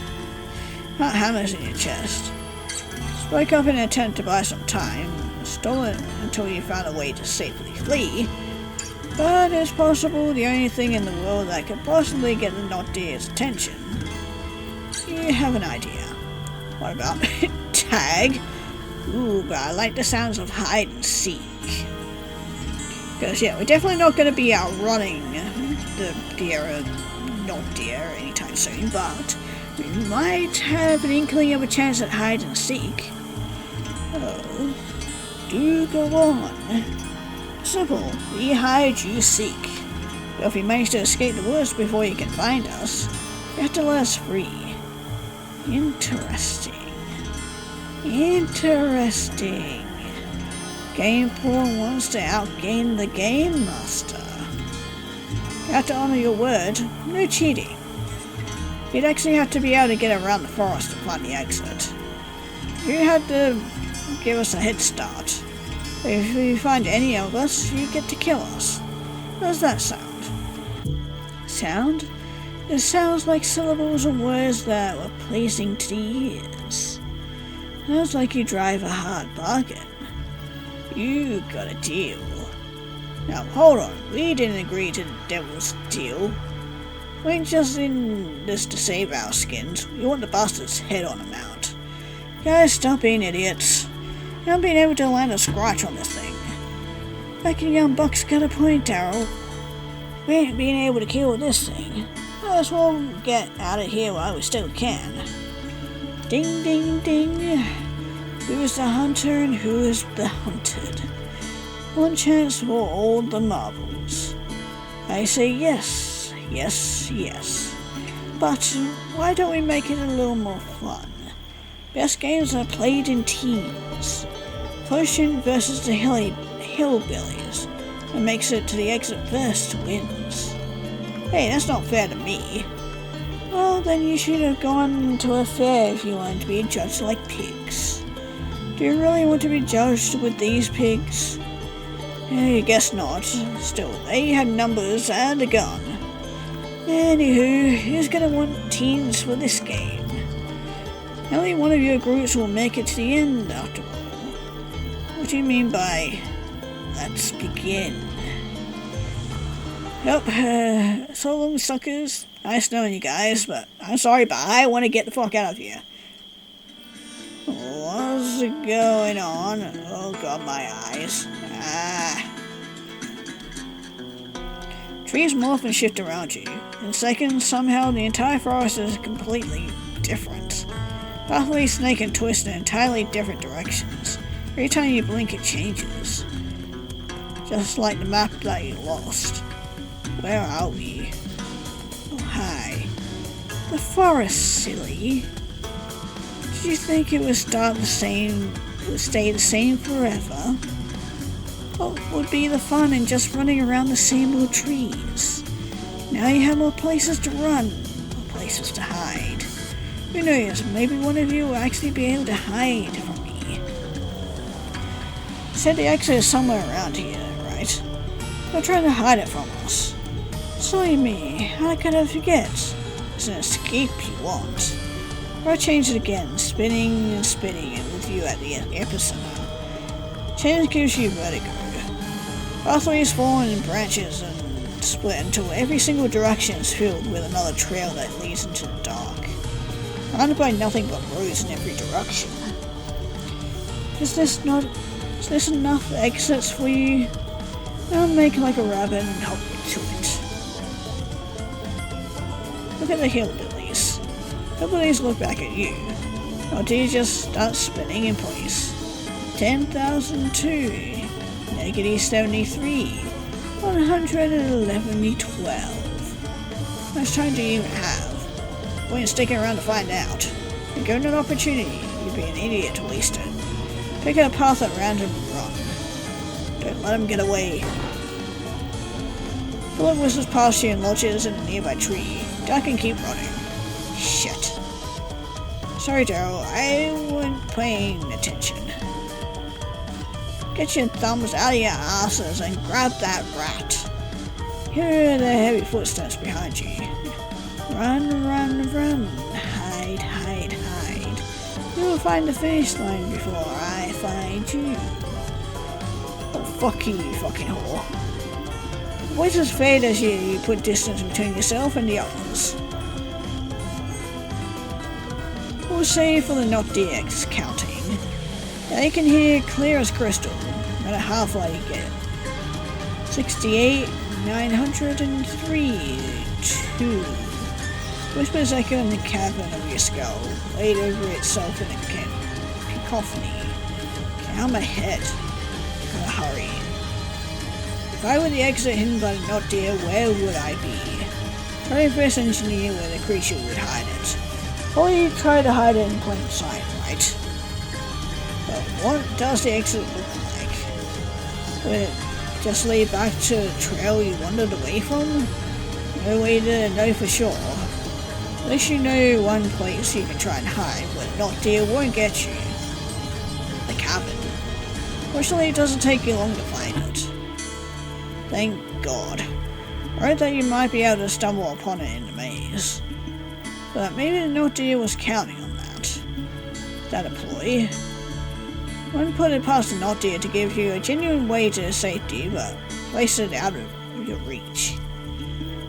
Not hammers in your chest. Spoke up in an attempt to buy some time. Stole it until you found a way to safely flee. But it's possible the only thing in the world that could possibly get the not deer's attention. You have an idea. What about tag? Ooh, but I like the sounds of hide and seek. Because yeah, we're definitely not going to be outrunning the deer, not deer, anytime soon, but we might have an inkling of a chance at hide and seek. Oh, do go on. Simple, we hide, you seek. But if we manage to escape the woods before you can find us, you have to let us free. Interesting. Game porn wants to outgame the game master. You have to honor your word, no cheating. You'd actually have to be able to get around the forest to find the exit. You had to give us a head start. If you find any of us, you get to kill us. How does that sound? Sound? It sounds like syllables and words that were pleasing to the ears. Sounds like you drive a hard bargain. You got a deal. Now, hold on. We didn't agree to the devil's deal. We ain't just in this to save our skins. We want the bastard's head on a mount. Guys, stop being idiots. You're not being able to land a scratch on this thing. Reckon young Buck's got a point, Daryl. We ain't being able to kill this thing. Might as well get out of here while we still can. Ding, ding, ding. Who is the hunter and who is the hunted? One chance for all the marbles. I say yes, yes, yes. But why don't we make it a little more fun? Best games are played in teams. Quotient versus the hillbillies. Who makes it to the exit first wins. Hey, that's not fair to me. Well, then you should have gone to a fair if you wanted to be judged like pigs. Do you really want to be judged with these pigs? I guess not. Still, they had numbers and a gun. Anywho, who's gonna want teams for this game? Only one of your groups will make it to the end, after all. What do you mean by, let's begin? Yep, so long, suckers. Nice knowing you guys, but I'm sorry, but I want to get the fuck out of here. What's going on? Oh god, my eyes. Trees morph and shift around you. In seconds, somehow the entire forest is completely different. Pathways snake and twist in entirely different directions. Every time you blink it changes. Just like the map that you lost. Where are we? Oh hi. The forest, silly. Did you think it would stay the same forever? What would be the fun in just running around the same old trees? Now you have more places to run, more places to hide. Who knows, maybe one of you will actually be able to hide from me. Said the exit is somewhere around here, right? They're trying to hide it from us. Silly me, how could I forget? It's an escape you want. Or I change it again, spinning and spinning it with you at the epicenter. Change gives you vertigo. Pathways fall in branches and split until every single direction is filled with another trail that leads into the dark. Surrounded by nothing but roads in every direction. Is this enough exits for you? I'll make like a rabbit and hop to it. Look at the hillbillies. Hillbillies look back at you. Or do you just start spinning in place? 10,002. Negative 73. 111, 12. How much time do you even have? We ain't sticking around to find out. You're given an opportunity. You'd be an idiot to waste it. Pick a path at random and run. Don't let them get away. Bullet whistles past you and lodges in a nearby tree. Duck and keep running. Shit. Sorry, Daryl. I wasn't paying attention. Get your thumbs out of your asses and grab that rat. Hear the heavy footsteps behind you. Run, run, run. Hide, hide, hide. You'll find the finish line before I find you. Oh, fuck you, you fucking whore. Voices fade as you put distance between yourself and the others. We'll say for the not DX counting. They can hear clear as crystal, no matter how far you get. 68, 903, 2. Whispers echo in the cavern of your skull, laid over itself in a cacophony. Count my head. Gotta hurry. If I were the exit hidden by the not deer, where would I be? Try to first engineer where the creature would hide it. Or you try to hide it in plain sight, right? But what does the exit look like? Would it just lead back to the trail you wandered away from? No way to know for sure. At least you know one place you can try and hide where not deer won't get you. The cabin. Fortunately, it doesn't take you long to find it. Thank God. I heard that you might be able to stumble upon it in the maze. But maybe the not deer was counting on that. Is that a ploy? I wouldn't put it past the not deer to give you a genuine way to safety, but place it out of your reach.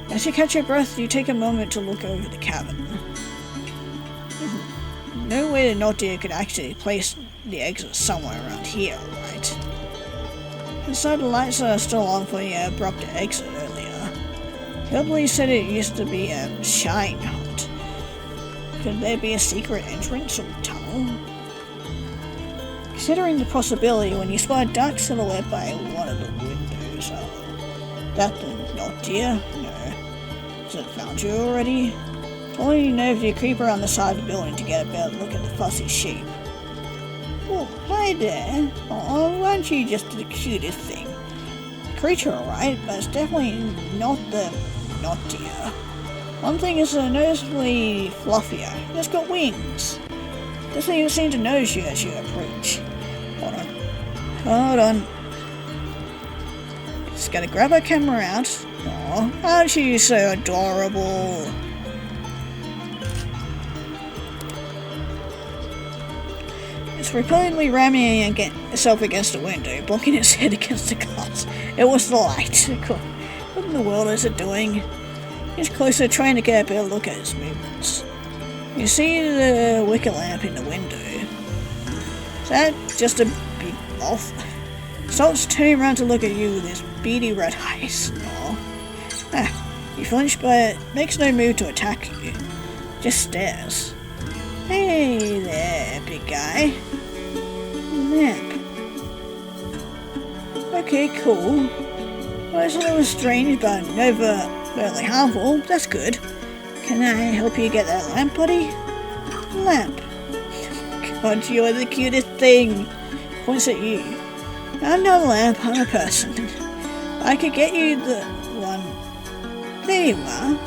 As you catch your breath, you take a moment to look over the cabin. No way the deer could actually place the exit somewhere around here, right? Inside, the lights are still on for the abrupt exit earlier. Hillbilly said it used to be a shine hunt. Could there be a secret entrance or tunnel? Considering the possibility, when you spot a dark silhouette by one of the windows, that the deer? No. Has it found you already? Following your nerve, you creep around the side of the building to get a better look at the fuzzy sheep. Oh, hi there. Oh, aren't you just the cutest thing? The creature, alright, but it's definitely not deer. One thing is noticeably fluffier. It's got wings. Doesn't even seem to notice you as you approach. Hold on. Just gotta grab her camera out. Oh, aren't you so adorable? It's repeatedly ramming itself against the window, blocking its head against the glass. It was the light. What in the world is it doing? It's closer, trying to get a better look at its movements. You see the wicker lamp in the window. Is that just a big moth? Stops turning around to look at you with his beady red eyes. You flinch, but it makes no move to attack you. Just stares. Hey there, big guy. Lamp. Okay, cool. Well, it's a little strange, but never really harmful. That's good. Can I help you get that lamp, buddy? Lamp. God, you're the cutest thing. Points at you. I'm not a lamp, I'm a person. I could get you the one. There you are.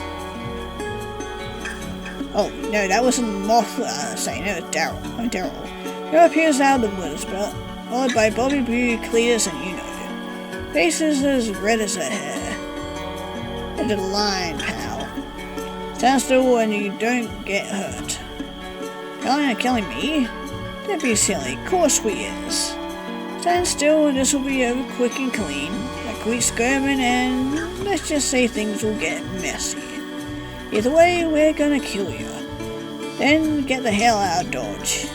Oh, no, that wasn't Moth saying, it was Daryl. He appears out of the woods, but followed by Bobby Blue, Cletus, and Uno. Face is as red as her hair. Into the line, pal. Stand still when you don't get hurt. Killing me? Don't be silly, of course we is. Stand still and this will be over quick and clean. A quick skirming and let's just say things will get messy. Either way, we're gonna kill you. Then get the hell out of Dodge.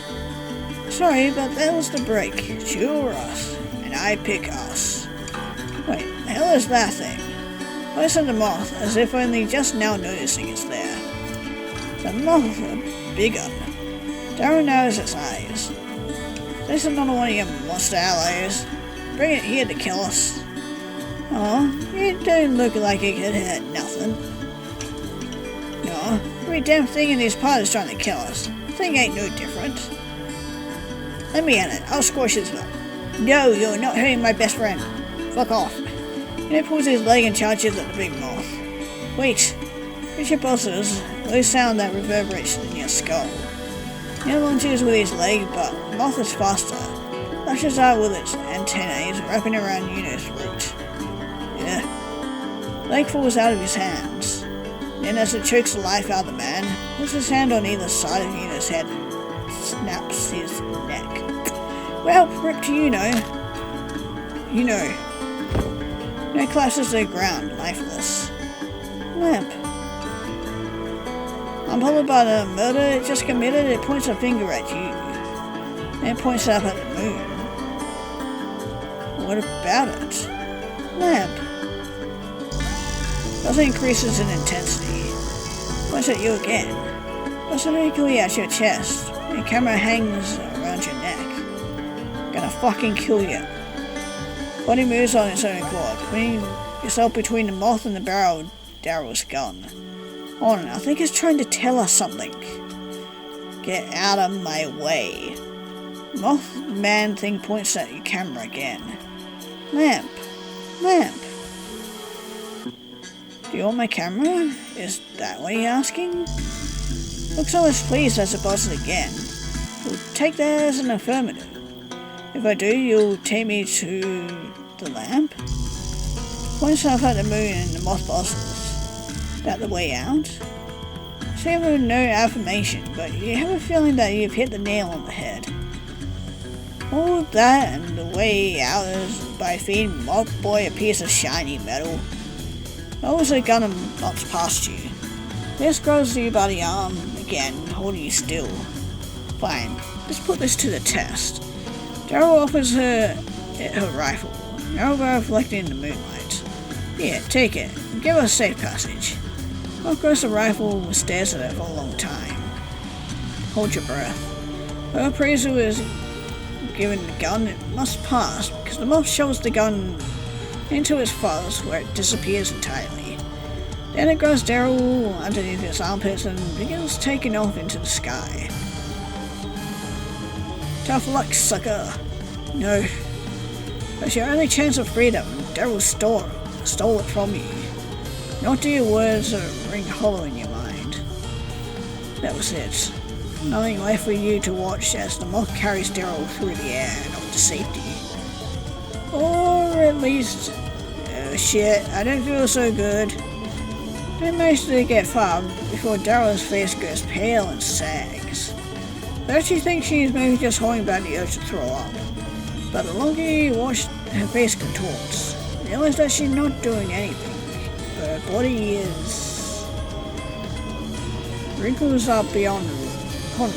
Sorry, but that was the break. It's you or us, and I pick us. Wait, the hell is that thing? Points at the moth, as if only just now noticing it's there. The moth, a big one. Darren knows its eyes. This is another one of your monster allies. Bring it here to kill us. Oh, it don't look like it could hurt nothing. No, every damn thing in this part is trying to kill us. Thing ain't no different. Let me at it. I'll squash his butt. No, you're not hurting my best friend. Fuck off. And he pulls his leg and charges at the big moth. Wait. It's your bosses. Low sound that reverberates in your skull. He launches with his leg, but the moth is faster. Lashes out with its antennae, wrapping around Uno's throat. Yeah. Leg falls out of his hands. Then as it chokes the life out of the man, puts his hand on either side of Uno's head and snaps his neck. Well, rip to Uno. Uno collapses to the ground, lifeless. Lamp. Unbothered by the murder it just committed, it points a finger at you. Then points up at the moon. What about it? Lamp. Also increases in intensity. Points at you again. Specifically at your chest. Your camera hangs around your neck. Gonna fucking kill you. Body moves on its own accord, putting yourself between the moth and the barrel of Daryl's gun. Oh, no, I think it's trying to tell us something. Get out of my way. Moth man thing points at your camera again. Lamp. Do you want my camera? Is that what you're asking? Looks almost pleased as it buzzes again. We'll take that as an affirmative. If I do, you'll take me to the lamp? Points up at the moon and the moth buzzes. That the way out? So you have no affirmation, but you have a feeling that you've hit the nail on the head. All of that and the way out is by feeding Mock Boy a piece of shiny metal. Those are gonna bounce past you. This grabs you by the arm again, holding you still. Fine, let's put this to the test. Daryl offers her rifle, now reflecting in the moonlight. Here, take it, and give us safe passage. Mock grabs the rifle and stares at it for a long time. Hold your breath. Her appraisal is given the gun, it must pass, because the moth shoves the gun into its fuzz where it disappears entirely. Then it grabs Daryl underneath its armpits and begins taking off into the sky. Tough luck, sucker. No. That's your only chance of freedom. Daryl stole it from you. Not do your words ring hollow in your mind. That was it. Nothing left for you to watch as the moth carries Daryl through the air and off to safety. Or at least... oh shit, I don't feel so good. Don't manage to get far before Daryl's face goes pale and sags. Though she thinks she's maybe just holding back the urge to throw up. But the longer you watch her face contorts, you realize that she's not doing anything. Her body is... wrinkles up beyond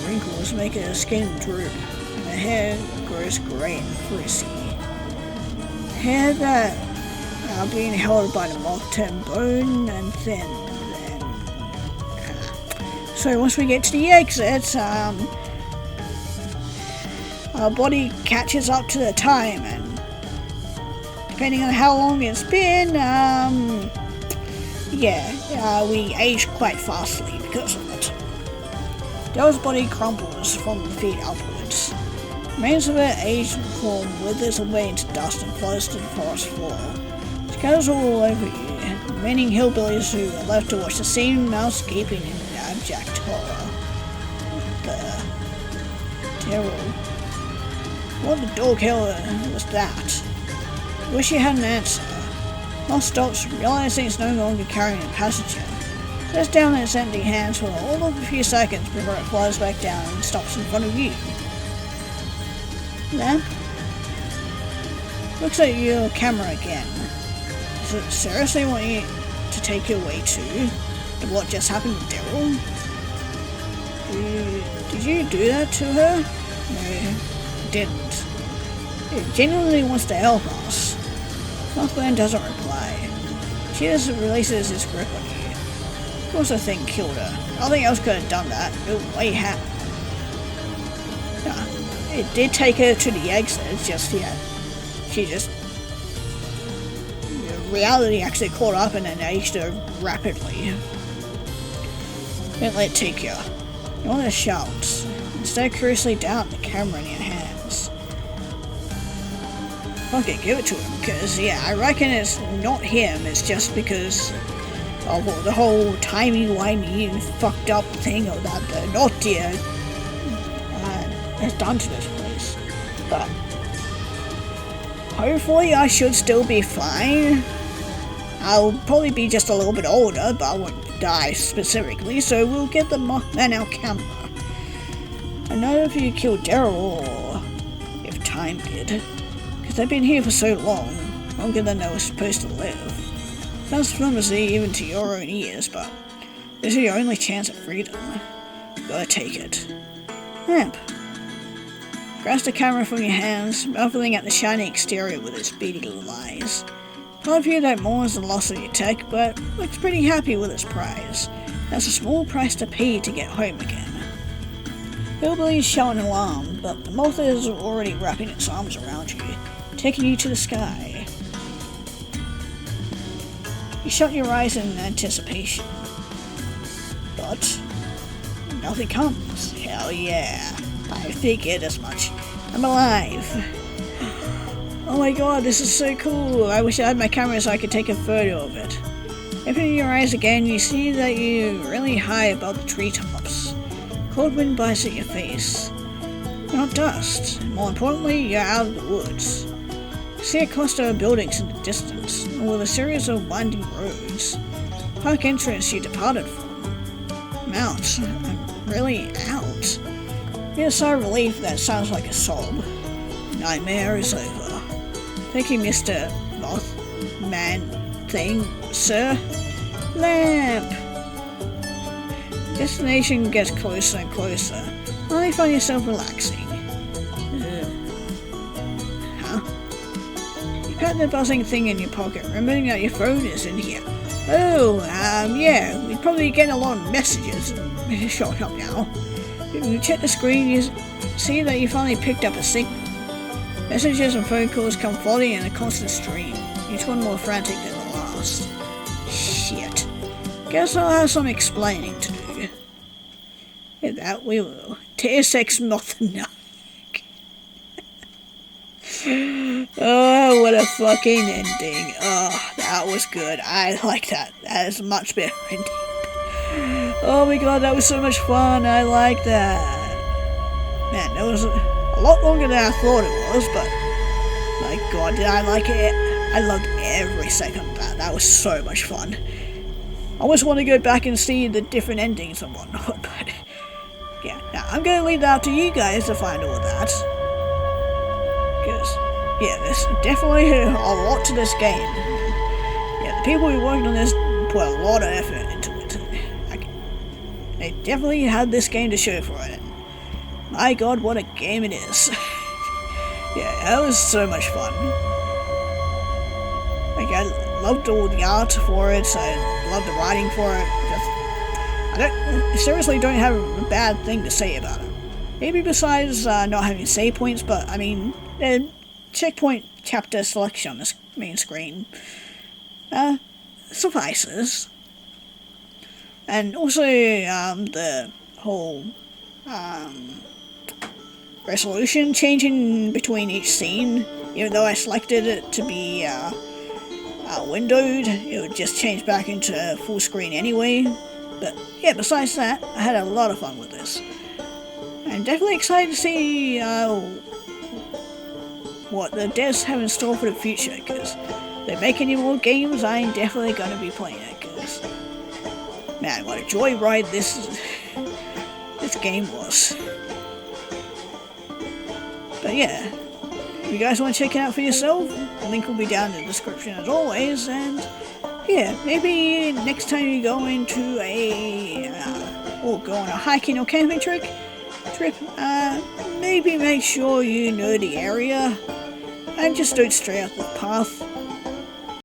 wrinkles, making her skin droop, and her hair grows grey and frizzy. Hair that are being held by the moth turn bone and thin. So once we get to the exit, our body catches up to the time, and depending on how long it's been, we age quite fastly because of it. Daryl's body crumbles from the feet upwards. Remains of her aged form withers away into dust and flows to the forest floor. Scatters all over you, remaining hillbillies who are left to watch the scene mouse gaping in abject horror. Daryl. What the dog hell was that? Wish you had an answer. Moth stops, realizing it's no longer carrying a passenger. Sets down its empty hands for all of a few seconds before it flies back down and stops in front of you. Then, looks at your camera again. Does it seriously want you to take you away too? And what just happened with Daryl? Did you do that to her? No, it didn't. It genuinely wants to help us. Mothman doesn't reply. She just releases his grip on you. Of course the thing killed her. Nothing else could have done that. No way happened. No, it did take her to the exit, it's just she just... reality actually caught up and then aged her rapidly. Don't let it take you. You want to shout. Instead, curiously down the camera in your hands. Fuck it, give it to him, because, I reckon it's not him, it's just because of the whole timey-wimey and fucked up thing of that the Naughtier has done to this place. But hopefully I should still be fine. I'll probably be just a little bit older, but I won't die specifically, so we'll get the Mothman out camera. I know if you killed Daryl, or if time did, because they've been here for so long, longer than they were supposed to live. Sounds flimsy even to your own ears, but this is your only chance at freedom. You gotta take it. Amp. Grabs the camera from your hands, marveling at the shiny exterior with its beady little eyes. Part of you that mourns the loss of your tech, but looks pretty happy with its prize. That's a small price to pay to get home again. Hillbillies shout an alarm, but the moth is already wrapping its arms around you, taking you to the sky. You shut your eyes in anticipation. But nothing comes. Hell yeah. I figured as much. I'm alive. Oh my god, this is so cool. I wish I had my camera so I could take a photo of it. Opening your eyes again, you see that you're really high above the treetops. Cold wind bites at your face. You're not dust. More importantly, you're out of the woods. You see a cluster of buildings in the distance, with a series of winding roads. Park entrance you departed from. I'm out. I'm really out. You get a sigh of relief that sounds like a sob. nightmare is over. Thank you, Mr. Mothman thing, sir. Lamp! Destination gets closer and closer. Finally find yourself relaxing. Huh? You pat the buzzing thing in your pocket, remembering that your phone is in here. Oh, yeah, we'd probably get a lot of messages. Shut up now. If you check the screen, you see that you finally picked up a signal. Messages and phone calls come flooding in a constant stream, each one more frantic than the last. Shit. Guess I'll have some explaining to do. Yeah, that we will. TSX Mothman. Oh, what a fucking ending. Oh, that was good. I like that. That is a much better ending. Oh my god, that was so much fun. I like that. Man, that was a lot longer than I thought it was, but my god, did I like it. I loved every second of that. That was so much fun. I always want to go back and see the different endings and whatnot, but yeah, now I'm going to leave that up to you guys to find all that. Because, yeah, there's definitely a lot to this game. Yeah, the people who worked on this put a lot of effort into it. They definitely had this game to show for it. My god, what a game it is. Yeah, that was so much fun. Like, I loved all the art for it, I loved the writing for it. I seriously don't have a bad thing to say about it. Maybe besides not having save points, but I mean, the checkpoint chapter selection on the main screen suffices. And also the whole resolution changing between each scene, even though I selected it to be windowed, it would just change back into full screen anyway. But yeah, besides that, I had a lot of fun with this. I'm definitely excited to see what the devs have in store for the future, because if they make any more games, I'm definitely going to be playing it, because man, what a joyride this game was. But yeah, if you guys want to check it out for yourself, the link will be down in the description as always, and yeah, maybe next time you go into go on a hiking or camping trip, maybe make sure you know the area and just don't stray off the path.